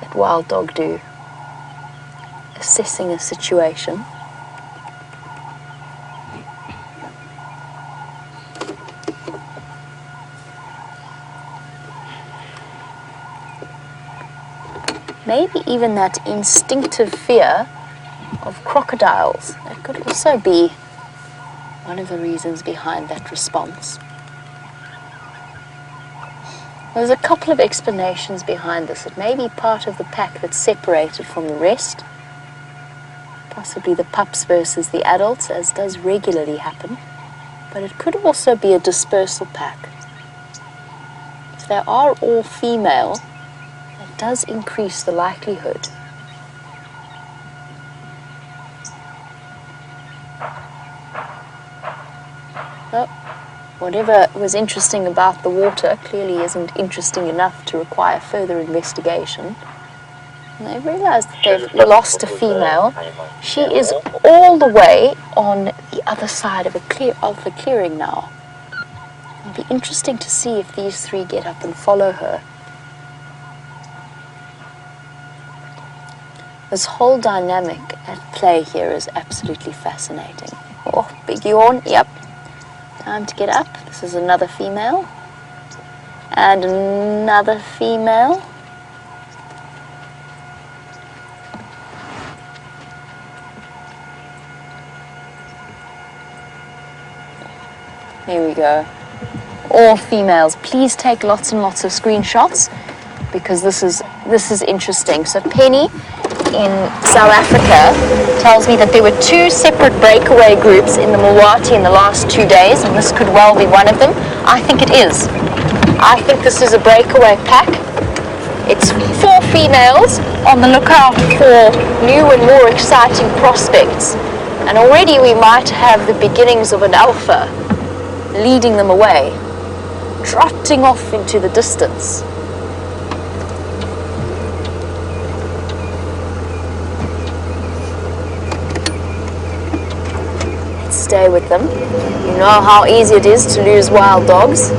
that wild dog do, assessing a situation. Maybe even that instinctive fear of crocodiles. That could also be one of the reasons behind that response. There's a couple of explanations behind this. It may be part of the pack that's separated from the rest. Possibly the pups versus the adults, as does regularly happen. But it could also be a dispersal pack. If they are all female, it does increase the likelihood. Oh, whatever was interesting about the water clearly isn't interesting enough to require further investigation. And they've realized that they've lost a female. She is all the way on the other side of the clearing now. It'll be interesting to see if these 3 get up and follow her. This whole dynamic at play here is absolutely fascinating. Oh, big yawn, yep. Time to get up. This is another female. And another female. Here we go. All females. Please take lots and lots of screenshots, because this is interesting. So Penny in South Africa tells me that there were 2 separate breakaway groups in the Mulwati in the last 2 days, and this could well be one of them. I think it is. I think this is a breakaway pack. It's 4 females on the lookout for new and more exciting prospects. And already we might have the beginnings of an alpha leading them away, trotting off into the distance. Stay with them. You know how easy it is to lose wild dogs.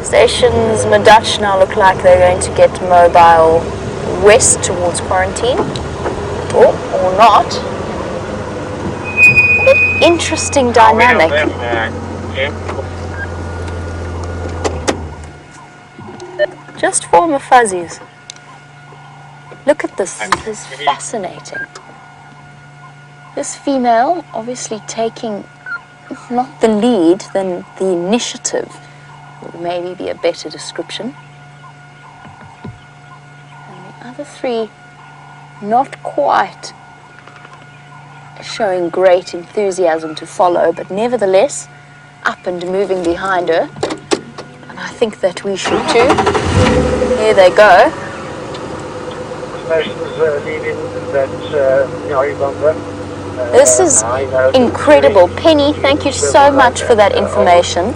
Stations Madach now look like they're going to get mobile west towards quarantine. Or not. What an interesting dynamic. Just former fuzzies. Look at this. This is fascinating. This female obviously taking not the lead, then the initiative would maybe be a better description. And the other 3 not quite showing great enthusiasm to follow, but nevertheless up and moving behind her. And I think that we should too. There they go. This is incredible. Penny, thank you so much for that information,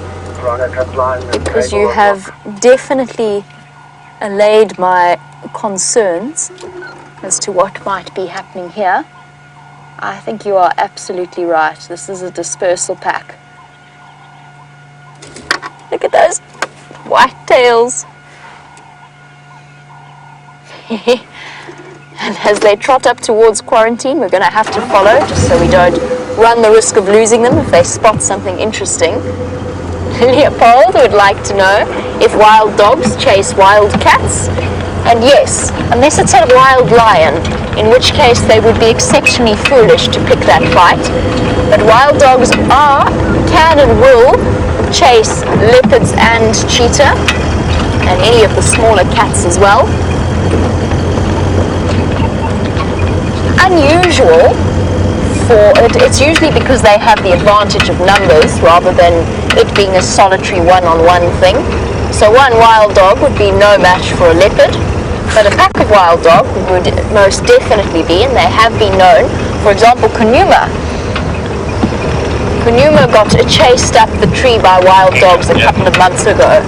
because you have definitely allayed my concerns as to what might be happening here. I think you are absolutely right. This is a dispersal pack. Look at those white tails. And as they trot up towards quarantine, we're going to have to follow, just so we don't run the risk of losing them if they spot something interesting. Leopold would like to know if wild dogs chase wild cats. And yes, unless it's a wild lion, in which case they would be exceptionally foolish to pick that fight. But wild dogs can and will chase leopards and cheetah, and any of the smaller cats as well. Unusual for it, it's usually because they have the advantage of numbers rather than it being a solitary one-on-one thing. So one wild dog would be no match for a leopard, but a pack of wild dogs would most definitely be, and they have been known. For example, Kunuma got chased up the tree by wild dogs a couple of months ago.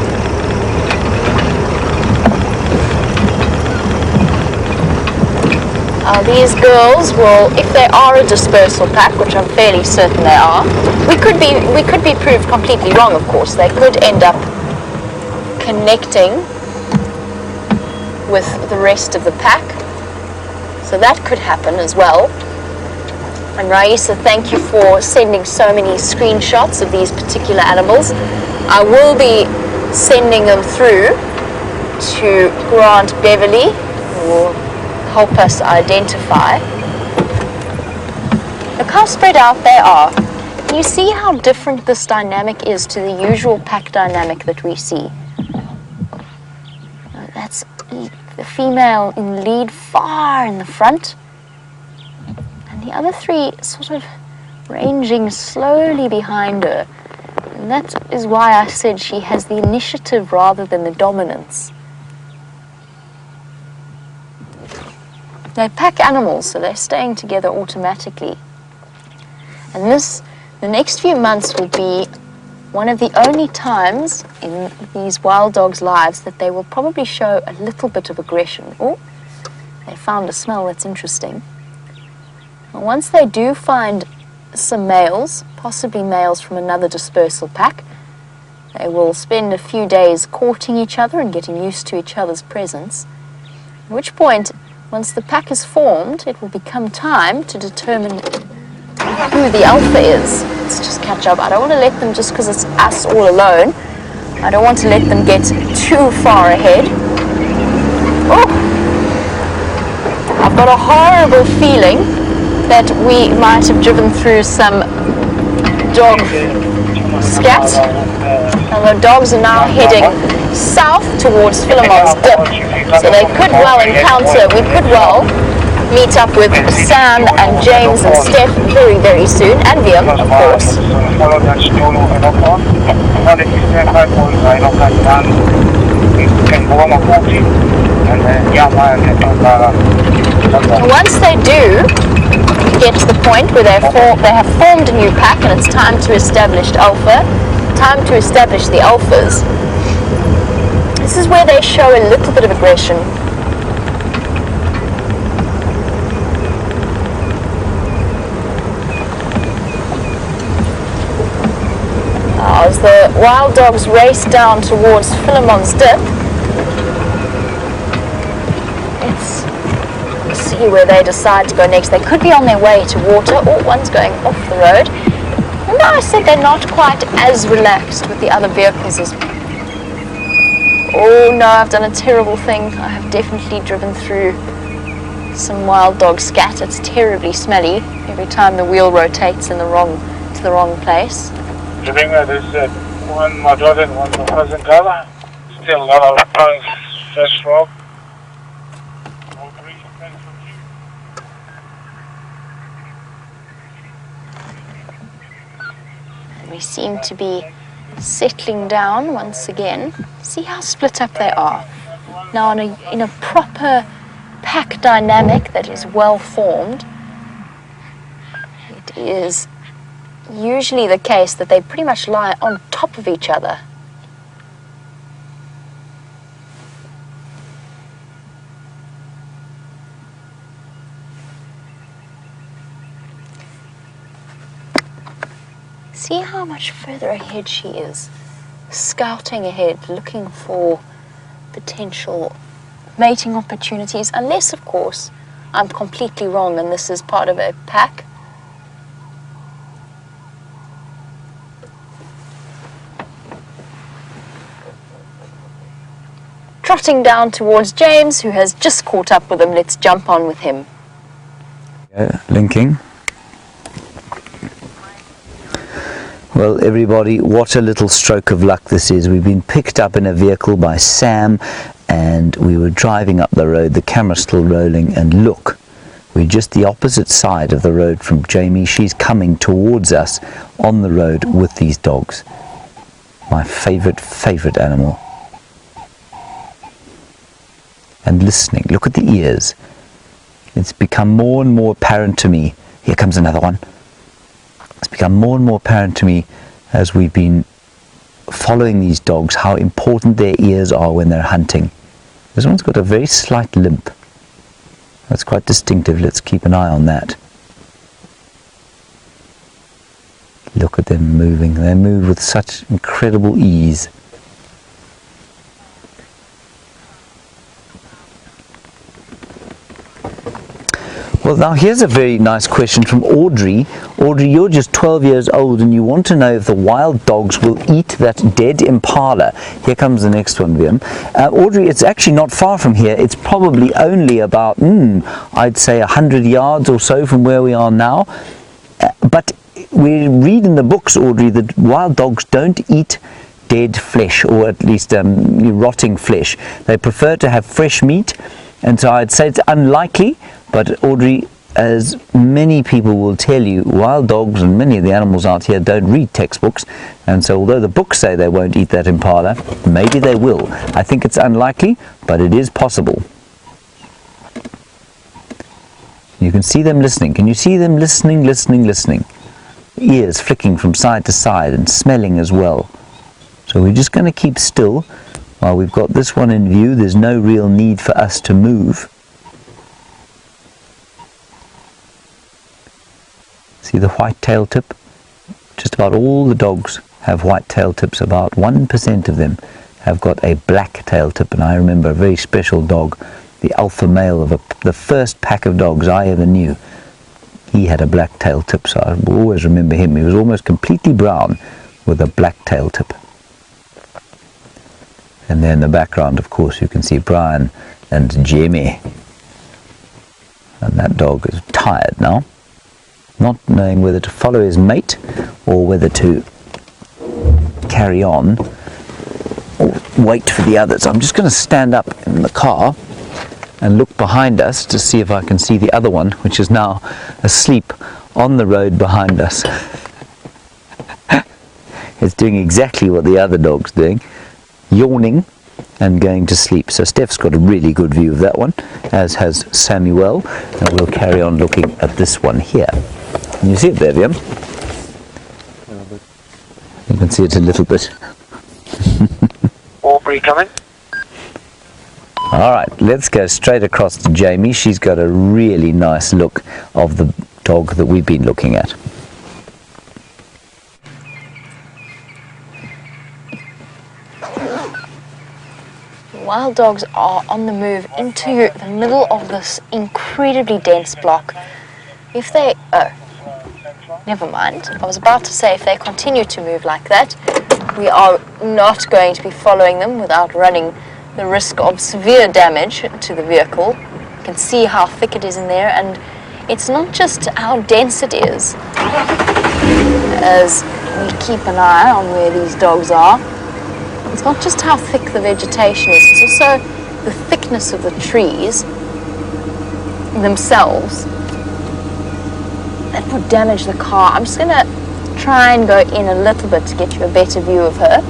These girls will, if they are a dispersal pack, which I'm fairly certain they are, we could be proved completely wrong, of course. They could end up connecting with the rest of the pack. So that could happen as well. And Raisa, thank you for sending so many screenshots of these particular animals. I will be sending them through to Grant Beverly, who will help us identify. Look how spread out they are. Can you see how different this dynamic is to the usual pack dynamic that we see? That's the female in lead far in the front, and the other three sort of ranging slowly behind her. And that is why I said she has the initiative rather than the dominance. They're pack animals, so they're staying together automatically. And the next few months will be one of the only times in these wild dogs' lives that they will probably show a little bit of aggression. Oh, they found a smell that's interesting. And once they do find some males, possibly males from another dispersal pack, they will spend a few days courting each other and getting used to each other's presence, at which point, once the pack is formed, it will become time to determine who the alpha is. Let's just catch up. I don't want to let them, just because it's us all alone, I don't want to let them get too far ahead. Oh, I've got a horrible feeling that we might have driven through some dog scat. And the dogs are now heading south towards Philemon's Dip. So they could well encounter, we could well meet up with Sam and James and Steph very, very soon, and Liam, of course. And once they do get to the point where they have formed a new pack and it's time to establish alpha, time to establish the alphas, this is where they show a little bit of aggression. As the wild dogs race down towards Philemon's Dip, let's see where they decide to go next. They could be on their way to water, or one's going off the road. Remember I said they're not quite as relaxed with the other vehicles as... Oh no, I've done a terrible thing. I have definitely driven through some wild dog scat. It's terribly smelly every time the wheel rotates in to the wrong place. Do you think that is one my daughter and one my cousin Gala? Still a lot of pounds fresh frog. We seem to be settling down once again. See how split up they are. Now in a proper pack dynamic that is well formed, it is usually the case that they pretty much lie on top of each other. See how much further ahead she is, scouting ahead, looking for potential mating opportunities, unless, of course, I'm completely wrong and this is part of a pack. Trotting down towards James, who has just caught up with him. Let's jump on with him. Linking. Well, everybody, what a little stroke of luck this is. We've been picked up in a vehicle by Sam, and we were driving up the road. The camera's still rolling, and look, we're just the opposite side of the road from Jamie. She's coming towards us on the road with these dogs. My favorite animal. And listening. Look at the ears. It's become more and more apparent to me. Here comes another one. It's become more and more apparent to me as we've been following these dogs how important their ears are when they're hunting. This one's got a very slight limp. That's quite distinctive. Let's keep an eye on that. Look at them moving. They move with such incredible ease. Well, now here's a very nice question from Audrey. Audrey, you're just 12 years old and you want to know if the wild dogs will eat that dead impala. Here comes the next one, Viam. Audrey, it's actually not far from here. It's probably only about, I'd say 100 yards or so from where we are now. But we read in the books, Audrey, that wild dogs don't eat dead flesh, or at least rotting flesh. They prefer to have fresh meat, and so I'd say it's unlikely. But Audrey, as many people will tell you, wild dogs and many of the animals out here don't read textbooks, and so although the books say they won't eat that impala, maybe they will. I think it's unlikely, but it is possible. You can see them listening. Can you see them listening? Ears flicking from side to side and smelling as well. So we're just going to keep still while we've got this one in view. There's no real need for us to move. See the white tail tip? Just about all the dogs have white tail tips. About 1% of them have got a black tail tip. And I remember a very special dog, the alpha male of the first pack of dogs I ever knew. He had a black tail tip, so I will always remember him. He was almost completely brown with a black tail tip. And then in the background, of course, you can see Brian and Jamie. And that dog is tired now, not knowing whether to follow his mate or whether to carry on or wait for the others. I'm just going to stand up in the car and look behind us to see if I can see the other one, which is now asleep on the road behind us. It's doing exactly what the other dog's doing, yawning and going to sleep. So Steph's got a really good view of that one, as has Samuel, and we'll carry on looking at this one here. Can you see it there, Viam? You can see it a little bit. Aubrey coming. Alright, let's go straight across to Jamie. She's got a really nice look of the dog that we've been looking at. Wild dogs are on the move into the middle of this incredibly dense block. If they... never mind. I was about to say if they continue to move like that, we are not going to be following them without running the risk of severe damage to the vehicle. You can see how thick it is in there, and it's not just how dense it is as we keep an eye on where these dogs are. It's not just how thick the vegetation is, it's also the thickness of the trees themselves that would damage the car. I'm just going to try and go in a little bit to get you a better view of her.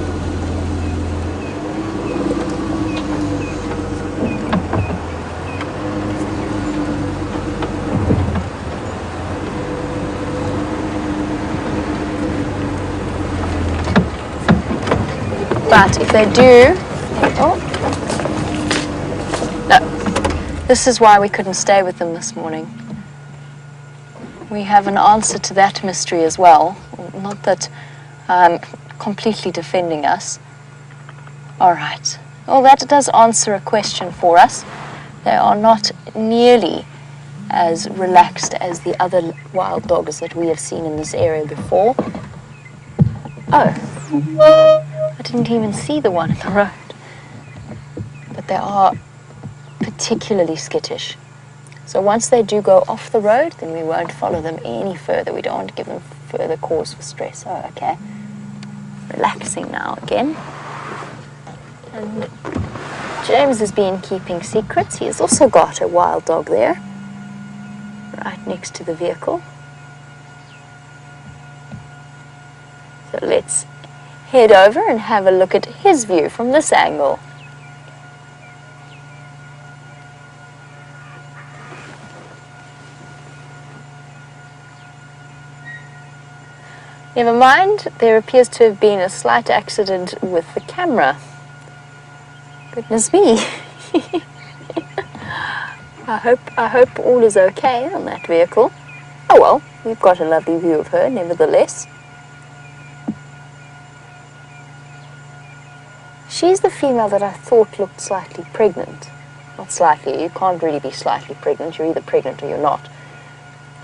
But if they do, oh, no, this is why we couldn't stay with them this morning. We have an answer to that mystery as well. Not that I'm completely defending us. All right. Well, that does answer a question for us. They are not nearly as relaxed as the other wild dogs that we have seen in this area before. Oh. I didn't even see the one in the road. But they are particularly skittish. So once they do go off the road, then we won't follow them any further. We don't want to give them further cause for stress. Oh, okay. Relaxing now again. And James has been keeping secrets. He has also got a wild dog there, right next to the vehicle. So let's head over and have a look at his view from this angle. Never mind, there appears to have been a slight accident with the camera. Goodness me. I hope all is okay on that vehicle. Oh well, we've got a lovely view of her nevertheless. She's the female that I thought looked slightly pregnant. Not slightly, you can't really be slightly pregnant, you're either pregnant or you're not.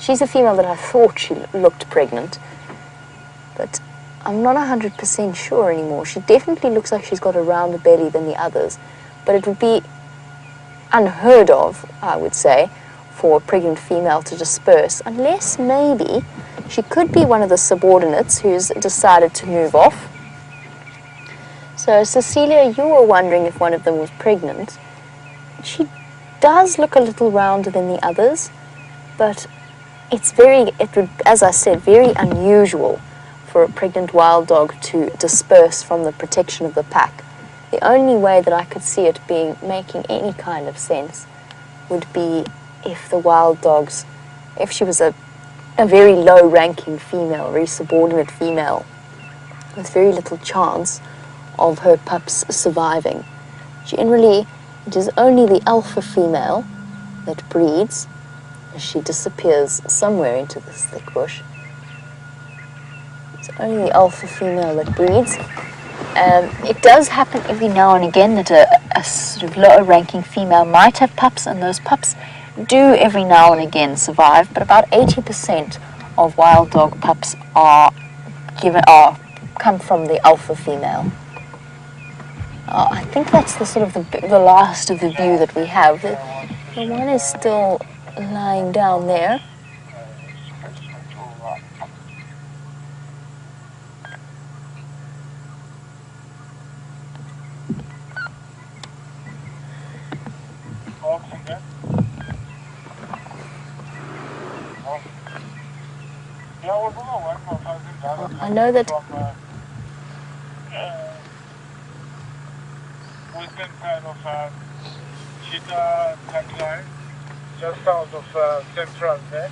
She's a female that I thought she looked pregnant, but I'm not 100% sure anymore. She definitely looks like she's got a rounder belly than the others, but it would be unheard of, I would say, for a pregnant female to disperse, unless maybe she could be one of the subordinates who's decided to move off. So Cecilia, you were wondering if one of them was pregnant. She does look a little rounder than the others, but it would, as I said, very unusual for a pregnant wild dog to disperse from the protection of the pack. The only way that I could see it making any kind of sense would be if the wild dogs, if she was a very low-ranking female, a very subordinate female, with very little chance of her pups surviving. Generally, it is only the alpha female that breeds as she disappears somewhere into this thick bush. It's only the alpha female that breeds. It does happen every now and again that a sort of lower-ranking female might have pups, and those pups do every now and again survive, but about 80% of wild dog pups come from the alpha female. I think that's the sort of the last of the view that we have. The one is still lying down there. I know that western side of Cheetah Pipeline, just south of Central there.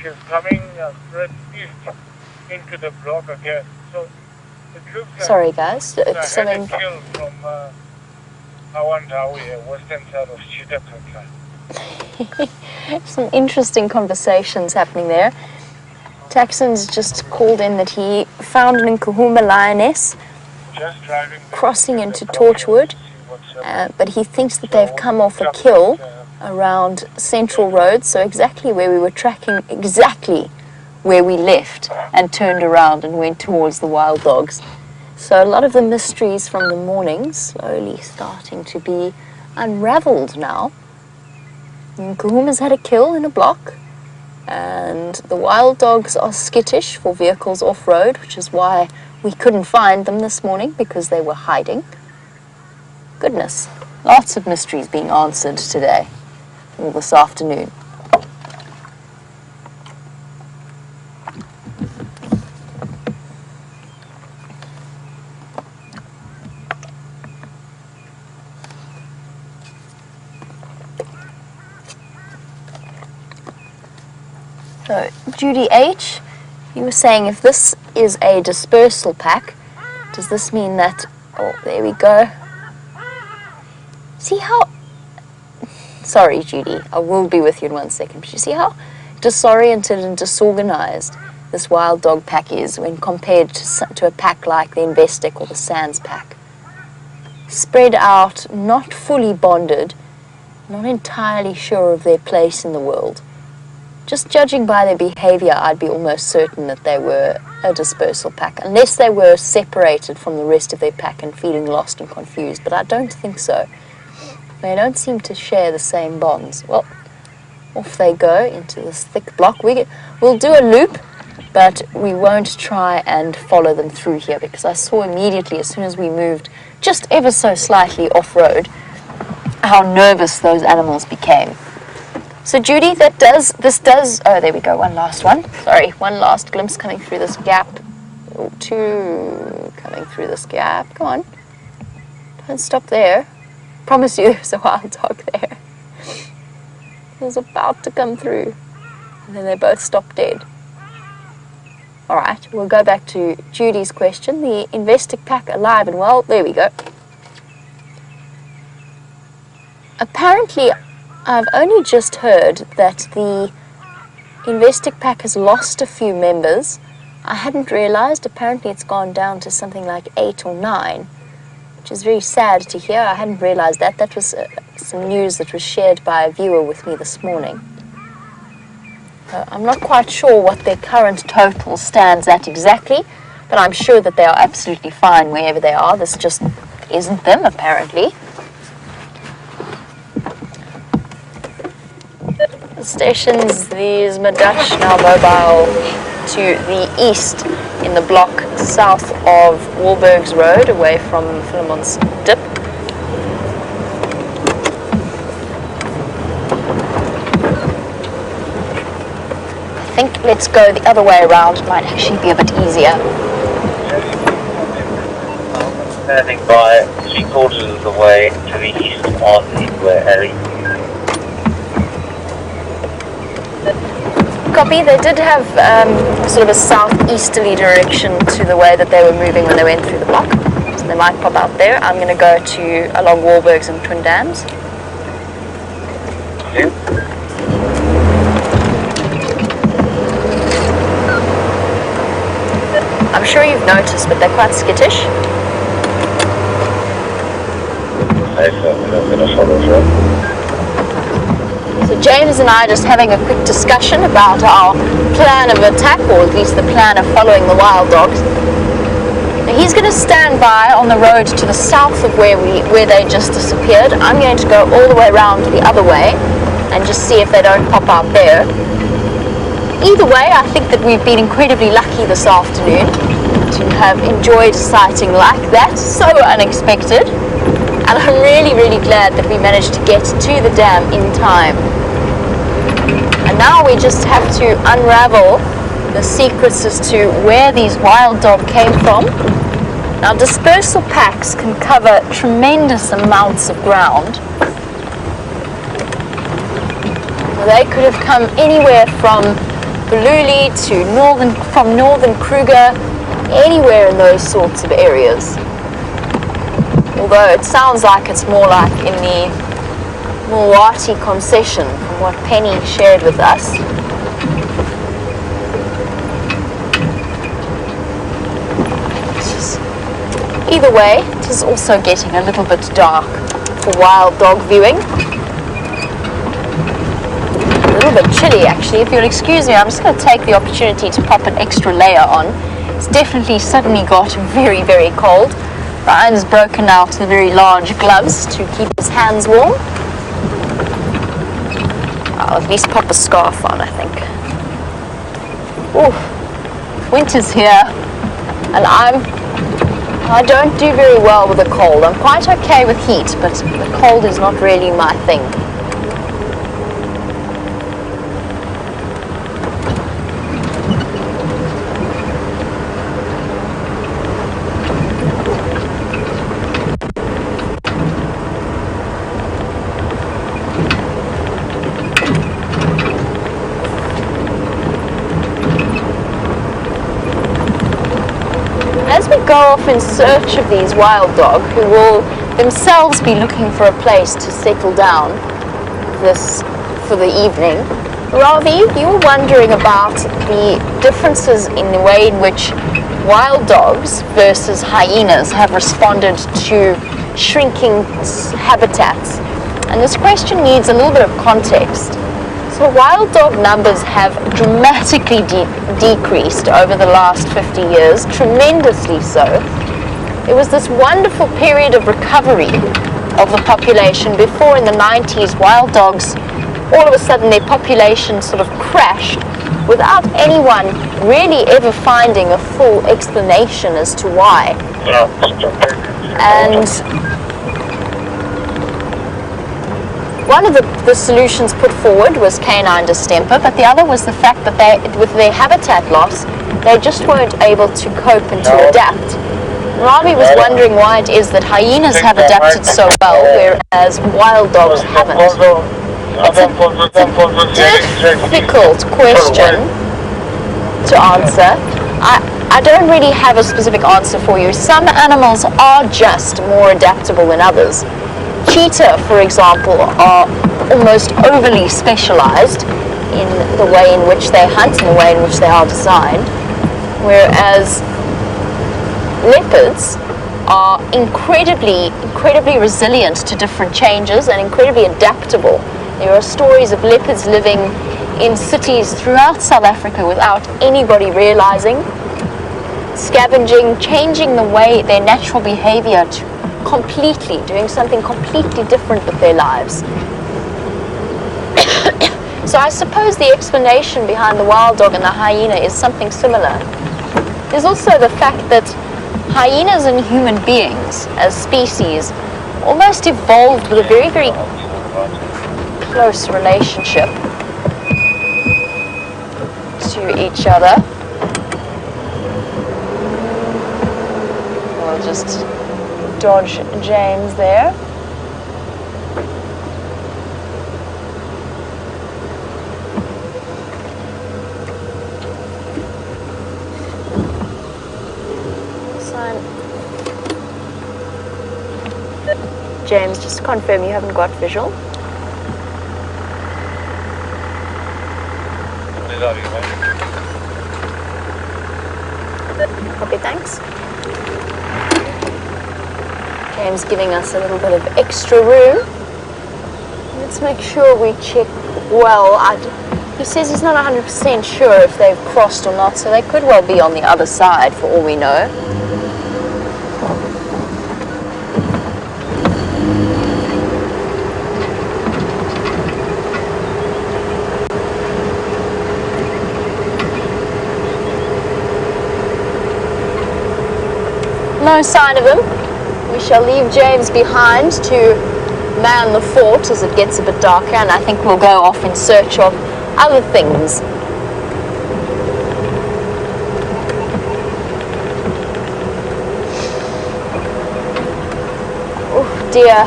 She's coming straight east into the block again. So it looks like sorry guys, it's something. Kill from Awandawi, western side of Cheetah Pipeline. Some interesting conversations happening there. Taxon's just called in that he found an Nkuhuma lioness crossing into Torchwood, but he thinks that they've come off a kill around Central Road, so exactly where we were tracking, exactly where we left and turned around and went towards the wild dogs. So a lot of the mysteries from the morning slowly starting to be unraveled now. Nkuhuma's had a kill in a block, and the wild dogs are skittish for vehicles off-road, which is why we couldn't find them this morning, because they were hiding. Goodness, lots of mysteries being answered today, or this afternoon. So, Judy H., you were saying if this is a dispersal pack, does this mean that... Oh, there we go. See how... Sorry, Judy, I will be with you in 1 second. But you see how disoriented and disorganized this wild dog pack is when compared to a pack like the Investec or the Sands pack. Spread out, not fully bonded, not entirely sure of their place in the world. Just judging by their behavior, I'd be almost certain that they were a dispersal pack, unless they were separated from the rest of their pack and feeling lost and confused, but I don't think so. They don't seem to share the same bonds. Well, off they go into this thick block. We'll do a loop, but we won't try and follow them through here, because I saw immediately as soon as we moved just ever so slightly off-road how nervous those animals became. So Judy, this does, oh, there we go, one last one. Sorry, one last glimpse coming through this gap. Oh, two coming through this gap. Come on. Don't stop there. Promise you there's a wild dog there. It was about to come through. And then they both stopped dead. All right, we'll go back to Judy's question. The Investec pack alive and well. There we go. Apparently, I've only just heard that the Investec pack has lost a few members. I hadn't realized. Apparently, it's gone down to something like 8 or 9, which is very sad to hear. I hadn't realized that. That was some news that was shared by a viewer with me this morning. I'm not quite sure what their current total stands at exactly, but I'm sure that they are absolutely fine wherever they are. This just isn't them, apparently. The stations, these Madach now mobile to the east in the block south of Wahlberg's Road, away from Philemon's Dip. I think let's go the other way around. It might actually be a bit easier. Standing by 3/4 of the way to the east on Inware Alley. Copy. They did have sort of a southeasterly direction to the way that they were moving when they went through the block. So they might pop out there. I'm going to go to along Wahlberg's and Twin Dams. Okay. I'm sure you've noticed, but they're quite skittish. So James and I are just having a quick discussion about our plan of attack, or at least the plan of following the wild dogs. Now he's going to stand by on the road to the south of where they just disappeared. I'm going to go all the way around the other way and just see if they don't pop out there. Either way, I think that we've been incredibly lucky this afternoon to have enjoyed a sighting like that, so unexpected. And I'm really, really glad that we managed to get to the dam in time. And now we just have to unravel the secrets as to where these wild dog came from. Now, dispersal packs can cover tremendous amounts of ground. They could have come anywhere from Bululi to from northern Kruger, anywhere in those sorts of areas. Although it sounds like it's more like in the Mulwati concession from what Penny shared with us. Either way, it is also getting a little bit dark for wild dog viewing. A little bit chilly actually. If you'll excuse me, I'm just going to take the opportunity to pop an extra layer on. It's definitely suddenly got very, very cold. Ryan's broken out the very large gloves to keep his hands warm. I'll at least pop a scarf on, I think. Ooh, winter's here, and I don't do very well with the cold. I'm quite okay with heat, but the cold is not really my thing. off in search of these wild dog who will themselves be looking for a place to settle down for the evening. Ravi, you were wondering about the differences in the way in which wild dogs versus hyenas have responded to shrinking habitats. And this question needs a little bit of context. So wild dog numbers have dramatically decreased over the last 50 years, tremendously so. It was this wonderful period of recovery of the population before in the 90s wild dogs, all of a sudden their population sort of crashed without anyone really ever finding a full explanation as to why. And one of the solutions put forward was canine distemper, but the other was the fact that with their habitat loss, they just weren't able to cope and to adapt. Ravi was wondering why it is that hyenas have adapted so well, whereas wild dogs haven't. It's a difficult question to answer. I don't really have a specific answer for you. Some animals are just more adaptable than others. Cheetah, for example, are almost overly specialized in the way in which they hunt and the way in which they are designed, whereas leopards are incredibly resilient to different changes and incredibly adaptable. There are stories of leopards living in cities throughout South Africa without anybody realizing, scavenging, changing the way their natural behavior to completely, doing something completely different with their lives. So I suppose the explanation behind the wild dog and the hyena is something similar. There's also the fact that hyenas and human beings as species almost evolved with a very, very close relationship to each other. We'll just dodge James there. James, just confirm you haven't got visual. Copy, thanks. James giving us a little bit of extra room. Let's make sure we check well. He says he's not 100% sure if they've crossed or not, so they could well be on the other side for all we know. No sign of him. We shall leave James behind to man the fort as it gets a bit darker, and I think we'll go off in search of other things. Oh dear.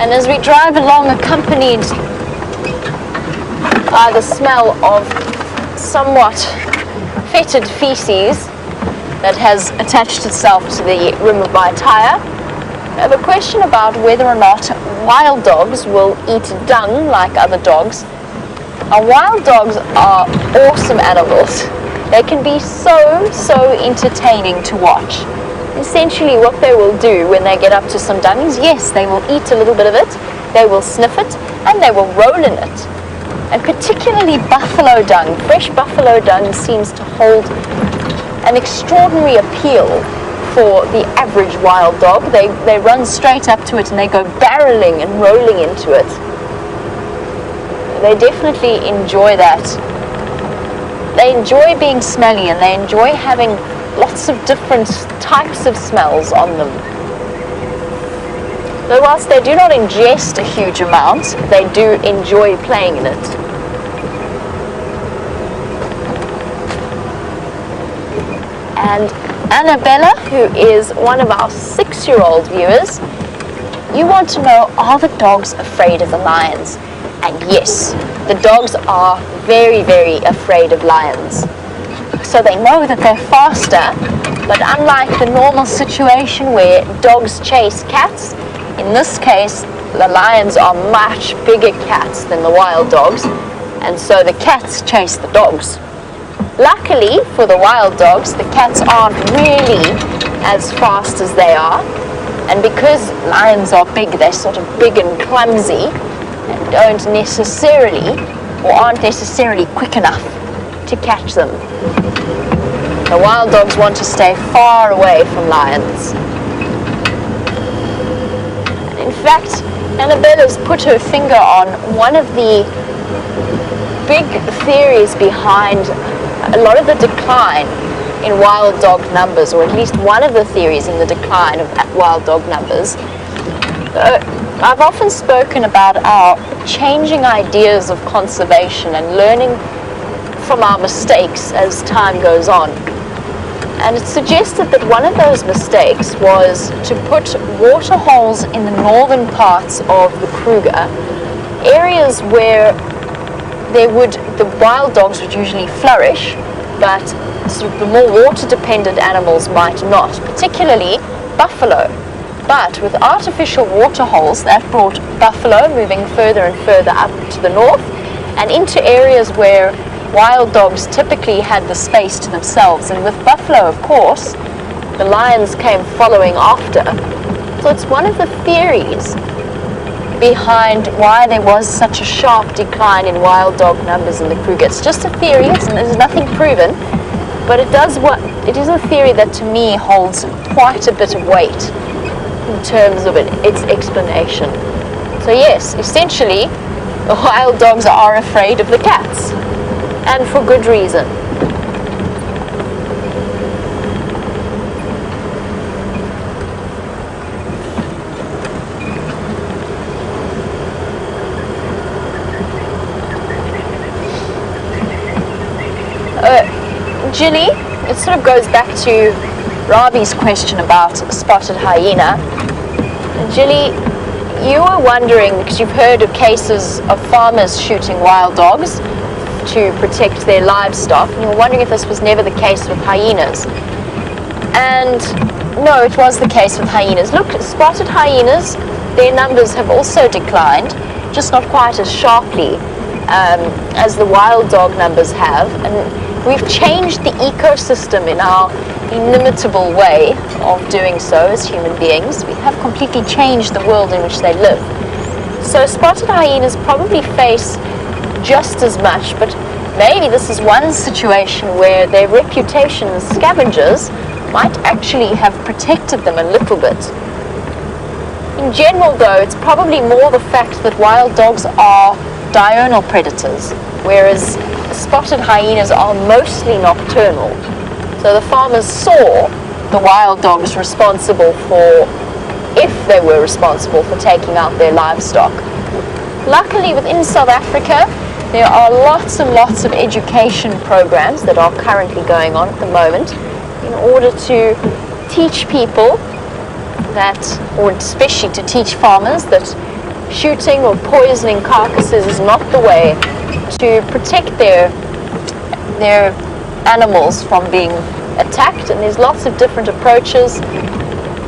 And as we drive along, accompanied by the smell of somewhat fetid feces that has attached itself to the rim of my tire, I have a question about whether or not wild dogs will eat dung like other dogs. Now, wild dogs are awesome animals. They can be so entertaining to watch. Essentially what they will do when they get up to some dung is, yes, they will eat a little bit of it, they will sniff it, and they will roll in it. And particularly buffalo dung. Fresh buffalo dung seems to hold an extraordinary appeal for the average wild dog. They run straight up to it and they go barreling and rolling into it. They definitely enjoy that. They enjoy being smelly and they enjoy having lots of different types of smells on them. Though whilst they do not ingest a huge amount, they do enjoy playing in it. And Annabella, who is one of our 6-year-old viewers, you want to know, are the dogs afraid of the lions? And yes, the dogs are very, very afraid of lions. so they know that they're faster. But unlike the normal situation where dogs chase cats, in this case, the lions are much bigger cats than the wild dogs, and so the cats chase the dogs. Luckily for the wild dogs, the cats aren't really as fast as they are, and because lions are big, they're sort of big and clumsy and don't necessarily or aren't necessarily quick enough to catch them. The wild dogs want to stay far away from lions. And in fact, Annabella's put her finger on one of the big theories behind a lot of the decline in wild dog numbers, or at least one of the theories in the decline of wild dog numbers. I've often spoken about our changing ideas of conservation and learning from our mistakes as time goes on. And it suggested that one of those mistakes was to put water holes in the northern parts of the Kruger, areas where the wild dogs would usually flourish, but sort of the more water-dependent animals might not, particularly buffalo. But with artificial water holes, that brought buffalo moving further and further up to the north and into areas where wild dogs typically had the space to themselves. And with buffalo, of course, the lions came following after. So it's one of the theories behind why there was such a sharp decline in wild dog numbers in the Kruger. It's just a theory, there's nothing proven, but it is a theory that to me holds quite a bit of weight in terms of its explanation. So yes, essentially, the wild dogs are afraid of the cats, and for good reason. Ginny, it sort of goes back to Ravi's question about spotted hyena. Ginny, you were wondering, because you've heard of cases of farmers shooting wild dogs to protect their livestock, and you were wondering if this was never the case with hyenas. And no, it was the case with hyenas. Look, spotted hyenas, their numbers have also declined, just not quite as sharply as the wild dog numbers have. And we've changed the ecosystem in our inimitable way of doing so as human beings. We have completely changed the world in which they live. So spotted hyenas probably face just as much, but maybe this is one situation where their reputation as scavengers might actually have protected them a little bit. In general, though, it's probably more the fact that wild dogs are diurnal predators, whereas spotted hyenas are mostly nocturnal. So the farmers saw the wild dogs responsible for, if they were responsible for taking out their livestock. Luckily, within South Africa, there are lots and lots of education programs that are currently going on at the moment in order to teach people that, or especially to teach farmers, that shooting or poisoning carcasses is not the way to protect their animals from being attacked. And there's lots of different approaches.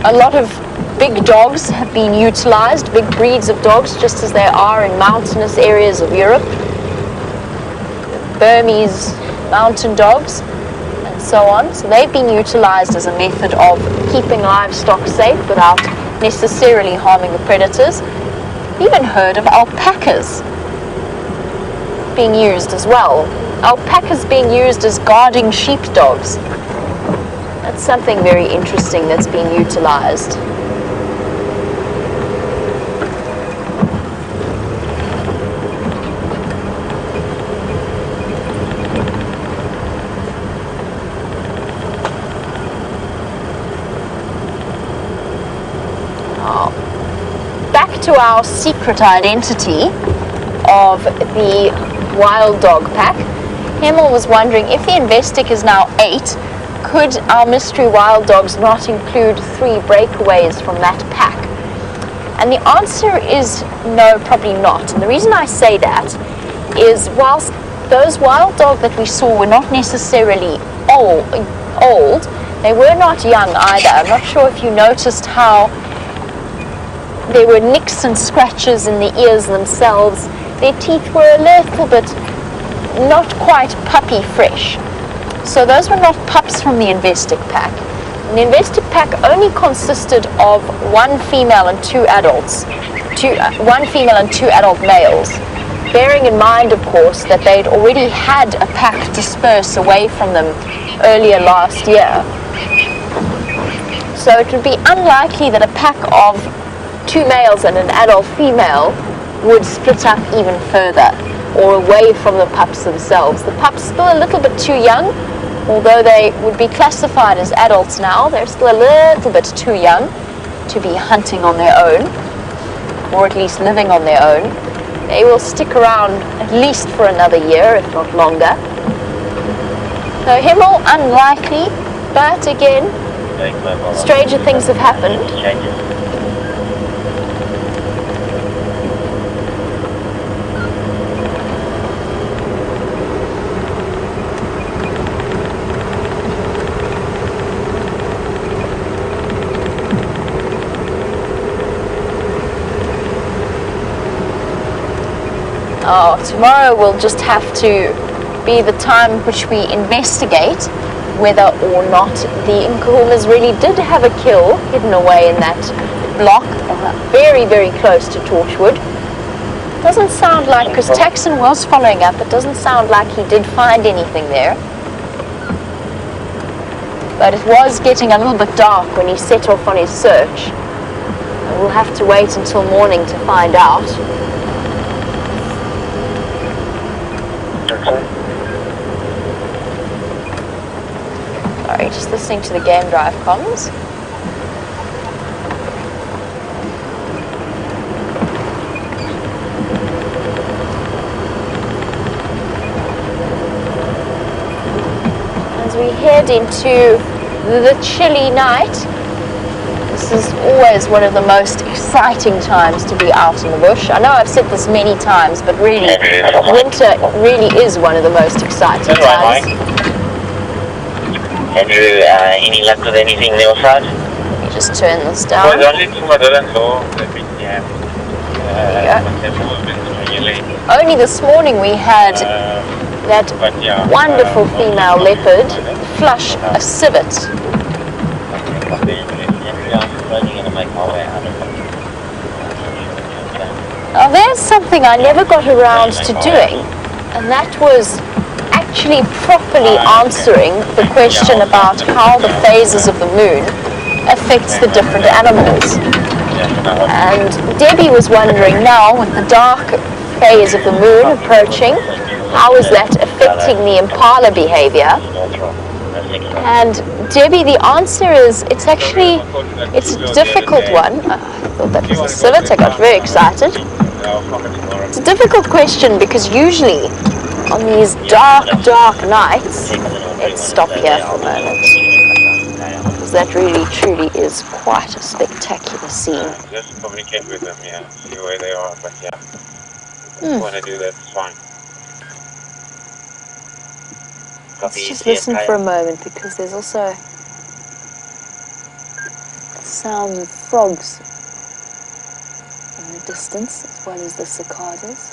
A lot of big dogs have been utilized, big breeds of dogs, just as they are in mountainous areas of Europe. Burmese mountain dogs and so on. So they've been utilized as a method of keeping livestock safe without necessarily harming the predators. I've even heard of alpacas being used as well. Alpacas being used as guarding sheepdogs. That's something very interesting that's being utilized. Back to our secret identity of the wild dog pack. Hemel was wondering, if the Investec is now 8, could our mystery wild dogs not include 3 breakaways from that pack? And the answer is no, probably not. And the reason I say that is, whilst those wild dogs that we saw were not necessarily old. They were not young either. I'm not sure if you noticed how there were nicks and scratches in the ears themselves. Their teeth were a little bit not quite puppy fresh. So those were not pups from the Investec pack. And the Investec pack only consisted of one female and two adults, one female and two adult males. Bearing in mind, of course, that they'd already had a pack disperse away from them earlier last year. So it would be unlikely that a pack of two males and an adult female would split up even further or away from the pups themselves. The pups still a little bit too young, although they would be classified as adults now. They're still a little bit too young to be hunting on their own, or at least living on their own. They will stick around at least for another year, if not longer. So Himmel, unlikely, but again, stranger things have happened. Oh, tomorrow will just have to be the time which we investigate whether or not the Nkuhumas really did have a kill hidden away in that block, very, very close to Torchwood. Doesn't sound like, because Taxon was following up, it doesn't sound like he did find anything there. But it was getting a little bit dark when he set off on his search. And we'll have to wait until morning to find out. Sorry, just listening to the game drive comms. As we head into the chilly night, this is always one of the most exciting times to be out in the bush. I know I've said this many times, but really, winter really is one of the most exciting times. Andrew, any luck with anything on the outside? Let me just turn this down. Only this morning we had that wonderful female leopard flush a civet. Now there's something I never got around to doing, and that was actually properly answering the question about how the phases of the moon affects the different animals. And Debbie was wondering now, with the dark phase of the moon approaching, how is that affecting the impala behavior? And Debbie, the answer is it's a difficult one. I thought that was a civet, I got very excited. It's a difficult question because usually on these dark nights, let's stop here for a moment, because that really truly is quite a spectacular scene. Just communicate with them, yeah, see where they are, but yeah, if you want to do that, it's fine. Let's just listen for a moment, because there's also sounds of frogs in the distance, as well as the cicadas.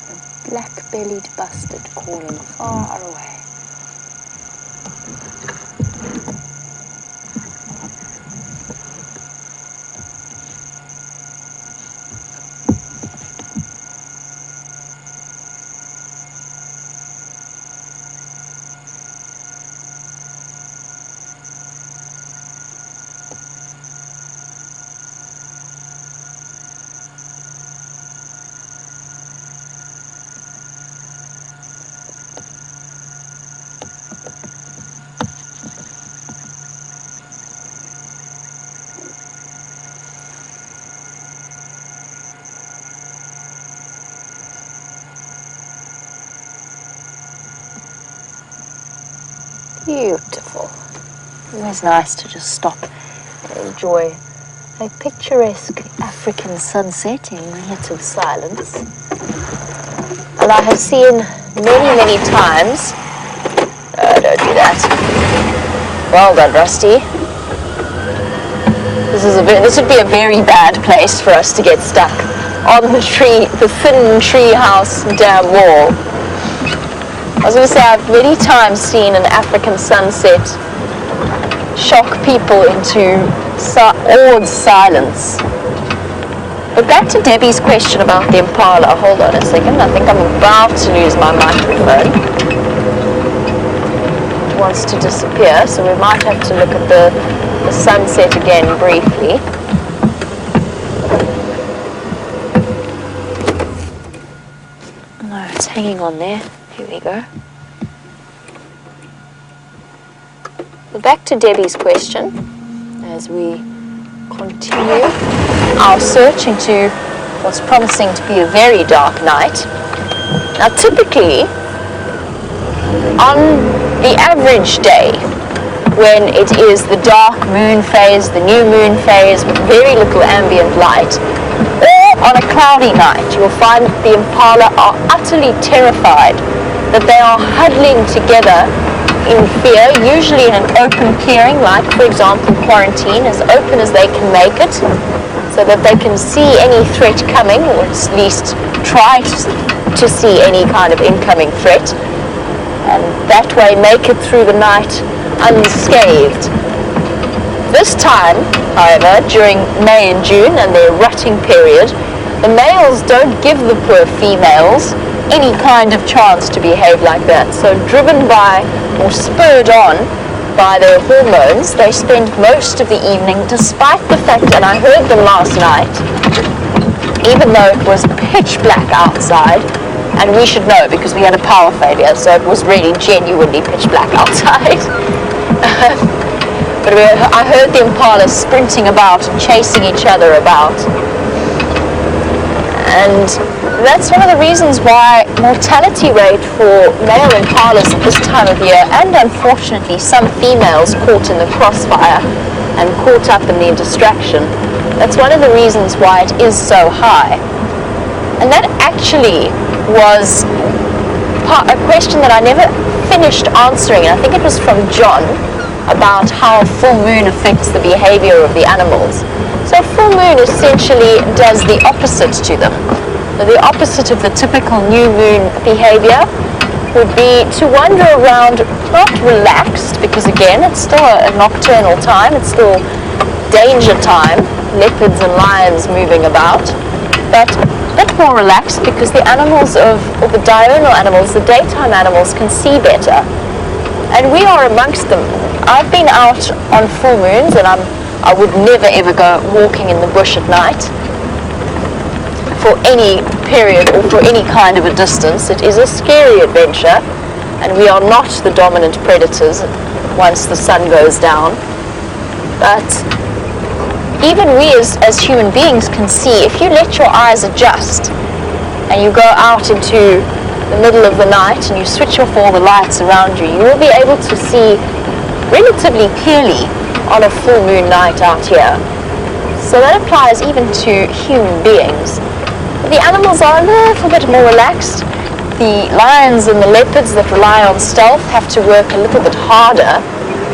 And a black-bellied bustard calling far away. Beautiful. Always nice to just stop and enjoy A picturesque African sunset in relative silence. And I have seen many, many times. No, don't do that. Well done, Rusty. This would be a very bad place for us to get stuck on the thin tree house dam wall. I was going to say, I've many times seen an African sunset shock people into awed silence. But back to Debbie's question about the impala. Hold on a second. I think I'm about to lose my microphone. It wants to disappear, so we might have to look at the sunset again briefly. No, it's hanging on there. Here we go. But back to Debbie's question as we continue our search into what's promising to be a very dark night. Now typically, on the average day, when it is the dark moon phase, the new moon phase with very little ambient light, or on a cloudy night, you'll find that the impala are utterly terrified, that they are huddling together in fear, usually in an open clearing, like for example quarantine, as open as they can make it, so that they can see any threat coming, or at least try to see any kind of incoming threat, and that way make it through the night unscathed. This time, however, during May and June and their rutting period, the males don't give the poor females any kind of chance to behave like that. So driven by or spurred on by their hormones, they spend most of the evening, despite the fact, and I heard them last night, even though it was pitch black outside, and we should know because we had a power failure, so it was really genuinely pitch black outside. But I heard the impalas sprinting about and chasing each other about. And that's one of the reasons why mortality rate for male impalas at this time of year, and unfortunately some females caught in the crossfire and caught up in the distraction, that's one of the reasons why it is so high. And that actually was a question that I never finished answering, and I think it was from John, about how full moon affects the behavior of the animals. So full moon essentially does the opposite to them. The opposite of the typical new moon behavior would be to wander around, not relaxed, because again, it's still a nocturnal time, it's still danger time, leopards and lions moving about, but a bit more relaxed because the animals or the diurnal animals, the daytime animals, can see better. And we are amongst them. I've been out on full moons, and I would never ever go walking in the bush at night for any period or for any kind of a distance. It is a scary adventure, and we are not the dominant predators once the sun goes down. But even we as human beings can see, if you let your eyes adjust and you go out into the middle of the night and you switch off all the lights around you, you will be able to see relatively clearly on a full moon night out here. So that applies even to human beings. The animals are a little bit more relaxed. The lions and the leopards that rely on stealth have to work a little bit harder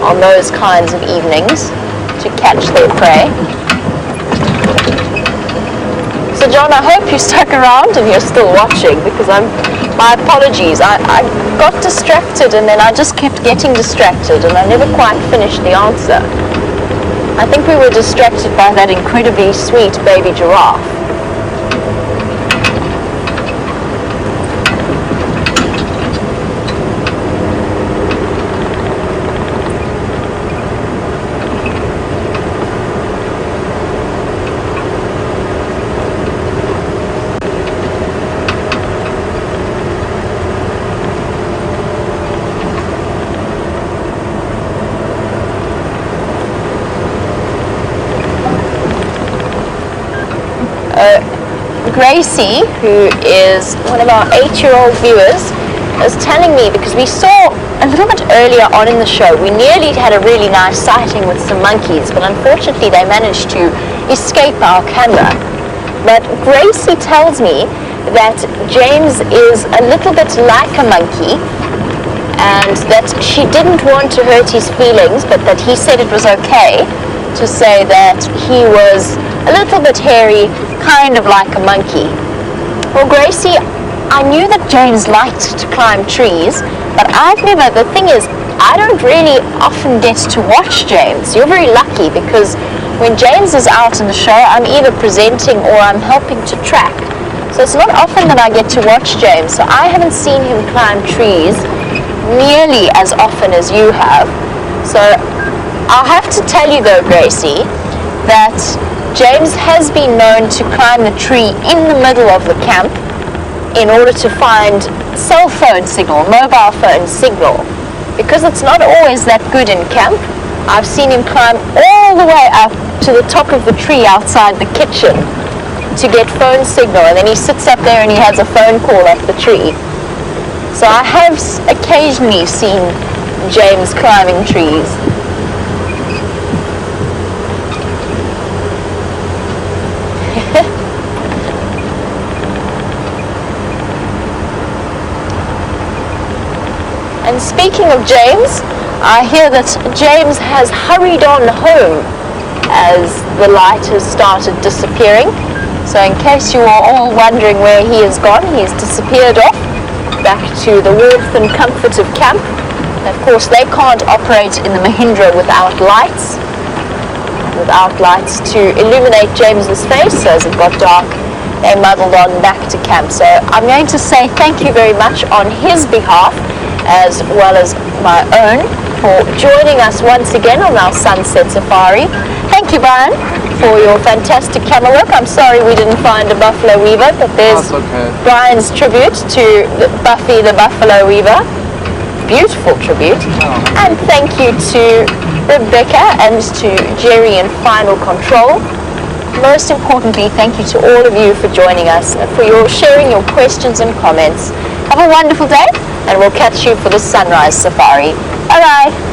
on those kinds of evenings to catch their prey. So John, I hope you stuck around and you're still watching, because my apologies, I got distracted and then I just kept getting distracted and I never quite finished the answer. I think we were distracted by that incredibly sweet baby giraffe. Gracie, who is one of our 8-year-old viewers, is telling me, because we saw Now, a little bit earlier on in the show, we nearly had a really nice sighting with some monkeys, but unfortunately they managed to escape our camera. But Gracie tells me that James is a little bit like a monkey, and that she didn't want to hurt his feelings, but that he said it was okay to say that he was a little bit hairy, kind of like a monkey. Well, Gracie, I knew that James liked to climb trees, but the thing is, I don't really often get to watch James. You're very lucky, because when James is out in the show, I'm either presenting or I'm helping to track. So it's not often that I get to watch James, so I haven't seen him climb trees nearly as often as you have. So I'll have to tell you though, Gracie, that James has been known to climb the tree in the middle of the camp in order to find cell phone signal, mobile phone signal, because it's not always that good in camp. I've seen him climb all the way up to the top of the tree outside the kitchen to get phone signal, and then he sits up there and he has a phone call up the tree. So I have occasionally seen James climbing trees. And speaking of James, I hear that James has hurried on home as the light has started disappearing. So in case you are all wondering where he has gone, he's disappeared off back to the warmth and comfort of camp. And of course, they can't operate in the Mahindra without lights to illuminate James's face. So as it got dark, they muddled on back to camp. So I'm going to say thank you very much on his behalf, as well as my own, for joining us once again on our Sunset Safari. Thank you, Brian, for your fantastic camera work. I'm sorry we didn't find a buffalo weaver, but there's Brian's tribute to Buffy the Buffalo Weaver. Beautiful tribute. And thank you to Rebecca and to Jerry in Final Control. Most importantly, thank you to all of you for joining us, for your sharing your questions and comments. Have a wonderful day, and we'll catch you for the Sunrise Safari. Bye-bye.